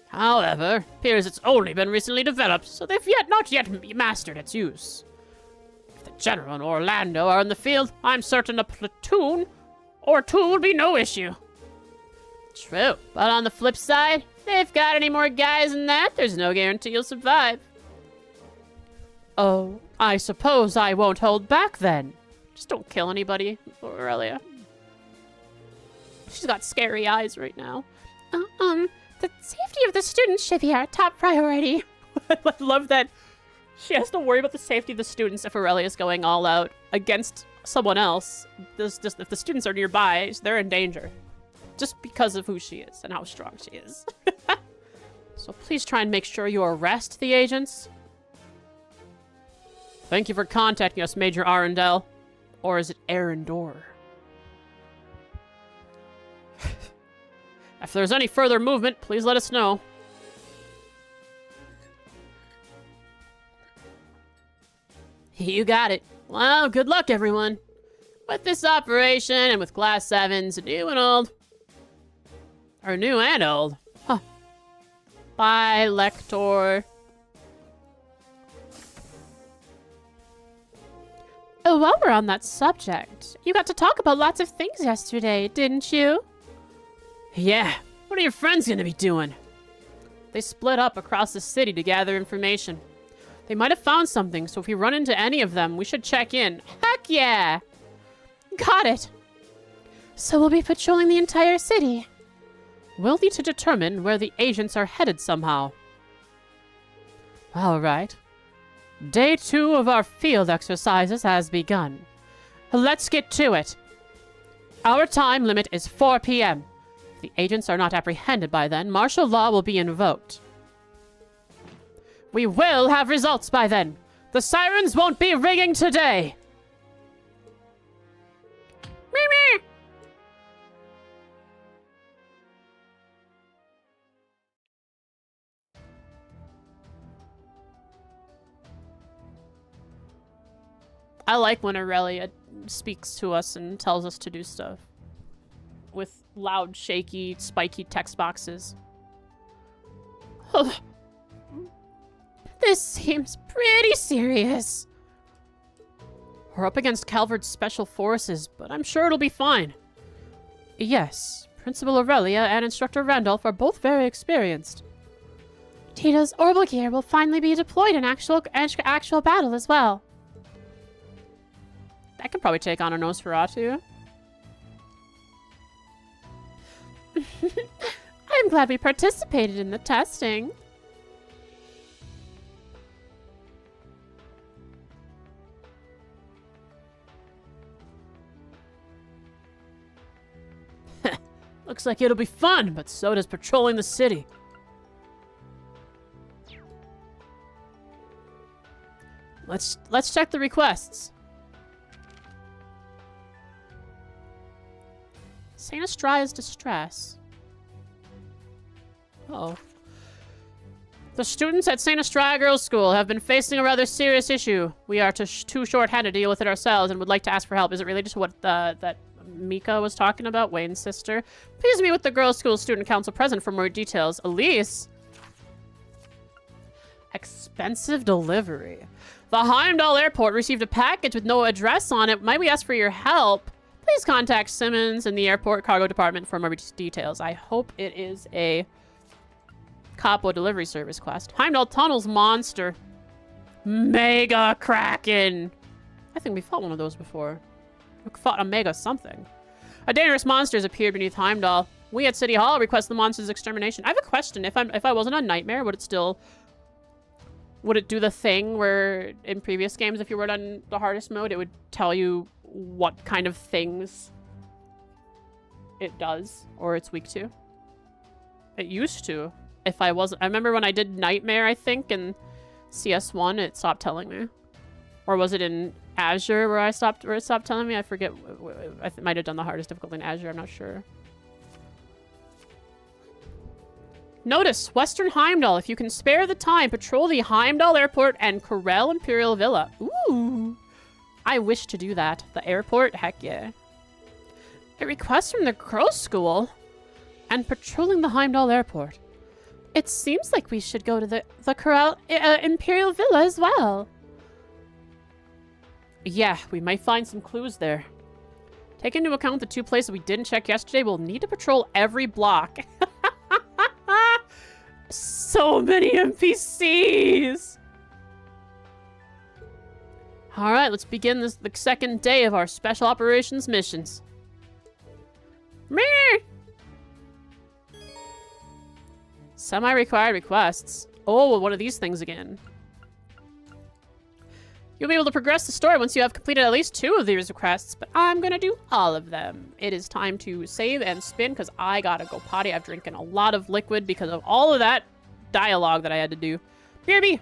However, appears it's only been recently developed, so they've not yet mastered its use. If the General and Orlando are in the field, I'm certain a platoon or two will be no issue. True, but on the flip side, if they've got any more guys than that, there's no guarantee you'll survive. Oh, I suppose I won't hold back then. Just don't kill anybody, Aurelia. She's got scary eyes right now. The safety of the students should be our top priority. I love that she has to worry about the safety of the students if Aurelia's going all out against someone else. If the students are nearby, they're in danger. Just because of who she is and how strong she is. So please try and make sure you arrest the agents. Thank you for contacting us, Major Arundel. Or is it Arundor? If there's any further movement, please let us know. You got it. Well, good luck, everyone. With this operation and with Class 7s, new and old. Or new and old. Huh. Bye, Lector. Oh, while we're on that subject, you got to talk about lots of things yesterday, didn't you? Yeah. What are your friends gonna be doing? They split up across the city to gather information. They might have found something, so if we run into any of them, we should check in. Heck yeah! Got it! So we'll be patrolling the entire city. We'll need to determine where the agents are headed somehow. Alright. Day 2 of our field exercises has begun. Let's get to it. Our time limit is 4 p.m. If the agents are not apprehended by then, martial law will be invoked. We will have results by then. The sirens won't be ringing today. Meh. I like when Aurelia speaks to us and tells us to do stuff. With loud, shaky, spiky text boxes. This seems pretty serious. We're up against Calvard's special forces, but I'm sure it'll be fine. Yes, Principal Aurelia and Instructor Randolph are both very experienced. Tito's orbital gear will finally be deployed in actual battle as well. That could probably take on a Nosferatu. I'm glad we participated in the testing. Looks like it'll be fun, but so does patrolling the city. Let's check the requests. Saint Estraya's distress. Uh-oh. The students at Saint Estraya Girls' School have been facing a rather serious issue. We are too short-handed to deal with it ourselves and would like to ask for help. Is it related to what that Mika was talking about, Wayne's sister? Please meet with the Girls' School Student Council President for more details. Elise? Expensive delivery. The Heimdall Airport received a package with no address on it. Might we ask for your help? Please contact Simmons in the airport cargo department for more details. I hope it is a Capo delivery service quest. Heimdall Tunnels monster. Mega Kraken. I think we fought one of those before. We fought a mega something. A dangerous monster has appeared beneath Heimdall. We at City Hall request the monster's extermination. I have a question. If I wasn't a nightmare, would it do the thing where in previous games, if you were on the hardest mode, it would tell you what kind of things it does or it's weak to? It used to. If I wasn't, I remember when I did Nightmare, I think, in CS1, it stopped telling me. Or was it in Azure where it stopped telling me? I forget. I might have done the hardest difficulty in Azure. I'm not sure. Notice, Western Heimdall. If you can spare the time, patrol the Heimdall Airport and Corel Imperial Villa. Ooh. I wish to do that. The airport? Heck yeah. A request from the girls' school and patrolling the Heimdall Airport. It seems like we should go to the Corel Imperial Villa as well. Yeah, we might find some clues there. Take into account the two places we didn't check yesterday, we'll need to patrol every block. So many NPCs! Alright, let's begin the second day of our special operations missions. Meh! Semi-required requests. Oh, well, one of these things again. You'll be able to progress the story once you have completed at least 2 of these requests, but I'm gonna do all of them. It is time to save and spin because I gotta go potty. I've drinking a lot of liquid because of all of that dialogue that I had to do. BRB!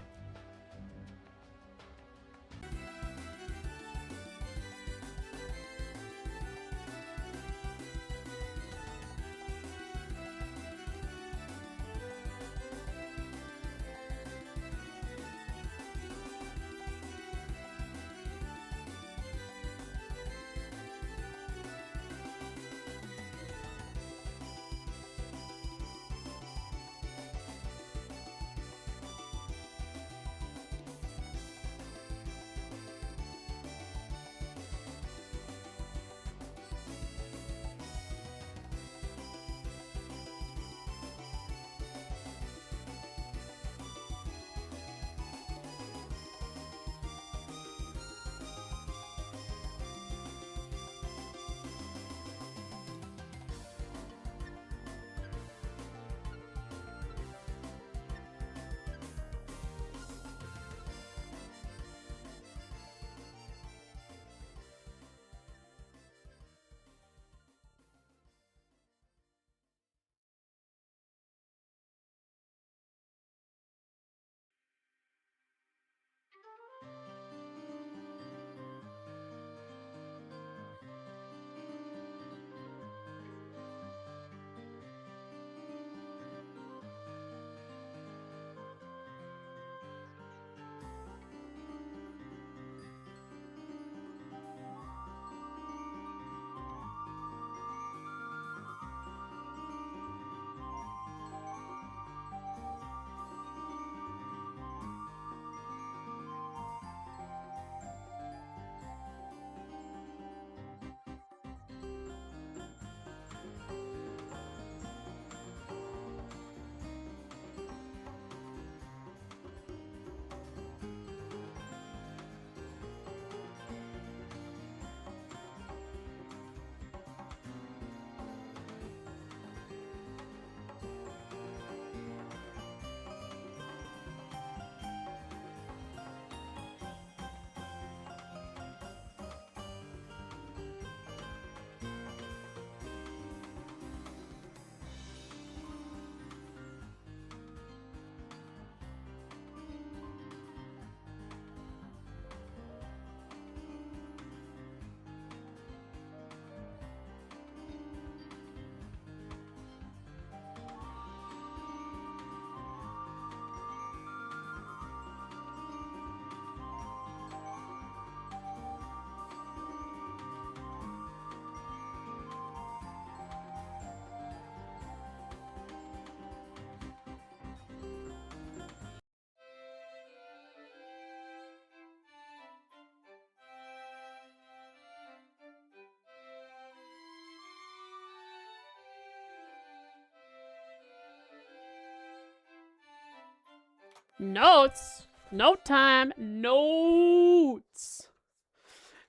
Notes. Note time. Notes.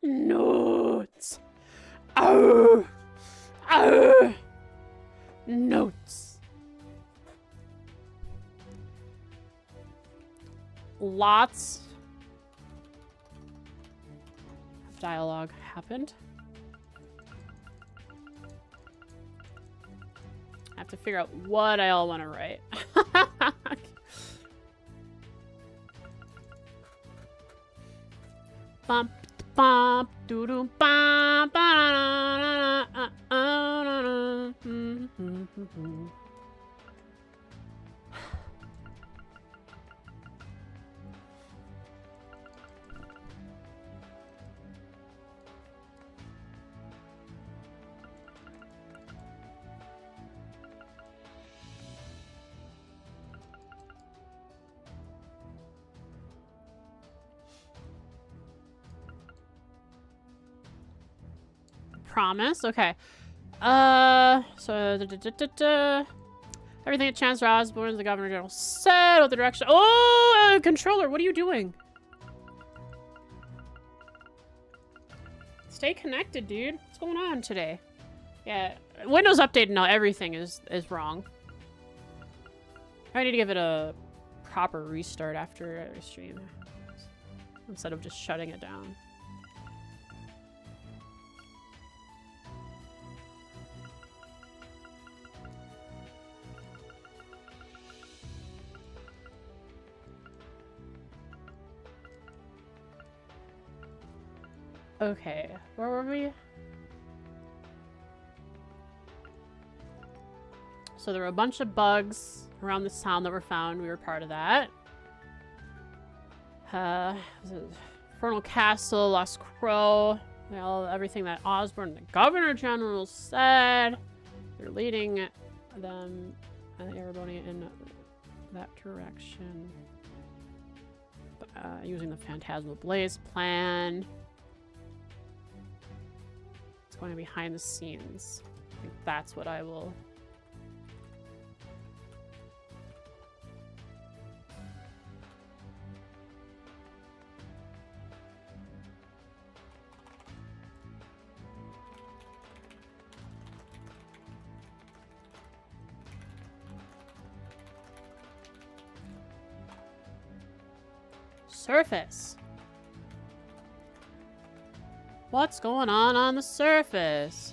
Notes. Arr. Arr. Notes. Lots of dialogue happened. I have to figure out what I all want to write. Bump, bump, doo doo, bump, Promise. Okay. Everything at Chancellor Osborne, the Governor General said what the direction. Oh, controller, what are you doing? Stay connected, dude. What's going on today? Yeah, Windows update now. Everything is wrong. I need to give it a proper restart after every stream instead of just shutting it down. Okay, where were we? So there were a bunch of bugs around this town that were found. We were part of that. Infernal Castle, Lost Crow. Everything that Osborne, the Governor General, said. They're leading them and everybody in that direction. Using the Phantasmal Blaze plan. Going behind the scenes. I think that's what I will. Surface. What's going on the surface?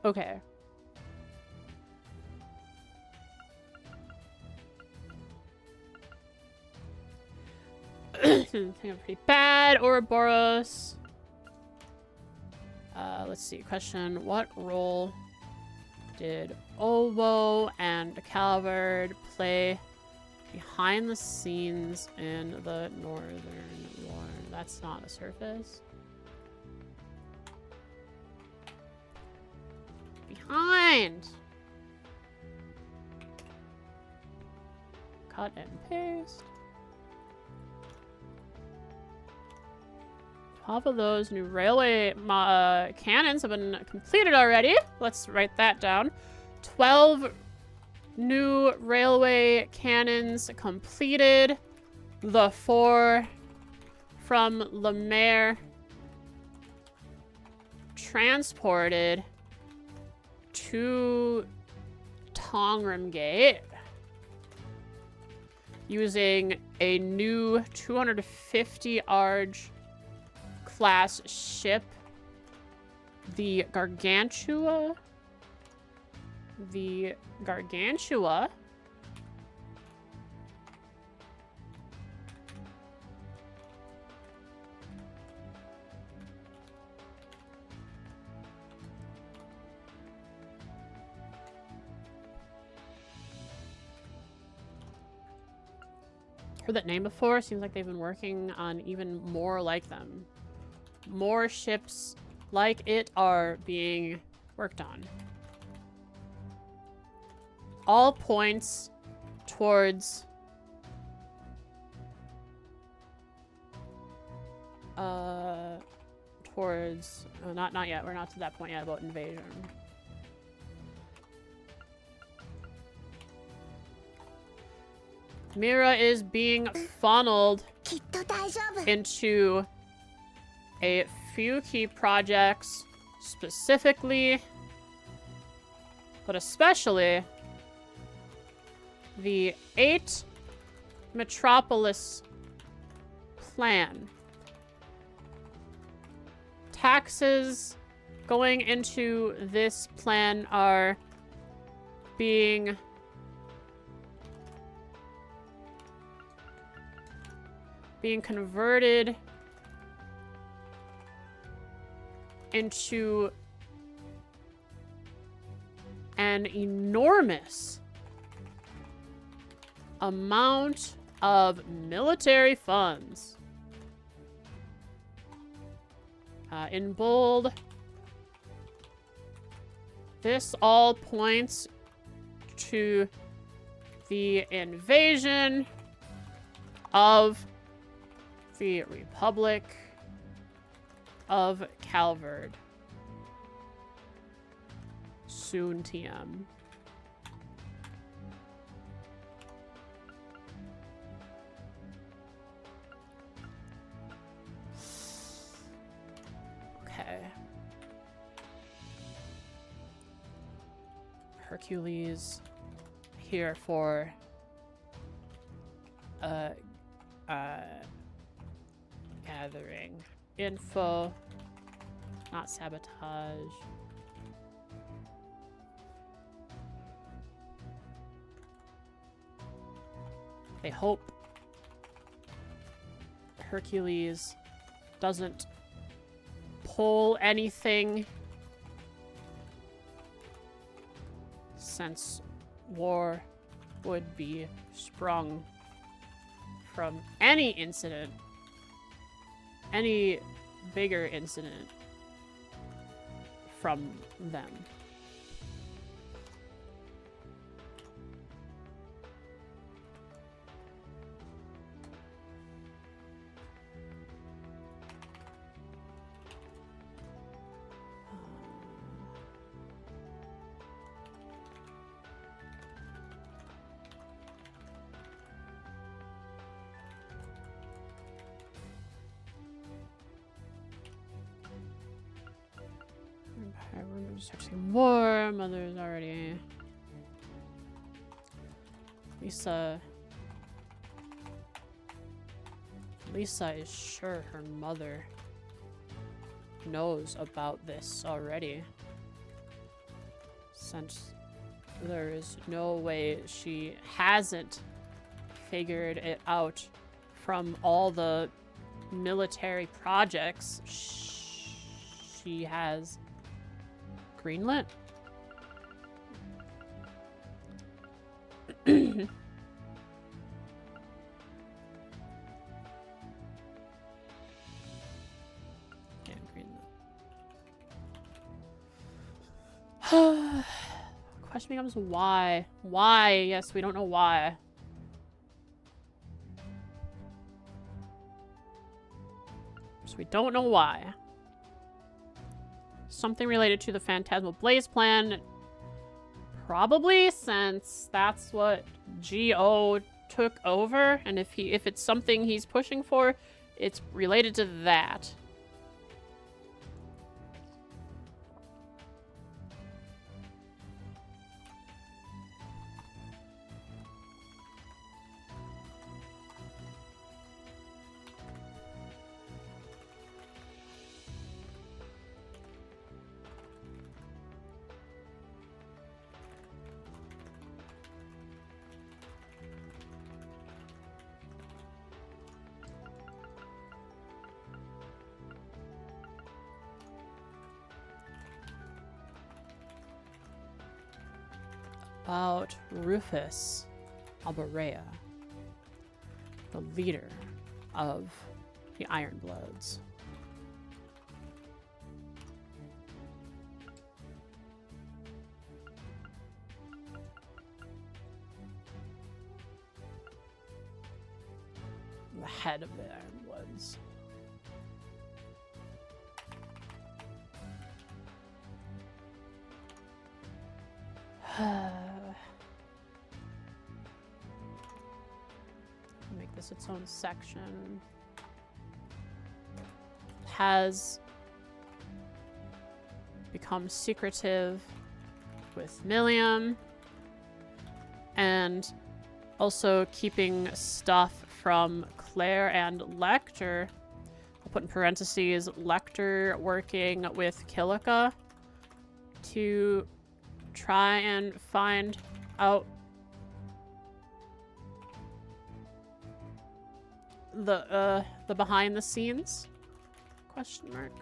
Okay. Think I'm pretty bad. Ouroboros. Let's see. Question: what role did Owo and Calvard play behind the scenes in the Northern War? That's not a surface. Behind. Cut and paste. Half of those new railway cannons have been completed already. Let's write that down. 12 new railway cannons completed. The 4 from Lemaire transported to Tongram Gate using a new 250 Arge class ship, the Gargantua. The Gargantua heard that name before. Seems like they've been working on even more like them. More ships like it are being worked on. All points towards not yet. We're not to that point yet about invasion. Mira is being funneled into a few key projects, specifically, but especially, the 8 Metropolis plan. Taxes going into this plan are being converted into an enormous amount of military funds. In bold, this all points to the invasion of the Republic of Calvard. Soon, TM. Okay. Hercules here for gathering info, not sabotage. They hope Hercules doesn't pull anything, since war would be sprung from any incident, any bigger incident from them. Searching more. Mother's already. Lisa is sure her mother knows about this already, since there is no way she hasn't figured it out from all the military projects she has greenlit. Question becomes why? Why? Yes, we don't know why. So we don't know why. Something related to the Phantasmal Blaze plan. Probably, since that's what G.O. took over. And if it's something he's pushing for, it's related to that. About Rufus Alborea, the leader of the Iron Bloods. the head of the Ironbloods. Make this its own section. Has become secretive with Milliam, and also keeping stuff from Claire and Lecter. I'll put in parentheses Lecter working with Kilika to try and find out the behind the scenes question mark.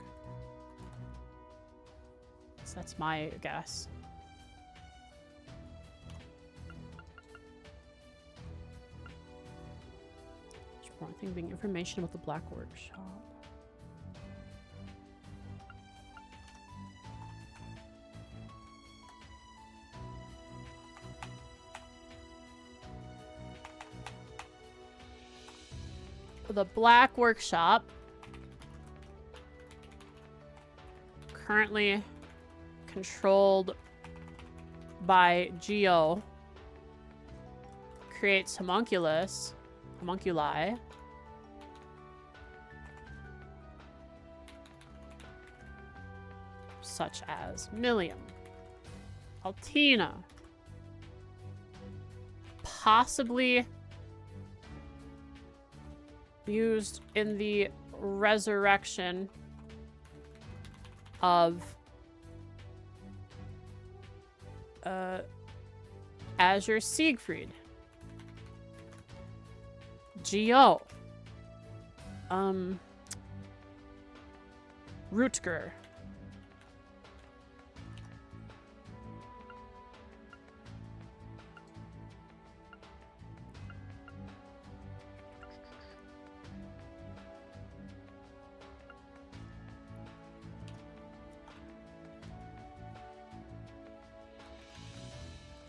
So that's my guess. More thing being information about the Black Workshop. The Black Workshop currently controlled by Geo creates homunculi such as Milliam, Altina, possibly used in the resurrection of Azure Siegfried, Geo, Rutger,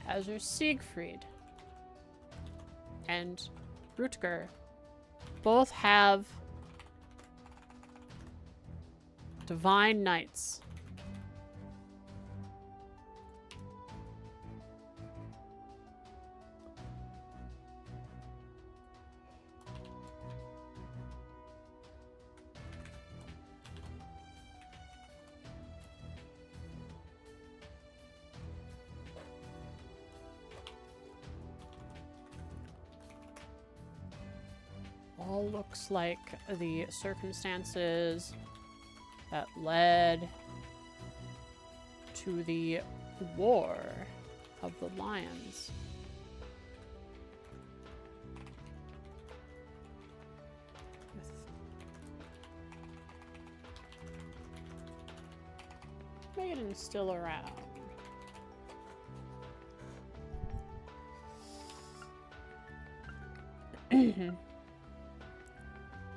Azure Siegfried and Rutger both have divine knights. All looks like the circumstances that led to the War of the Lions. Maiden's still around.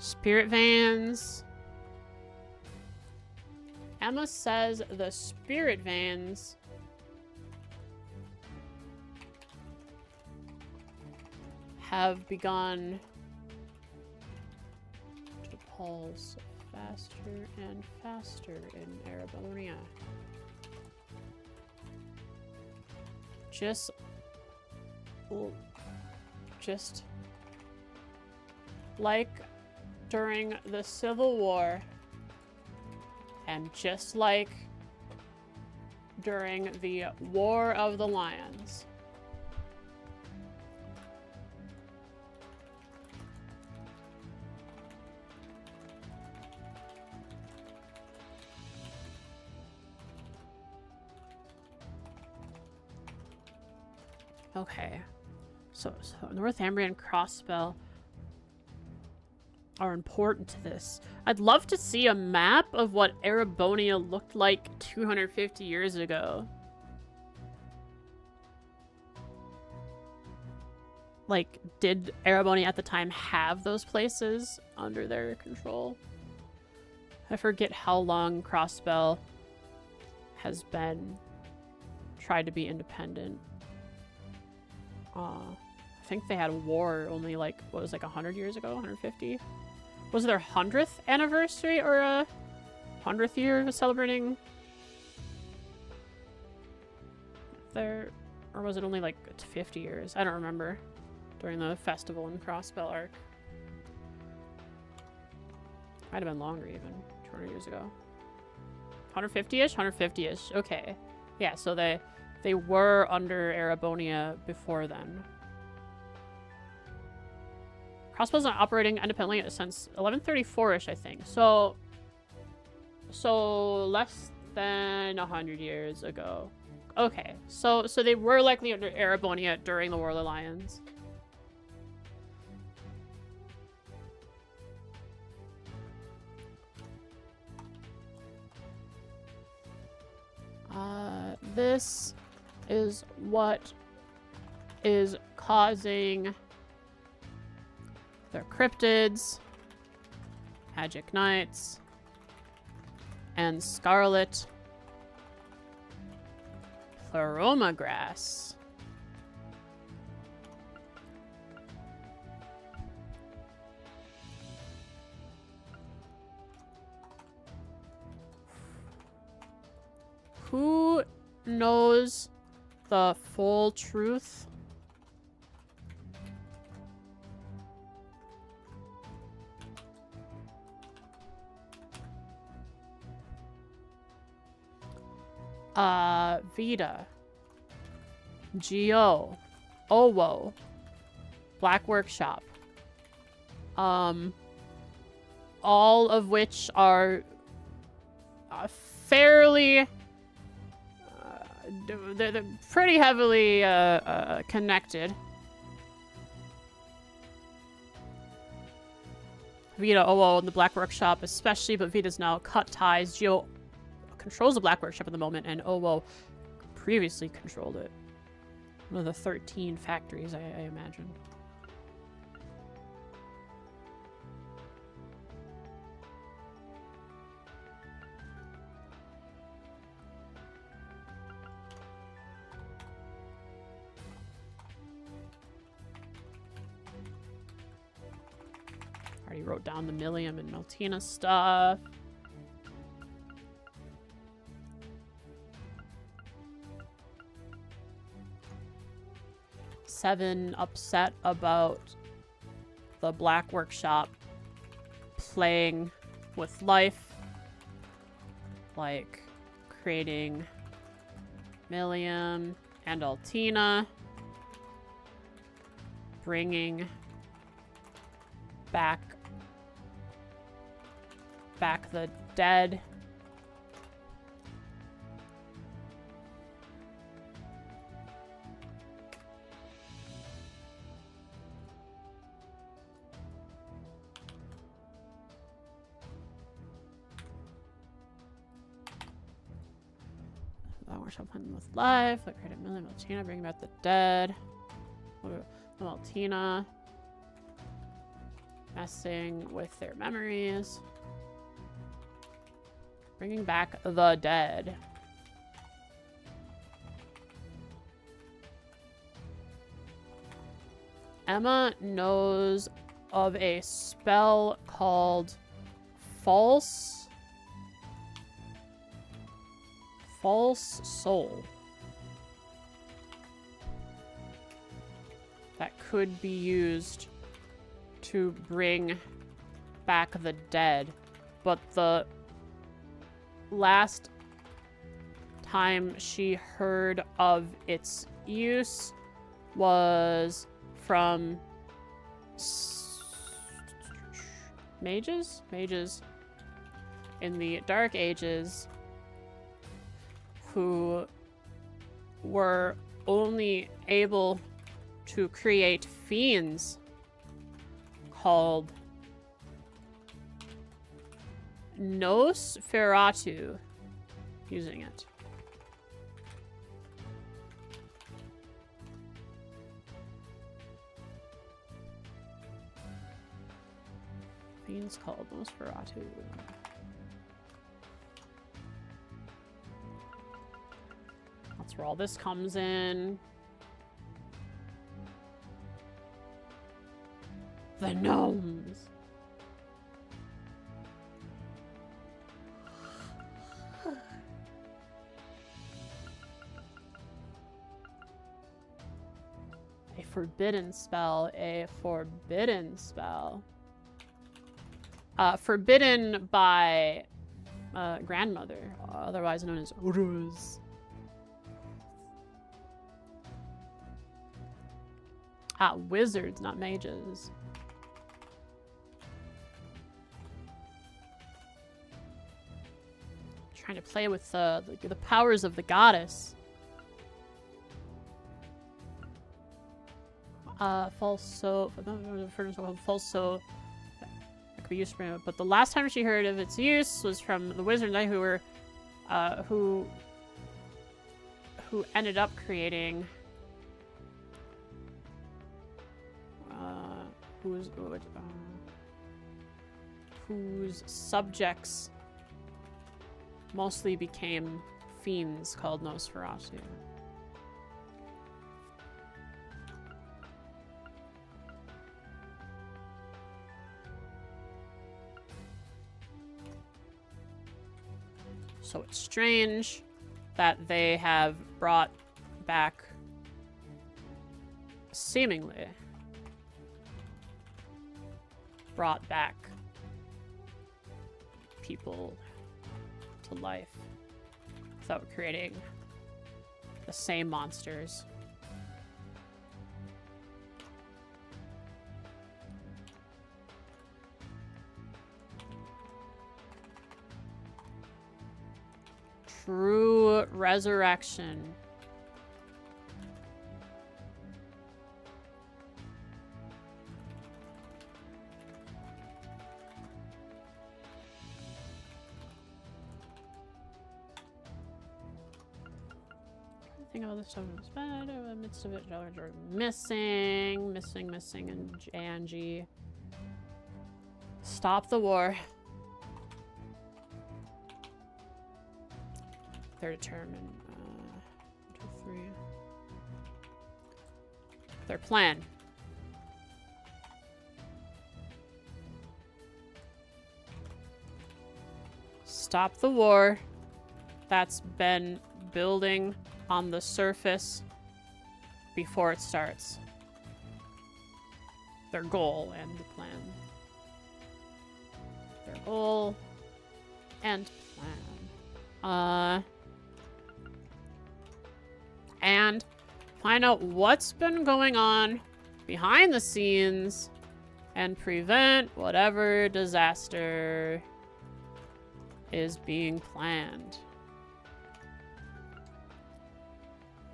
Spirit vans. Emma says the spirit vans have begun to pulse faster and faster in Erebonia. Just like during the Civil War, and just like during the War of the Lions. Okay, so Northumbrian crossbow are important to this. I'd love to see a map of what Erebonia looked like 250 years ago. Like, did Erebonia at the time have those places under their control? I forget how long Crossbell has been tried to be independent. think they had a war only like, what was like 100 years ago, 150? Was it their 100th anniversary or a 100th year of celebrating their, or was it only like 50 years? I don't remember. During the festival in Crossbell Arc. Might have been longer even, 200 years ago. 150-ish? 150-ish. Okay. Yeah, so they were under Erebonia before then. Crossbell's not operating independently since 1134-ish, I think. So less than 100 years ago. Okay, so they were likely under Erebonia during the War of the Lions. This is what is causing their cryptids, magic knights, and scarlet pleroma grass. Who knows the full truth? Vita, Geo, Owo, Black Workshop. All of which are fairly they're pretty heavily connected. Vita, Owo, and the Black Workshop especially, but Vita's now cut ties. Geo controls the Black Workshop at the moment, and Owo previously controlled it. One of the 13 factories, I imagine. Already wrote down the Millium and Meltina stuff. Seven upset about the Black Workshop playing with life, like creating Millium and Altina, bringing back the dead. Workshop hunting with life, like create a Millium, Altina, bringing back the dead. Altina messing with their memories. Bringing back the dead. Emma knows of a spell called False Soul that could be used to bring back the dead, but the last time she heard of its use was from mages in the Dark Ages, who were only able to create fiends called Nosferatu using it. Fiends called Nosferatu. That's where all this comes in. The gnomes. A forbidden spell. A forbidden spell. Forbidden by grandmother, otherwise known as Uruz. Ah, wizards, not mages. Trying to play with the powers of the goddess. Falso, falso. That could be used for, but the last time she heard of its use was from the wizard knight who were, who ended up creating, whose subjects mostly became fiends called Nosferatu. So it's strange that they have brought back, seemingly brought back people to life without creating the same monsters. True resurrection. Think of all this stuff in the midst of it, are missing, and Angie. Stop the war. They're determined. 1, 2, 3. Their plan. Stop the war that's been building on the surface before it starts. Their goal and the plan. Their goal and plan. And find out what's been going on behind the scenes and prevent whatever disaster is being planned.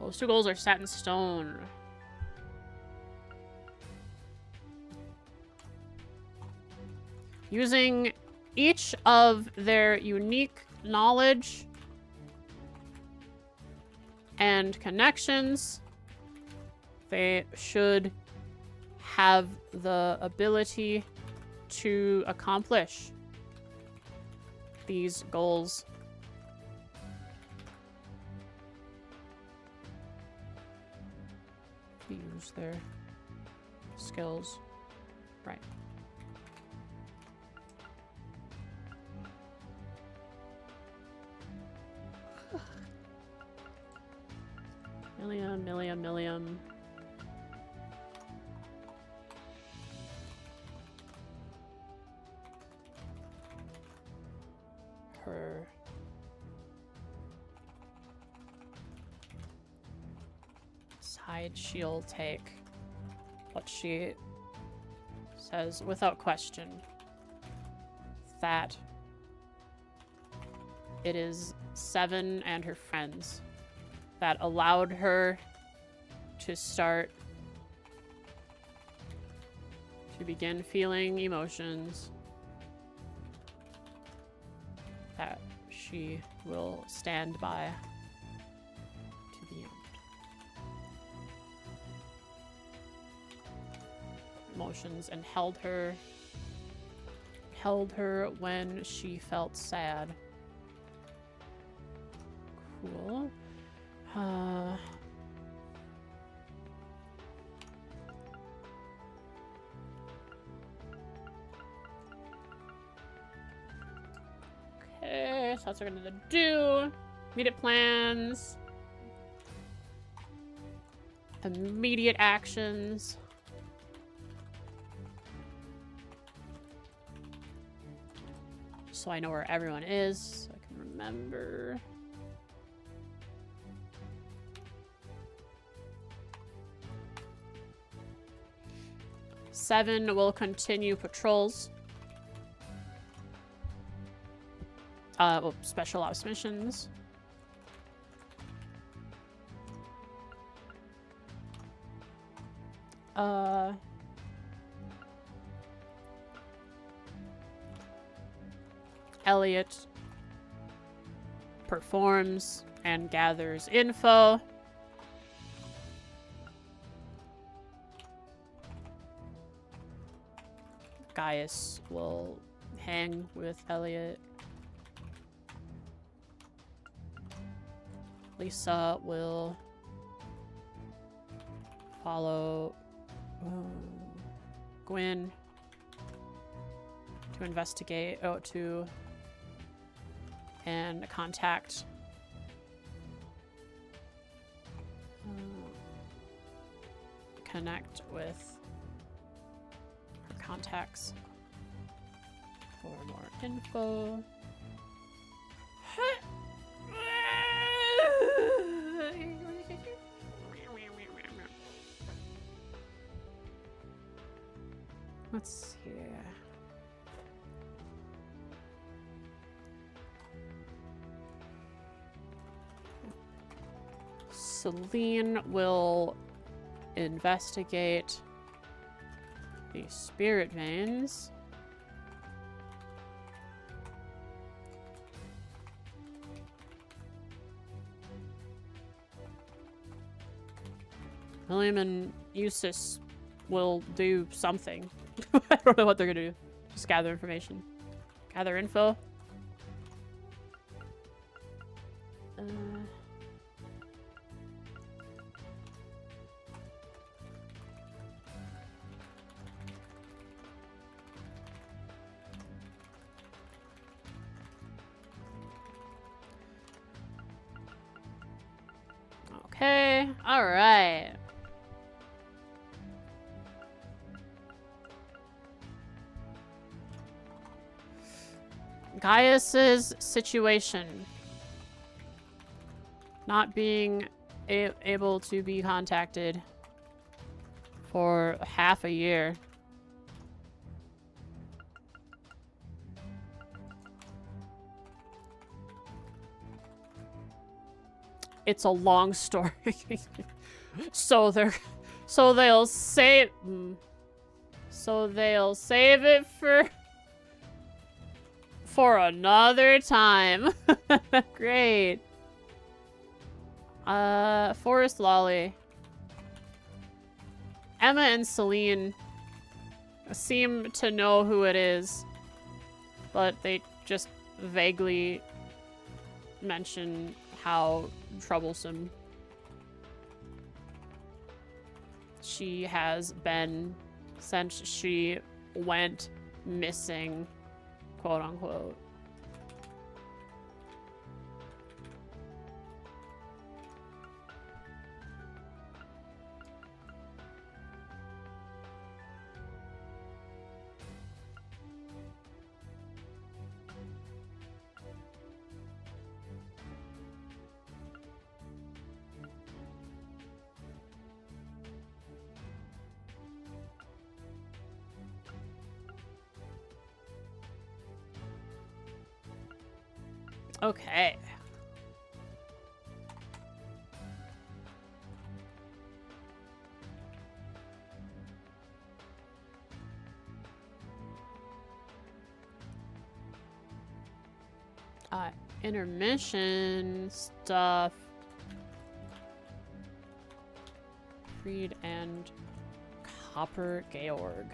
Those two goals are set in stone. Using each of their unique knowledge and connections, they should have the ability to accomplish these goals. Use their skills right. Million. Her side she'll take what she says without question, that it is Seven and her friends that allowed her to start to begin feeling emotions that she will stand by to the end. Emotions, and held her when she felt sad. Cool. So that's what we're gonna do. Immediate plans. Immediate actions. So I know where everyone is, so I can remember. Seven will continue patrols. Well, special ops missions. Elliot performs and gathers info. Gaius will hang with Elliot. Lisa will follow Gwyn to investigate, and contact connect with her contacts for more info. Let's see here. Celine will investigate the spirit veins. William and Eustace will do something. I don't know what they're gonna do. Just gather information. Gather info. Okay, all right. Gaius's situation. Not being able to be contacted for half a year. It's a long story. So they'll save it for another time. Great. Forest Lolly. Emma and Celine seem to know who it is, but they just vaguely mention how troublesome she has been since she went missing, quote unquote. Okay. Intermission stuff. Freed and Copper Georg.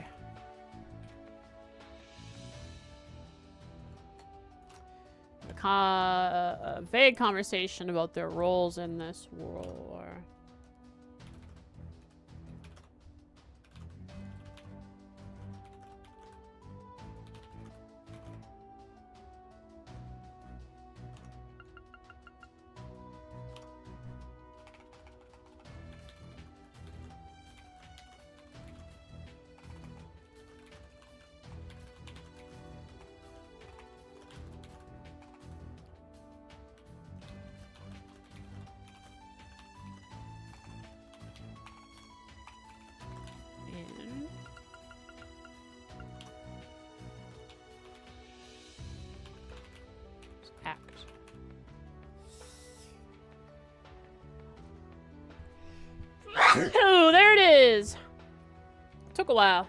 A vague conversation about their roles in this war. Oh, there it is. Took a while.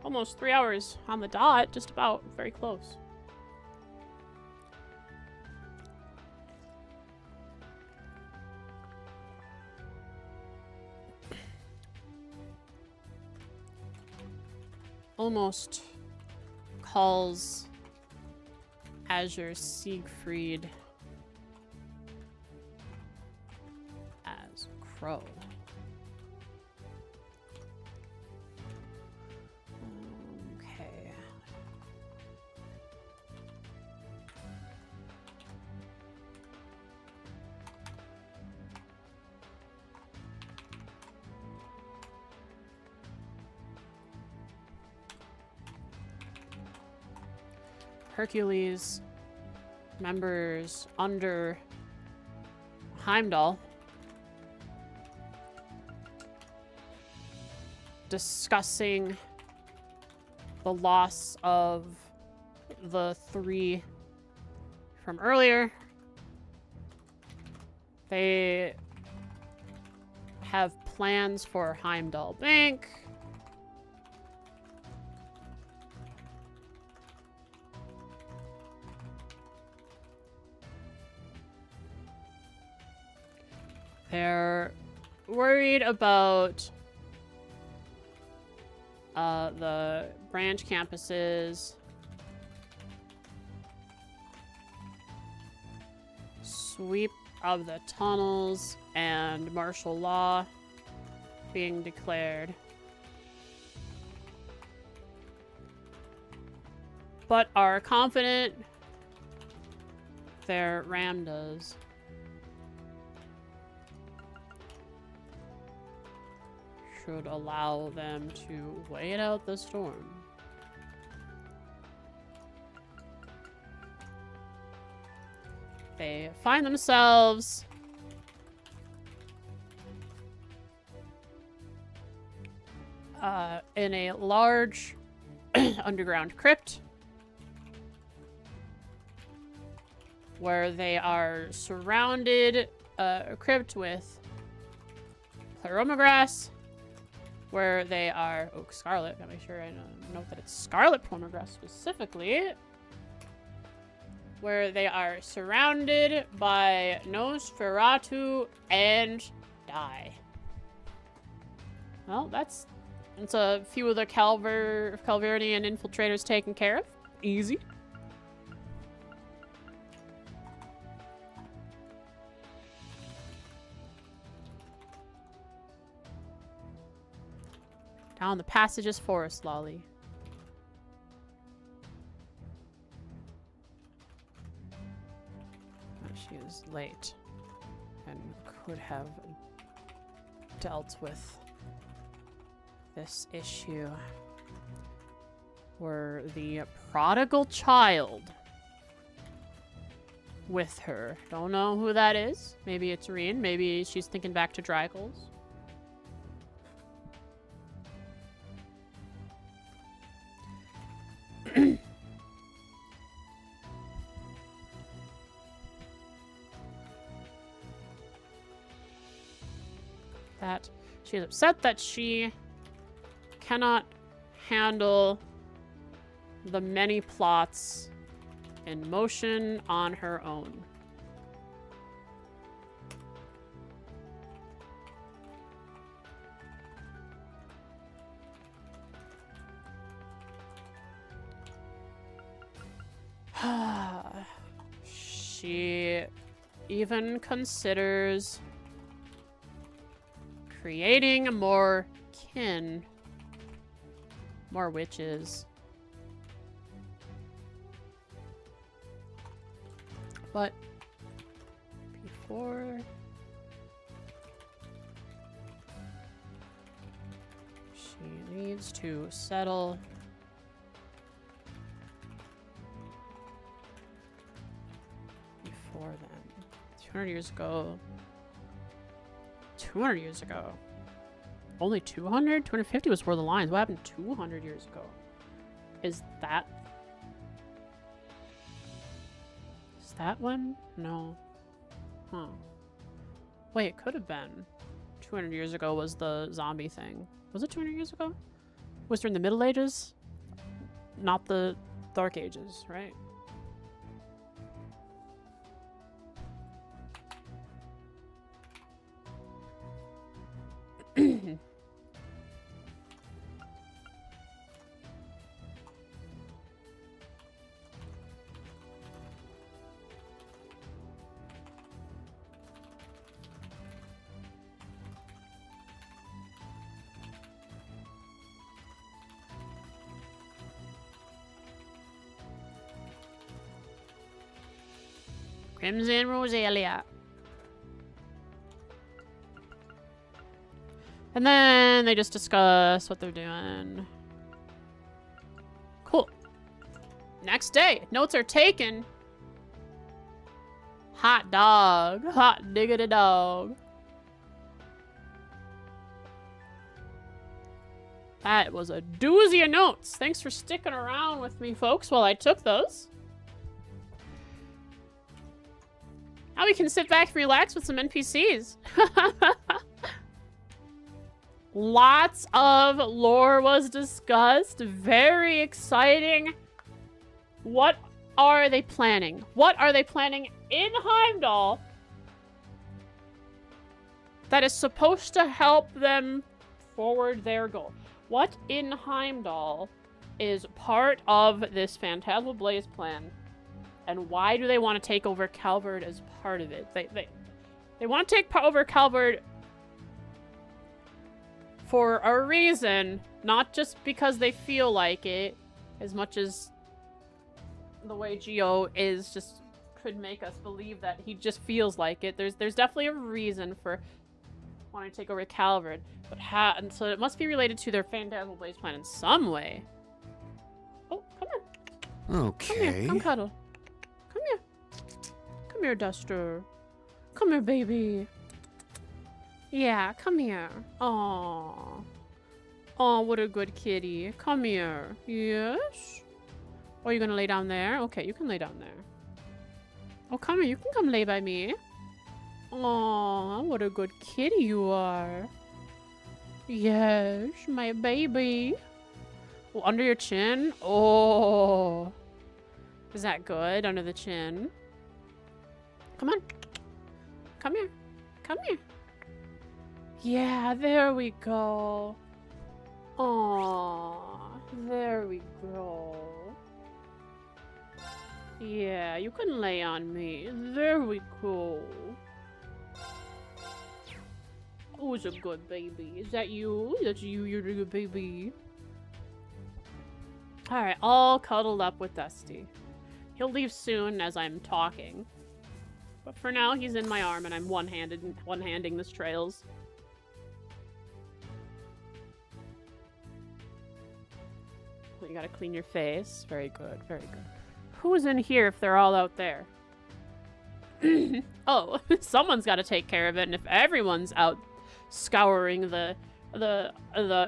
Almost 3 hours on the dot. Just about. Very close. Almost calls Azure Siegfried as Crow. Okay. Hercules members under Heimdall discussing the loss of the 3 from earlier. They have plans for Heimdall Bank. They're worried about the branch campuses, sweep of the tunnels, and martial law being declared. But are confident their Ramdas should allow them to wait out the storm. They find themselves in a large underground crypt where they are surrounded, a crypt with Pleromagrass, where they are Oak Scarlet. Gotta make sure I note that it's Scarlet Pleromagrass specifically. Where they are surrounded by Nosferatu and Die. Well, that's a few of the Calvarian infiltrators taken care of. Easy. Down the passages forest, Lolly. She is late and could have dealt with this issue. Were the prodigal child with her. Don't know who that is. Maybe it's Reen. Maybe she's thinking back to Dragles. That she is upset that she cannot handle the many plots in motion on her own. She even considers creating more kin, more witches. But before she needs to settle before then. 200 years ago. 200 years ago. Only 200? 250 was for the Lions. What happened 200 years ago? Is that one? No. Huh. Wait, it could have been 200 years ago was the zombie thing. Was it 200 years ago? Was during the Middle Ages? Not the Dark Ages, right? Crimson Rosalia. And then they just discuss what they're doing. Cool. Next day, notes are taken. Hot dog. Hot diggity dog. That was a doozy of notes. Thanks for sticking around with me, folks, while I took those. Now we can sit back and relax with some NPCs. Lots of lore was discussed. Very exciting. What are they planning? What are they planning in Heimdall that is supposed to help them forward their goal? What in Heimdall is part of this Phantasmal Blaze plan? And why do they want to take over Calvard as part of it? They want to take over Calvard for a reason, not just because they feel like it, as much as the way Geo is just could make us believe that he just feels like it. There's definitely a reason for wanting to take over Calvard, but and so it must be related to their Phantasmal Blaze plan in some way. Oh, come on. Okay. Come here, come cuddle. Come here. Come here, Duster. Come here, baby. Yeah, come here. Aww. Oh, what a good kitty. Come here. Yes? Oh, you're gonna lay down there? Okay, you can lay down there. Oh, come here. You can come lay by me. Aww, what a good kitty you are. Yes, my baby. Oh, under your chin? Oh. Is that good? Under the chin? Come on. Come here. Come here. Yeah, there we go. Aww. There we go. Yeah, you can lay on me. There we go. Who's a good baby? Is that you? That's you, you're a good baby. Alright, all cuddled up with Dusty. He'll leave soon as I'm talking. But for now, he's in my arm and I'm one-handing the trails. You gotta clean your face. Very good, very good. Who's in here if they're all out there? Oh, someone's gotta take care of it, and if everyone's out scouring the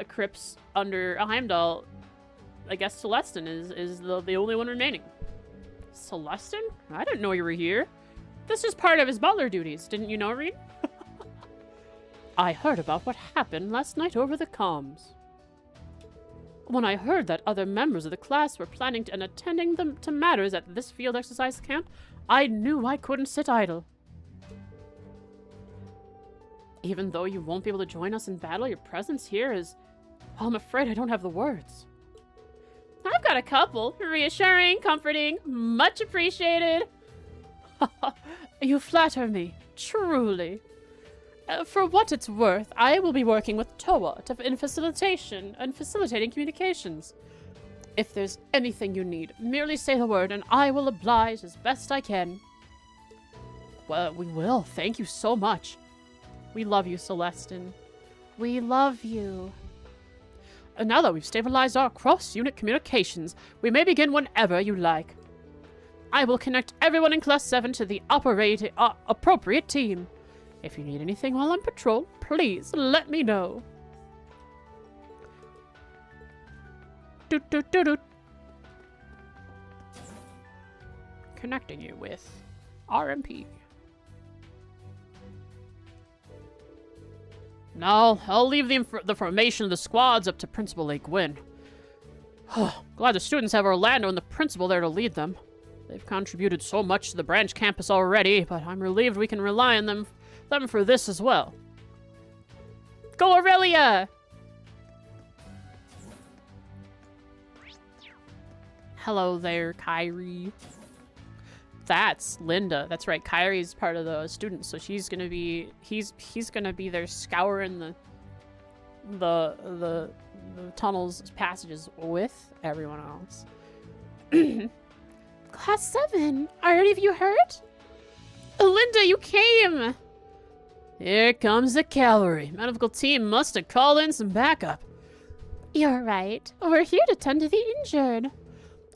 crypts under Heimdall, I guess Celestin is the only one remaining. Celestin? I didn't know you were here. This is part of his butler duties. Didn't you know, Reed? I heard about what happened last night over the comms. When I heard that other members of the class were planning and attending to matters at this field exercise camp, I knew I couldn't sit idle. Even though you won't be able to join us in battle, your presence here is... Well, I'm afraid I don't have the words. I've got a couple. Reassuring, comforting, much appreciated. You flatter me, truly. For what it's worth, I will be working with Toa in facilitating communications. If there's anything you need, merely say the word and I will oblige as best I can. Well, we will. Thank you so much. We love you, Celestin. We love you. And now that we've stabilized our cross-unit communications, we may begin whenever you like. I will connect everyone in Class 7 to the appropriate team. If you need anything while on patrol, please let me know. Doot, doot, doot, doot. Connecting you with RMP. No, I'll leave the formation of the squads up to Principal Lake Gwyn. Glad the students have Orlando and the principal there to lead them. They've contributed so much to the branch campus already, but I'm relieved we can rely on them for this as well. Go Aurelia! Hello there, Kyrie. That's Linda. That's right. Kyrie's part of the students, so she's gonna be he's gonna be there scouring the tunnels, passages with everyone else. Class 7, are any of you hurt? Linda, you came! Here comes the cavalry. Medical team must have called in some backup. You're right. We're here to tend to the injured.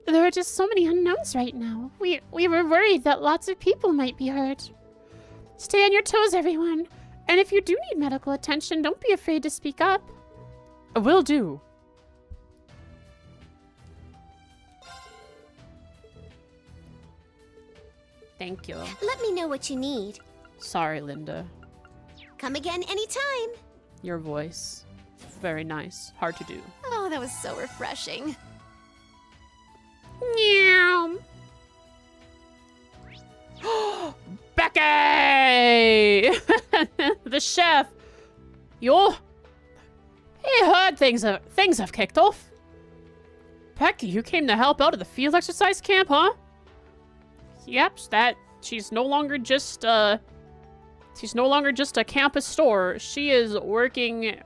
There are just so many unknowns right now. We were worried that lots of people might be hurt. Stay on your toes, everyone. And if you do need medical attention, don't be afraid to speak up. Will do. Thank you. Let me know what you need. Sorry, Linda. Come again anytime. Your voice. Very nice. Hard to do. Oh, that was so refreshing. Meow. Becky! The chef. Yo. He heard things have kicked off. Becky, you came to help out at the field exercise camp, huh? Yep, she's no longer just a campus store. She is working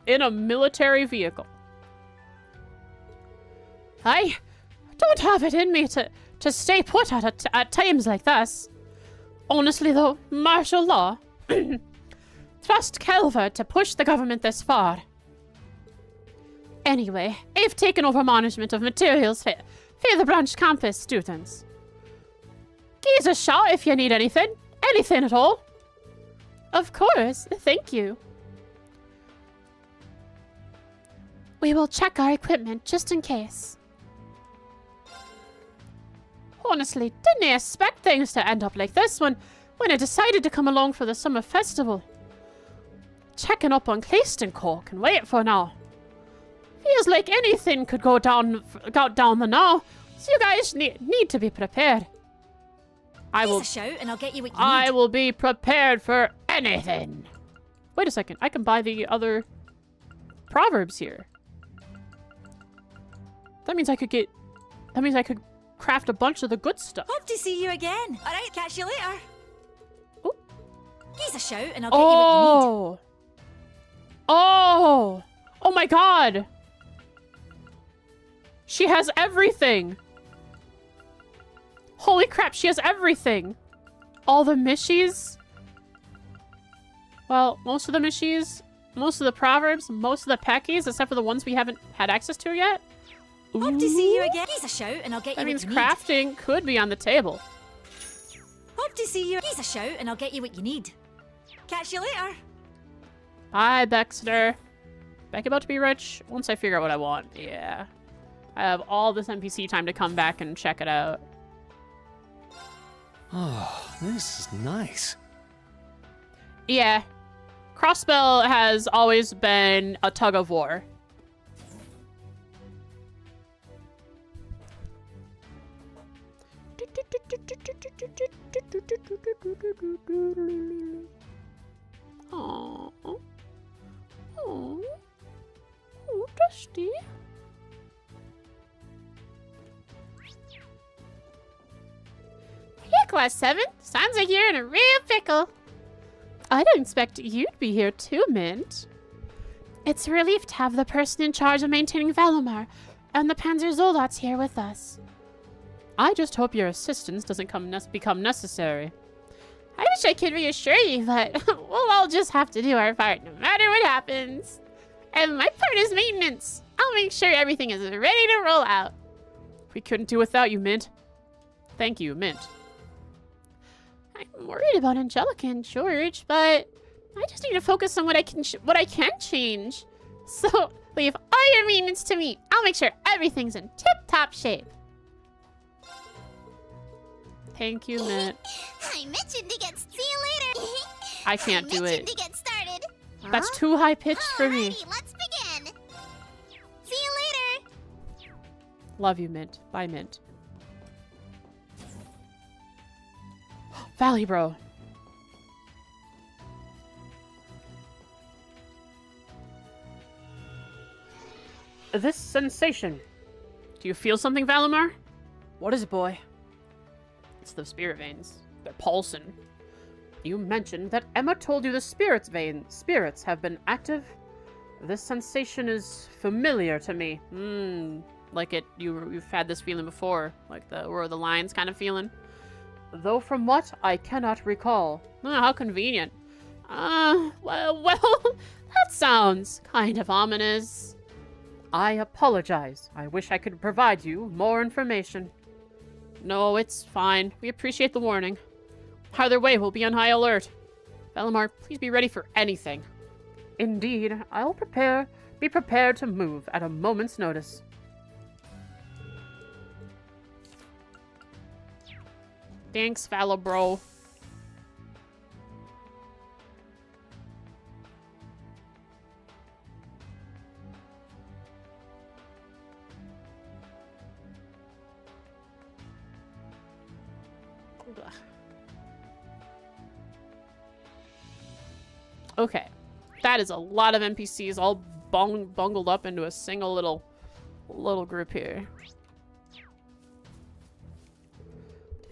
in a military vehicle. I don't have it in me to stay put at times like this. Honestly though, martial law. Trust Calvert to push the government this far. Anyway, I've taken over management of materials for the branch campus students. Give us a shot if you need anything. Anything at all. Of course, thank you. We will check our equipment just in case. Honestly, didn't expect things to end up like this when I decided to come along for the summer festival. Checking up on Cleaston Cork can wait for now. Feels like anything could go down the now, so you guys need to be prepared. I will shout and I'll get you what you need. I will be prepared for anything. Wait a second, I can buy the other proverbs here. That means I could craft a bunch of the good stuff. Hope to see you again. All right, catch you later. Ooh. Give us a shout and I'll get you what you need. Oh! Oh my god! She has everything! Holy crap, she has everything! All the mishies? Well, most of the mishies, most of the proverbs, most of the peckies, except for the ones we haven't had access to yet. Ooh. Hope to see you again. Give us a shout and I'll get That you what means you need. crafting could be on the table. Hope to see you. Give us a shout and I'll get you what you need. Catch you later. Bye, Baxter. Back about to be rich once I figure out what I want. Yeah. I have all this NPC time to come back and check it out. Oh, this is nice. Yeah. Crossbell has always been a tug of war. Aww. Oh, Dusty. Hey, Class 7. Sounds like you're in a real pickle. I didn't expect you'd be here too, Mint. It's a relief to have the person in charge of maintaining Valimar and the Panzer Zoldats here with us. I just hope your assistance doesn't become necessary. I wish I could reassure you, but we'll all just have to do our part no matter what happens. And my part is maintenance. I'll make sure everything is ready to roll out. We couldn't do without you, Mint. Thank you, Mint. I'm worried about Angelica and George, but I just need to focus on what I can change. So leave all your maintenance to me. I'll make sure everything's in tip-top shape. Thank you, Mint. I mentioned to see you later. I can't do it. To get started. That's too high-pitched for me. Alrighty, let's begin. See you later. Love you, Mint. Bye, Mint. Valley Bro. This sensation. Do you feel something, Valimar? What is it, boy? It's the spirit veins. They're pulsing. You mentioned that Emma told you the spirits have been active. This sensation is familiar to me. Like you've had this feeling before, like the Roar of the Lions kind of feeling. Though from what I cannot recall. How convenient. Well, that sounds kind of ominous. I apologize. I wish I could provide you more information. No, it's fine. We appreciate the warning. Either way, we'll be on high alert. Valimar, please be ready for anything. Indeed, I'll be prepared to move at a moment's notice. Thanks, Valibro. Okay, that is a lot of NPCs all bungled up into a single little group here.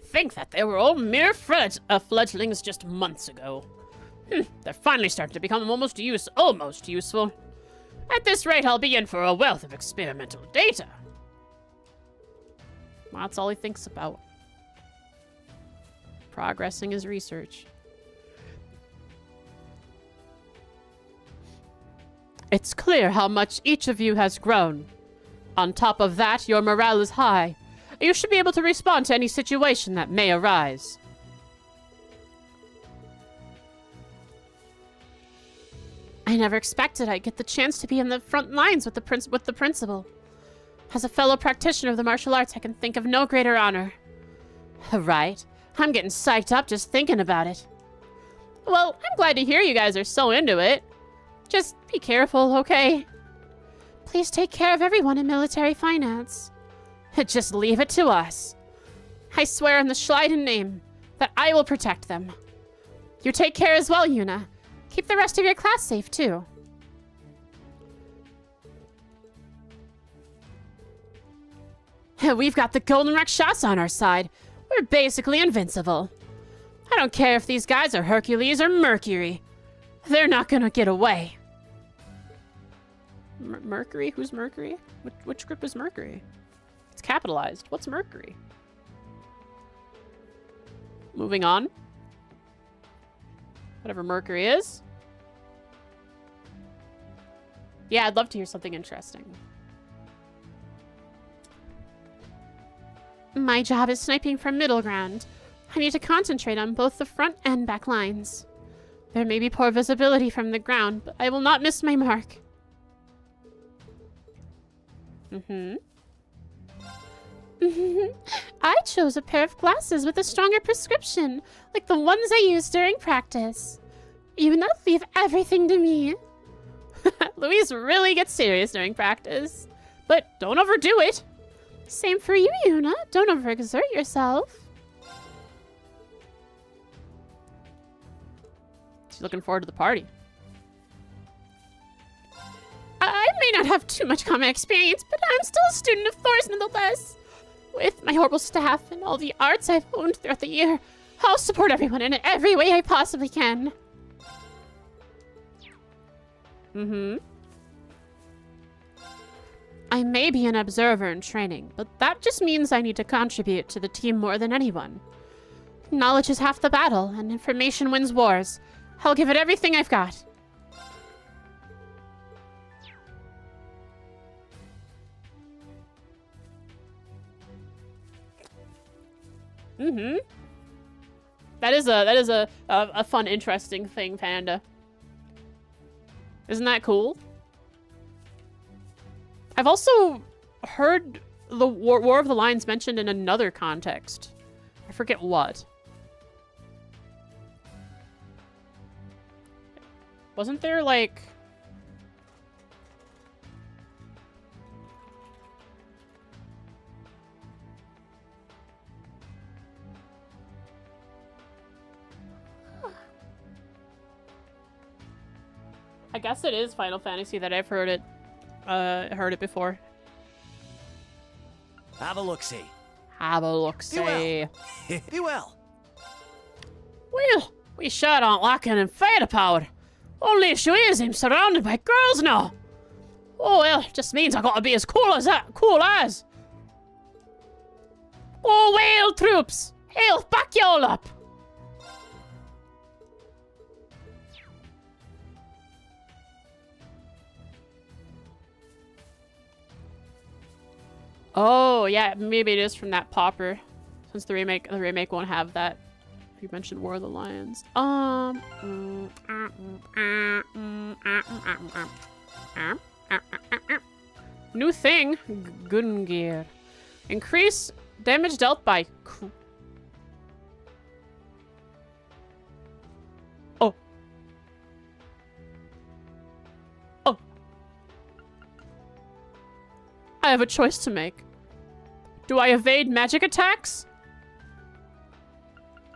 Think that they were all mere fledglings just months ago. They're finally starting to become almost useful. At this rate, I'll be in for a wealth of experimental data. Well, that's all he thinks about. Progressing his research. It's clear how much each of you has grown. On top of that, your morale is high. You should be able to respond to any situation that may arise. I never expected I'd get the chance to be in the front lines with the principal. As a fellow practitioner of the martial arts, I can think of no greater honor. Right. I'm getting psyched up just thinking about it. Well, I'm glad to hear you guys are so into it. Just be careful, okay? Please take care of everyone in military finance. Just leave it to us. I swear on the Schleiden name that I will protect them. You take care as well, Yuna. Keep the rest of your class safe, too. We've got the Golden Rakshasa on our side. We're basically invincible. I don't care if these guys are Hercules or Mercury. They're not gonna get away. Mercury? Who's Mercury? Which group is Mercury? It's capitalized. What's Mercury? Moving on. Whatever Mercury is. Yeah, I'd love to hear something interesting. My job is sniping from middle ground. I need to concentrate on both the front and back lines. There may be poor visibility from the ground, but I will not miss my mark. I chose a pair of glasses with a stronger prescription, like the ones I used during practice. You will not leave everything to me. Louise really gets serious during practice. But don't overdo it. Same for you, Yuna. Don't overexert yourself. She's looking forward to the party. I may not have too much combat experience, but I'm still a student of Thor's nonetheless. With my horrible staff and all the arts I've honed throughout the year, I'll support everyone in every way I possibly can. I may be an observer in training, but that just means I need to contribute to the team more than anyone. Knowledge is half the battle, and information wins wars. I'll give it everything I've got. That is a fun, interesting thing, Panda. Isn't that cool? I've also heard the War of the Lions mentioned in another context. I forget what. Wasn't there, like... I guess it is Final Fantasy that I've heard it before. Have a look-see. Have a look-see. Be well. Well, we sure aren't lacking in firepower. Only issue is I'm surrounded by girls now. Oh well, just means I gotta be as cool as that. Cool as. Oh well, troops. I'll back y'all up. Oh, yeah, maybe it is from that popper. Since the remake won't have that. You mentioned War of the Lions. New thing, Gungear. Increase damage dealt by... Oh. Oh. I have a choice to make. Do I evade magic attacks?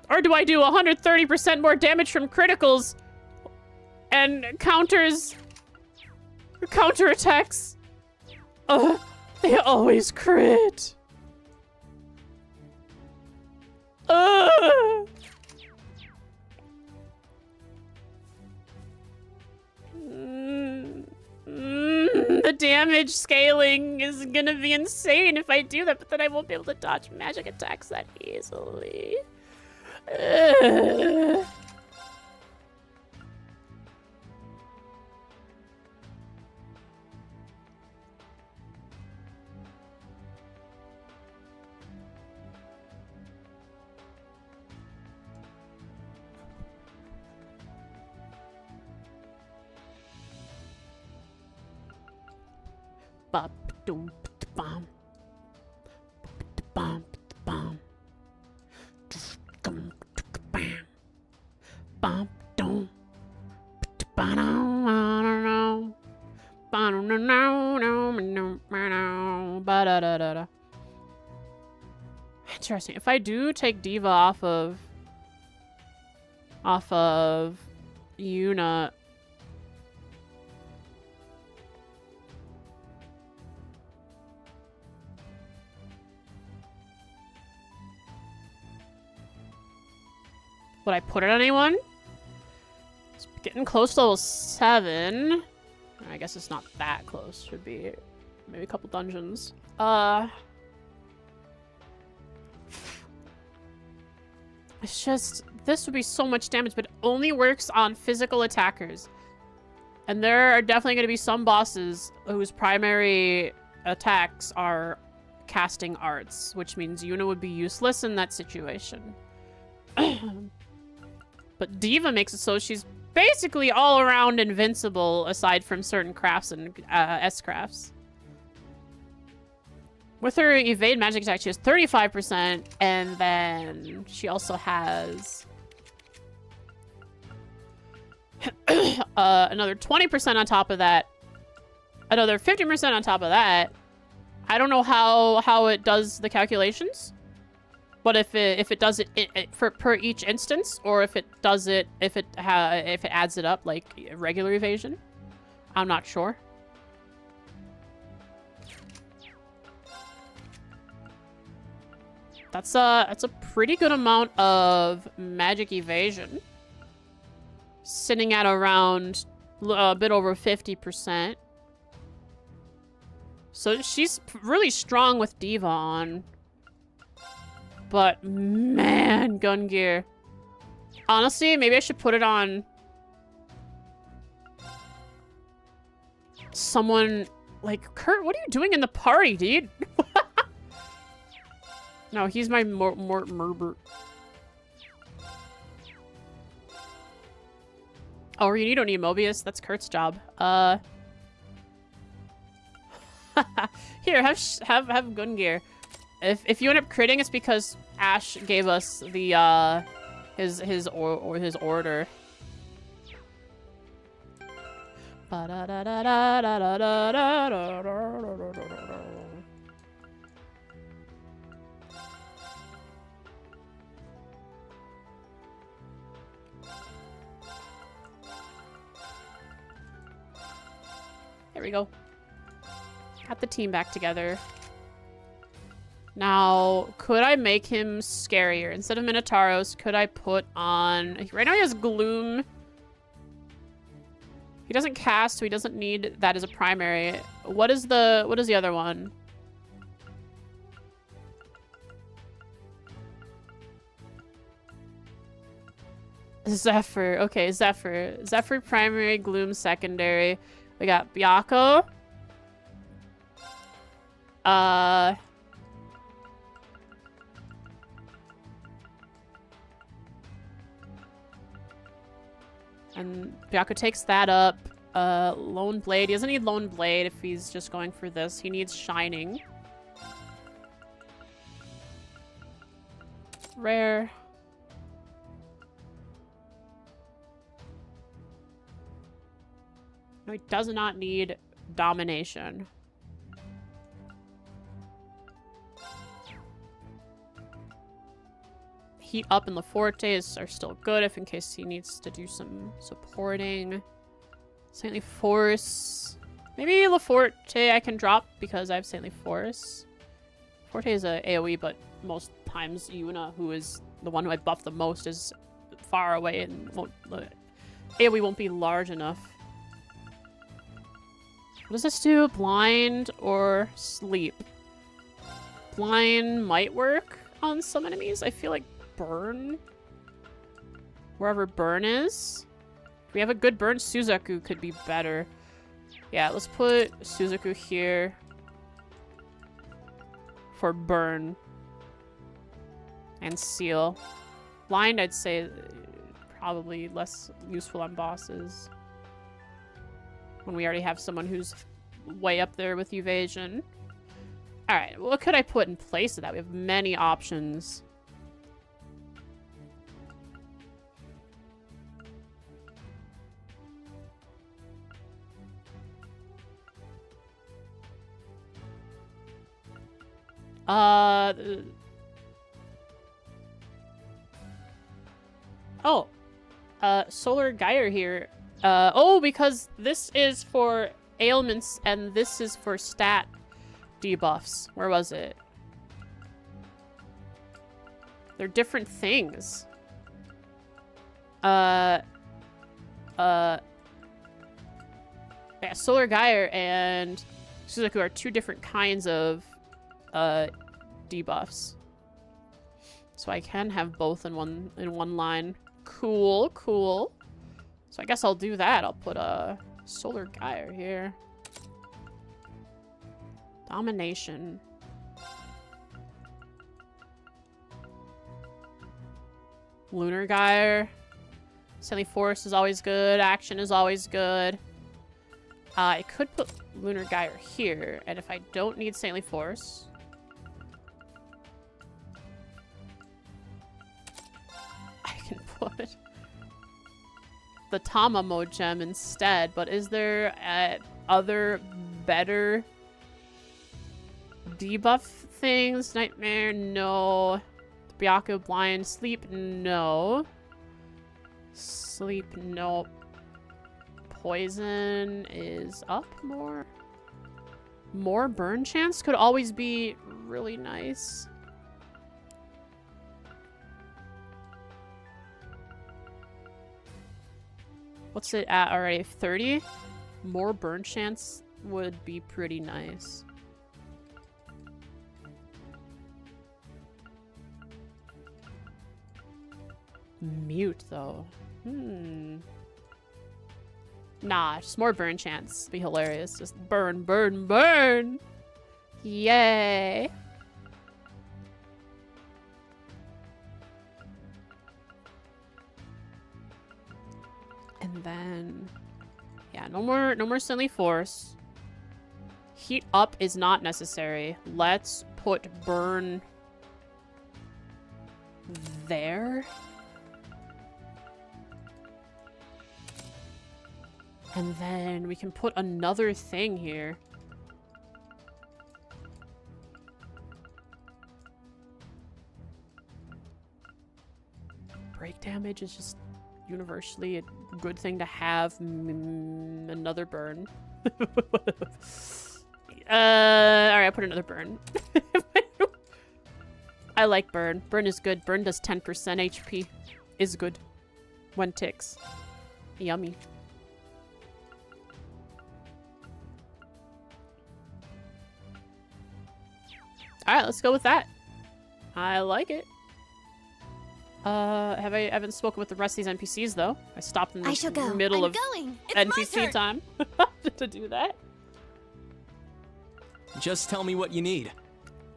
Or do I do 130% more damage from criticals and counters... counterattacks? They always crit. The damage scaling is gonna be insane if I do that, but then I won't be able to dodge magic attacks that easily. Bop doom bam. Bam bam. Bam doom. Interesting. If I do take Diva off of Yuna, would I put it on anyone? It's getting close to level 7. I guess it's not that close. Should be maybe a couple dungeons. It's just, this would be so much damage, but it only works on physical attackers. And there are definitely going to be some bosses whose primary attacks are casting arts, which means Yuna would be useless in that situation. But Diva makes it so she's basically all around invincible aside from certain crafts and S-crafts. With her evade magic attack, she has 35%, and then she also has another 20% on top of that, another 50% on top of that. I don't know how it does the calculations, but if it does it per each instance, or if it does it if it adds it up like regular evasion, I'm not sure. That's a pretty good amount of magic evasion. Sitting at around a bit over 50%. So she's really strong with Diva on. But man, Gungear. Honestly, maybe I should put it on someone like Kurt. What are you doing in the party, dude? No, he's my Merbert. Oh, you don't need Mobius. That's Kurt's job. Here, have Gungear. If you end up critting, it's because Ash gave us the his order. There we go. Got the team back together. Now, could I make him scarier? Instead of Minotauros, could I put on... Right now he has Gloom. He doesn't cast, so he doesn't need that as a primary. What is the other one? Zephyr. Okay, Zephyr. Zephyr primary, Gloom secondary. We got Byakko. And Byakko takes that up. Lone Blade. He doesn't need Lone Blade if he's just going for this. He needs Shining. Rare. No, he does not need Domination. Heat Up and LaFortes are still good if in case he needs to do some supporting. Saintly Force. Maybe LaForte I can drop because I have Saintly Force. Forte is a AoE, but most times Yuna, who is the one who I buff the most, is far away and AoE won't be large enough. What does this do? Blind or Sleep? Blind might work on some enemies. I feel like Burn. Wherever Burn is. If we have a good Burn, Suzaku could be better. Yeah, let's put Suzaku here for Burn. And Seal. Blind, I'd say, probably less useful on bosses. When we already have someone who's way up there with Evasion. Alright, what could I put in place of that? We have many options. Solar Gyre here. Oh, because this is for ailments and this is for stat debuffs. Where was it? They're different things. Yeah, Solar Gyre and Suzaku are two different kinds of debuffs. So I can have both in one line. Cool, cool. So I guess I'll do that. I'll put a Solar Gyre here. Domination. Lunar Gyre. Saintly Force is always good. Action is always good. I could put Lunar Gyre here, and if I don't need Saintly Force... I can put the Tamamo gem instead, but is there other better debuff things? Nightmare? No. Byakko Blind. Sleep? No. Sleep? Nope. Poison is up more. More burn chance could always be really nice. What's it at already? 30? More burn chance would be pretty nice. Mute, though. Nah, just more burn chance. Be hilarious. Just burn, burn, burn! Yay! And then... yeah, no more Saintly Force. Heat Up is not necessary. Let's put Burn... there? And then we can put another thing here. Break damage is just universally a good thing to have. Another burn. Alright, I put another burn. I like burn. Burn is good. Burn does 10% HP. Is good. 1 ticks. Yummy. Alright, let's go with that. I like it. I haven't spoken with the rest of these NPCs though. I stopped in the middle of NPC time to do that. Just tell me what you need.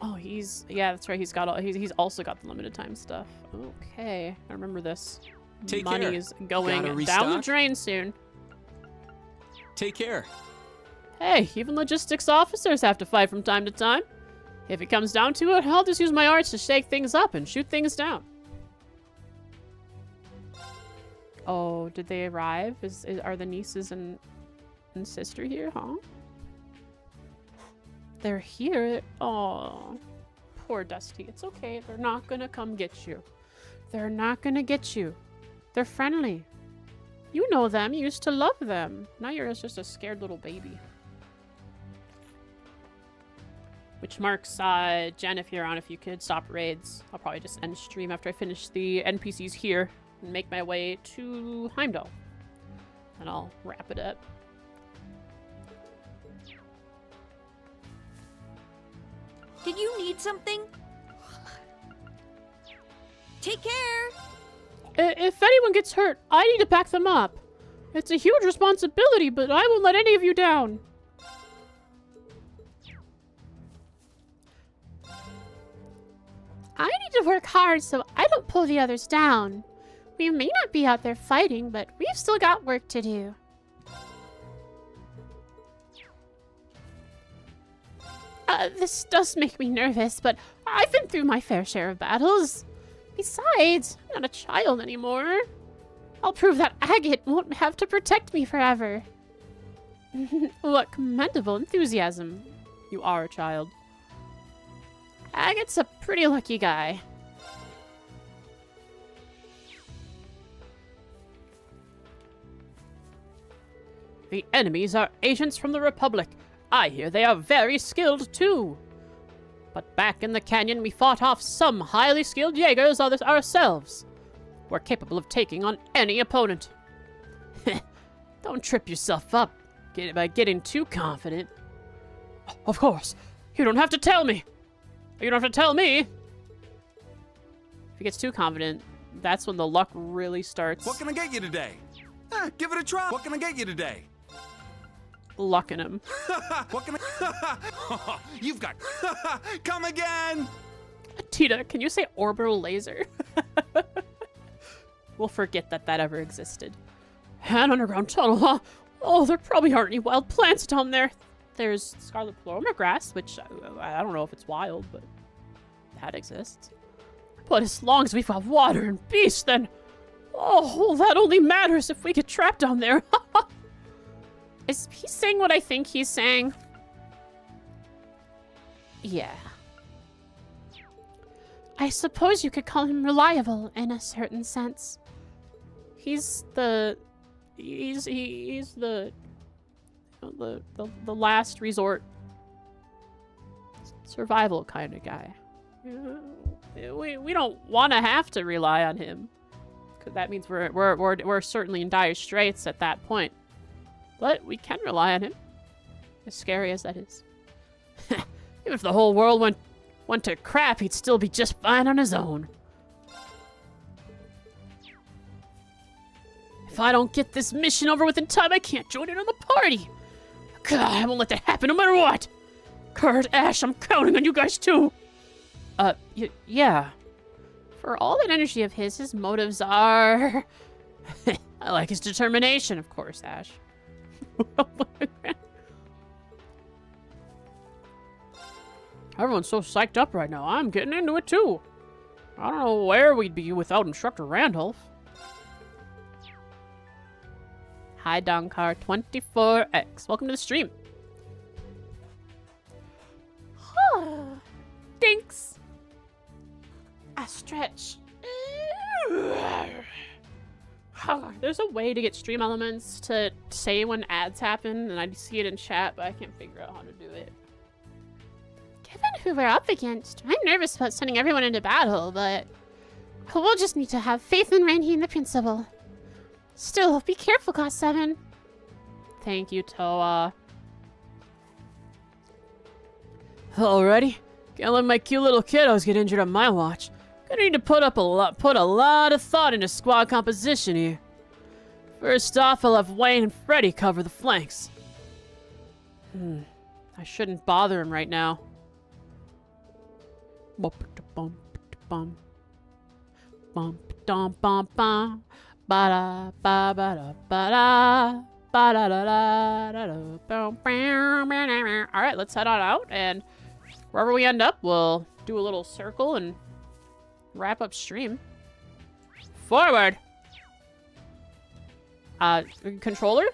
Oh, yeah, that's right. He's also got the limited time stuff. Okay, I remember this. Take Money care. is going Gotta down the restock? drain soon. Take care. Hey, even logistics officers have to fight from time to time. If it comes down to it, I'll just use my arts to shake things up and shoot things down. Oh, did they arrive? Are the nieces and sister here, huh? They're here. Oh, poor Dusty. It's okay. They're not gonna come get you. They're not gonna get you. They're friendly. You know them. You used to love them. Now you're just a scared little baby. Which marks, Jen, if you're on, if you could stop raids. I'll probably just end stream after I finish the NPCs here and make my way to Heimdall. And I'll wrap it up. Did you need something? Take care! If anyone gets hurt, I need to back them up. It's a huge responsibility, but I won't let any of you down. I need to work hard so I don't pull the others down. We may not be out there fighting, but we've still got work to do. This does make me nervous, but I've been through my fair share of battles. Besides, I'm not a child anymore. I'll prove that Agate won't have to protect me forever. What commendable enthusiasm. You are a child. Agate's a pretty lucky guy. The enemies are agents from the Republic. I hear they are very skilled too. But back in the canyon, we fought off some highly skilled Jaegers ourselves. We're capable of taking on any opponent. Don't trip yourself up by getting too confident. Of course. You don't have to tell me. You don't have to tell me. If he gets too confident, that's when the luck really starts. What can I get you today? Give it a try. What can I get you today? Lucking him. What can I... You've got... Come again! Tita, can you say orbital laser? We'll forget that ever existed. An underground tunnel, huh? Oh, there probably aren't any wild plants down there. There's scarlet paloma grass, which I don't know if it's wild, but that exists. But as long as we've got water and beasts, then... Oh, that only matters if we get trapped down there. Is he saying what I think he's saying? Yeah. I suppose you could call him reliable in a certain sense. He's the last resort survival kind of guy. We don't want to have to rely on him, because that means we're certainly in dire straits at that point. But we can rely on him, as scary as that is. Even if the whole world went to crap, he'd still be just fine on his own. If I don't get this mission over with in time, I can't join in on the party. God, I won't let that happen no matter what. Kurt, Ash, I'm counting on you guys too. Yeah. For all that energy of his motives are... I like his determination, of course, Ash. Everyone's so psyched up right now. I'm getting into it too. I don't know where we'd be without Instructor Randolph. Hi, Donkar24X. Welcome to the stream. Thanks. A stretch. There's a way to get stream elements to say when ads happen, and I see it in chat, but I can't figure out how to do it. Given who we're up against, I'm nervous about sending everyone into battle, but we'll just need to have faith in Randy and the principal. Still, be careful, Class 7. Thank you, Toa. Alrighty. Can't let my cute little kiddos get injured on my watch. Gonna need to put a lot of thought into squad composition here. First off, I'll have Wayne and Freddy cover the flanks. I shouldn't bother him right now. Alright, let's head on out, and wherever we end up, we'll do a little circle and wrap up stream. Forward! Controller?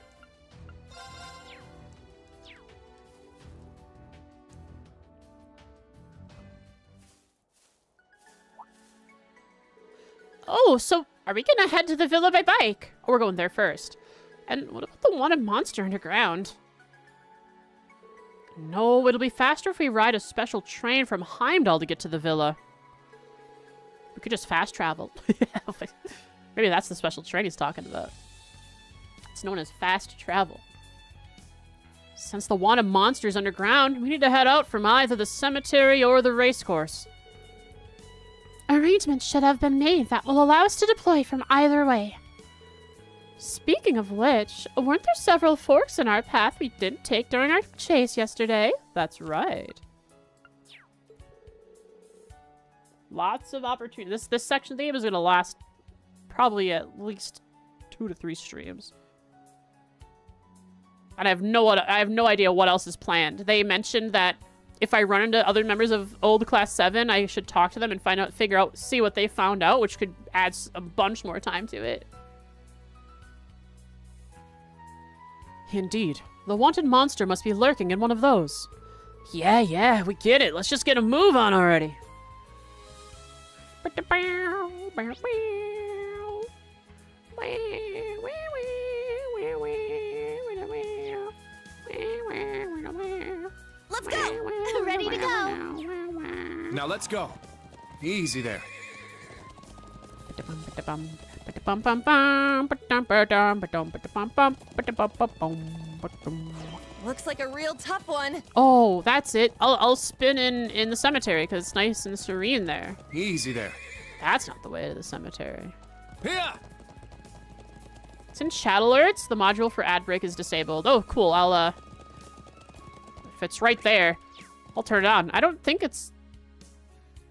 Oh, so are we gonna head to the villa by bike? Oh, we're going there first. And what about the wanted monster underground? No, it'll be faster if we ride a special train from Heimdall to get to the villa. We could just fast travel. Maybe that's the special train he's talking about. It's known as fast travel. Since the wanted monster is underground, we need to head out from either the cemetery or the racecourse. Arrangements should have been made that will allow us to deploy from either way. Speaking of which, weren't there several forks in our path we didn't take during our chase yesterday? That's right. Lots of opportunities. This section of the game is going to last probably at least 2 to 3 streams. And I have no idea what else is planned. They mentioned that if I run into other members of old Class 7, I should talk to them and see what they found out, which could add a bunch more time to it. Indeed. The wanted monster must be lurking in one of those. Yeah, we get it. Let's just get a move on already. Let's go! Ready to go! Now let's go. Easy there. Looks like a real tough one. Oh, that's it. I'll spin in the cemetery because it's nice and serene there. Easy there. That's not the way to the cemetery. Here! It's in chat alerts. The module for ad break is disabled. Oh, cool. If it's right there, I'll turn it on. I don't think it's...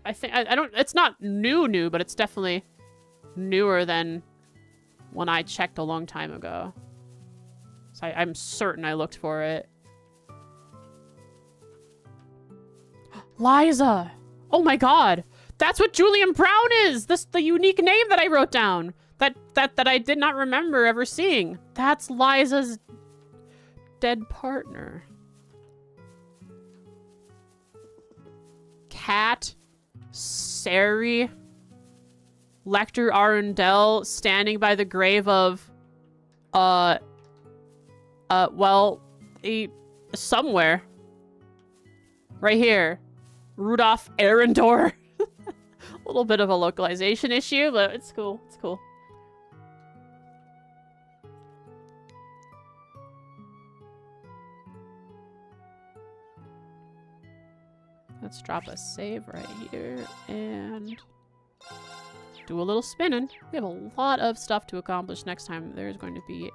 It's not new, but it's definitely newer than when I checked a long time ago. So I'm certain I looked for it. Liza! Oh my god! That's what Julian Brown is! The unique name that I wrote down. That I did not remember ever seeing. That's Liza's dead partner. Cat, Sari, Lecter Arundel standing by the grave of, somewhere. Right here. Rudolph Arendor. A little bit of a localization issue, but it's cool. It's cool. Let's drop a save right here and do a little spinning. We have a lot of stuff to accomplish next time. There's going to be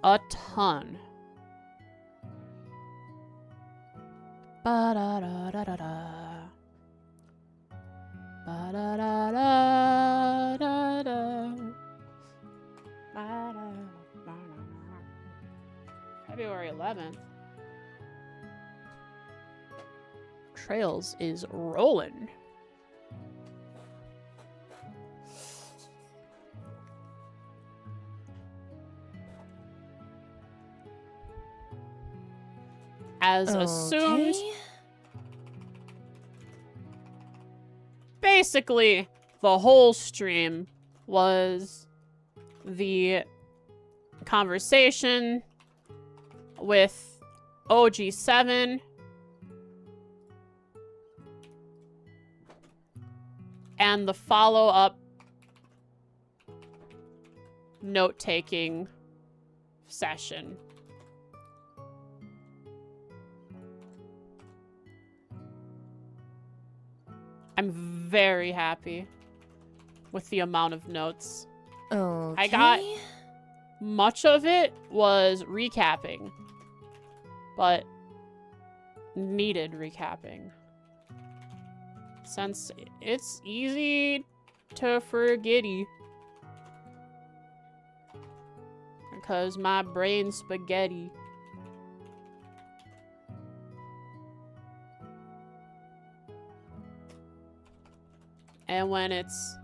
a ton. Ba-da-da-da-da-da. Ba-da-da-da-da-da. February 11th. Trails is rolling. as assumed. Basically, the whole stream was the conversation with OG7 and the follow-up note-taking session. I'm very happy with the amount of notes. Okay. I got much of it was recapping, but needed recapping. Since it's easy to forgetty. Because my brain's spaghetti. And when it's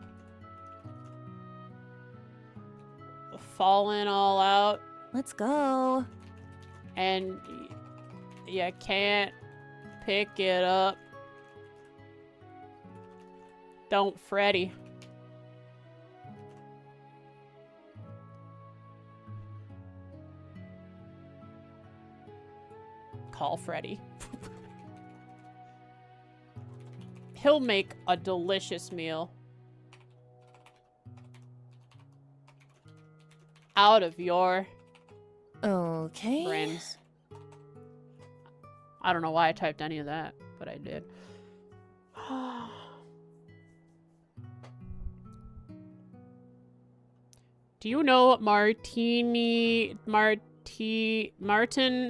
falling all out. Let's go. And you can't pick it up. Don't fretty. Call Freddy. He'll make a delicious meal. Out of your brains. I don't know why I typed any of that, but I did. Do you know Martin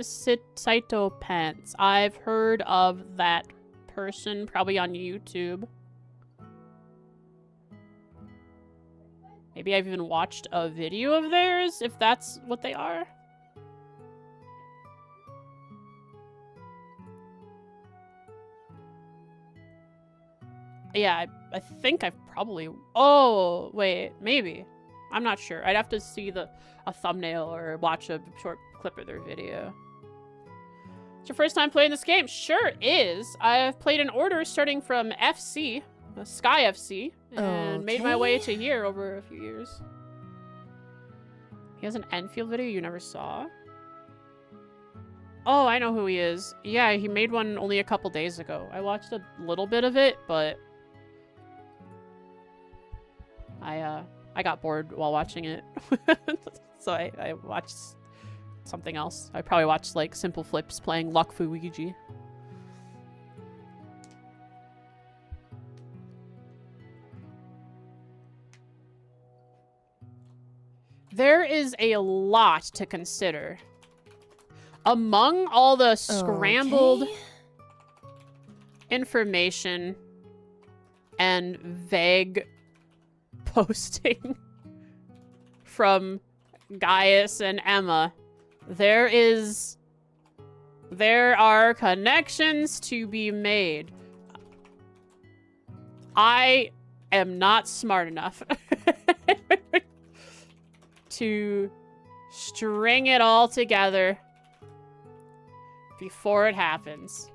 Saito Pants? I've heard of that person, probably on YouTube. Maybe I've even watched a video of theirs, if that's what they are. Yeah, I think I've probably... Oh, wait, maybe. I'm not sure. I'd have to see a thumbnail or watch a short clip of their video. It's your first time playing this game? Sure is. I've played in order starting from FC, Sky FC, and made my way to here over a few years. He has an Enfield video you never saw? Oh, I know who he is. Yeah, he made one only a couple days ago. I watched a little bit of it, but I got bored while watching it. So I watched something else. I probably watched like Simple Flips playing Luck Fuigi. There is a lot to consider. Among all the scrambled information and vague posting from Gaius and Emma, there are connections to be made. I am not smart enough to string it all together before it happens.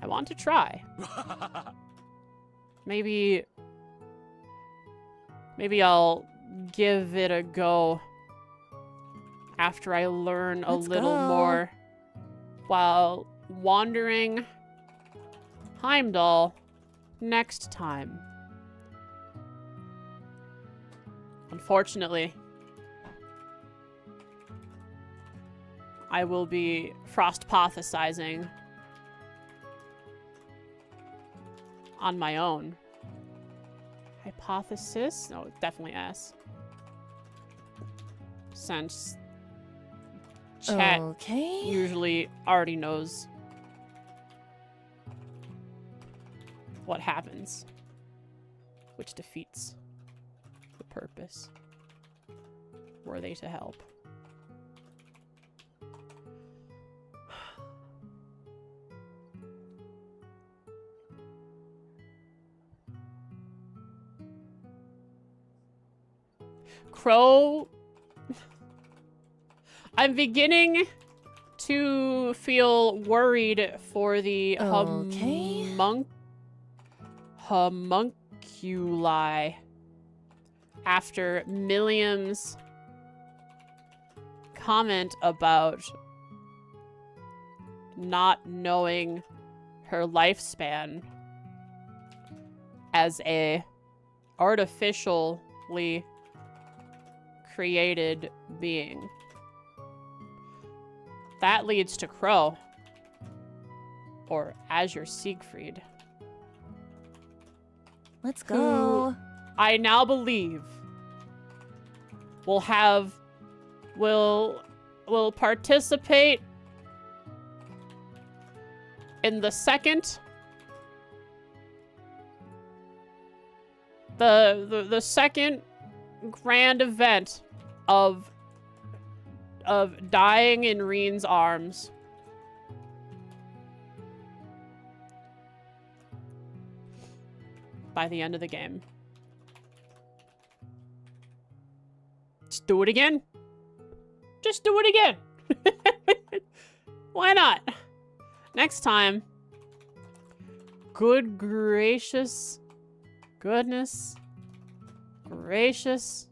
I want to try. Maybe I'll give it a go after I learn a little more while wandering Heimdall next time. Unfortunately, I will be frostpothesizing on my own. Hypothesis? No, definitely S. Since chat usually already knows what happens, which defeats the purpose. Were they to help? Crow. I'm beginning to feel worried for the homunculi after Milliam's comment about not knowing her lifespan as a artificially created being. That leads to Crow. Or Azure Siegfried. Let's go. Who I now believe will participate in the second the second grand event of dying in Reen's arms. By the end of the game. Just do it again. Just do it again. Why not? Next time. Good gracious. Goodness. Gracious.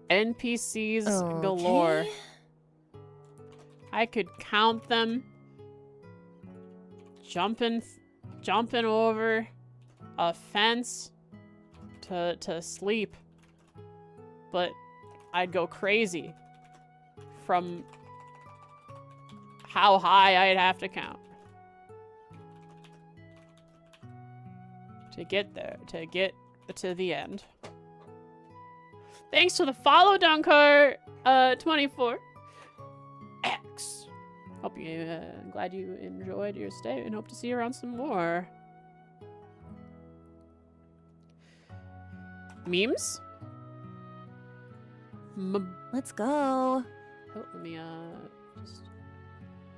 NPCs galore. I could count them. Jumping over a fence to sleep. But I'd go crazy from how high I'd have to count to get there, to get to the end. Thanks for the follow, Dunkar 24 X. Hope you glad you enjoyed your stay and hope to see you around some more. Memes? Let's go. Oh, let me just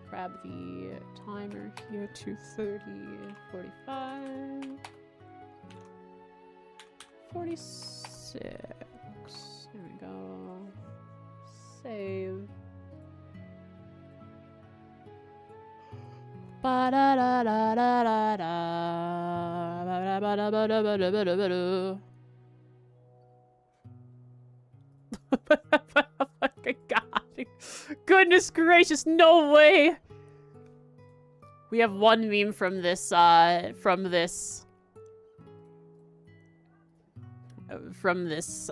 grab the timer here. 2:30, 45, 46. There we go. Save. Ba da da da da da da. Ba da ba da ba da ba da ba da ba da. Oh my god. Goodness gracious, no way. We have one meme from this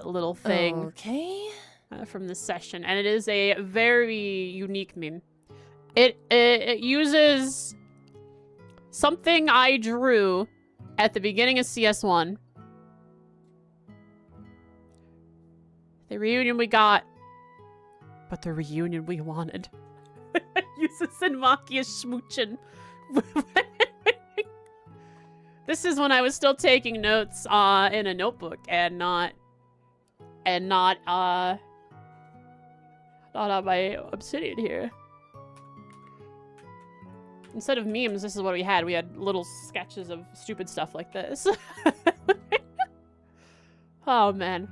little thing. Okay. From this session, and it is a very unique meme. It uses something I drew at the beginning of CS1. The reunion we got, but the reunion we wanted. Uses Sinmaki as smooching. This is when I was still taking notes in a notebook and not on my Obsidian here. Instead of memes, this is what we had. We had little sketches of stupid stuff like this. Oh man.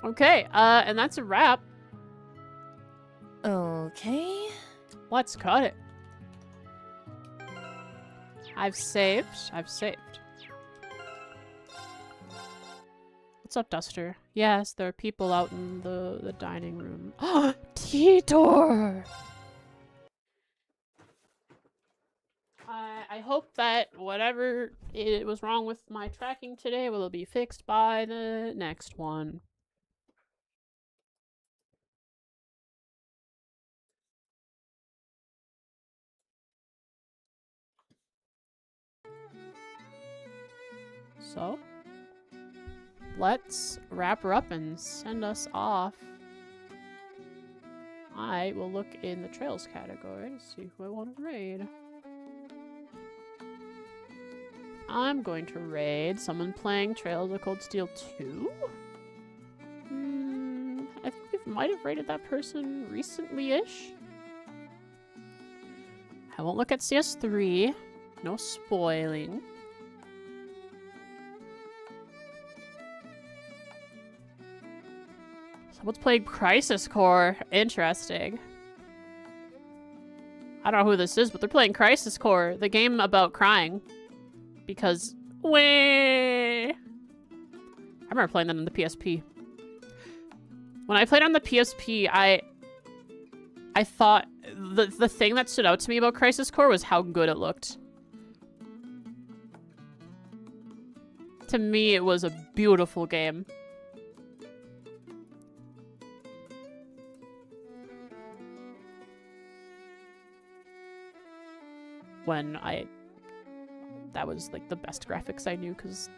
Okay, and that's a wrap. Okay. Let's cut it. I've saved. What's up, Duster? Yes, there are people out in the dining room. Titor! I hope that whatever it was wrong with my tracking today will be fixed by the next one. So, let's wrap her up and send us off. I will look in the Trails category to see who I want to raid. I'm going to raid someone playing Trails of Cold Steel 2. I think we might have raided that person recently-ish. I won't look at CS3. No spoiling. Someone's playing Crisis Core. Interesting. I don't know who this is, but they're playing Crisis Core, the game about crying. Because, I remember playing that on the PSP. When I played on the PSP, I thought the thing that stood out to me about Crisis Core was how good it looked. To me, it was a beautiful game. That was like the best graphics I knew because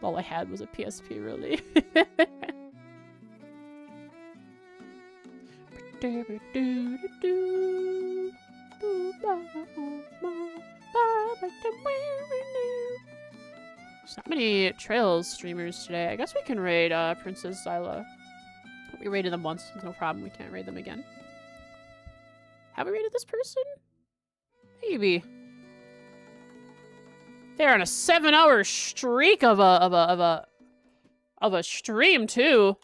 all I had was a PSP, really. There's not many Trails streamers today. I guess we can raid Princess Zyla. We raided them once. No problem. We can't raid them again. Have we raided this person? Maybe. They're on a 7-hour streak of a stream too.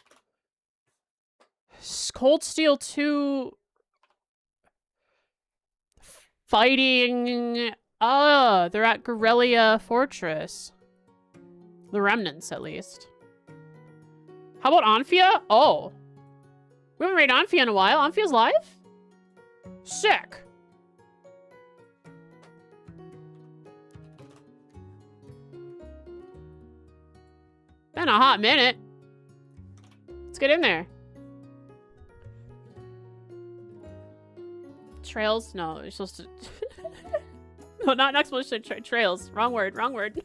Cold Steel 2 fighting. They're at Guerrilla Fortress. The remnants, at least. How about Anfia? Oh. We haven't raided Anfia in a while. Anfia's live? Sick. Been a hot minute. Let's get in there. Trails? No, you're supposed to... No, not explanation. Trails. Wrong word. Wrong word.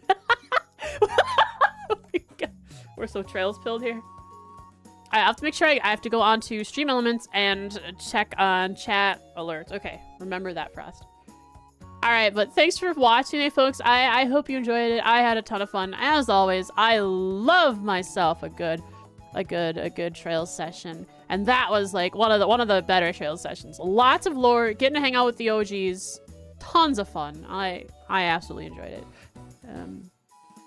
We're so trails pilled here. I have to make sure I have to go on to Stream Elements and check on chat alerts. Okay, remember that, Frost. Alright, but thanks for watching, folks. I hope you enjoyed it. I had a ton of fun. As always, I love myself a good Trails session. And that was like one of the better Trails sessions. Lots of lore, getting to hang out with the OGs. Tons of fun. I absolutely enjoyed it.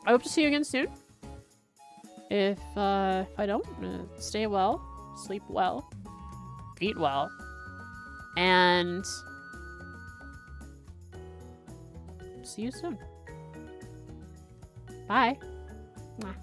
I hope to see you again soon. If I don't, stay well, sleep well, eat well, and see you soon. Bye. Mwah.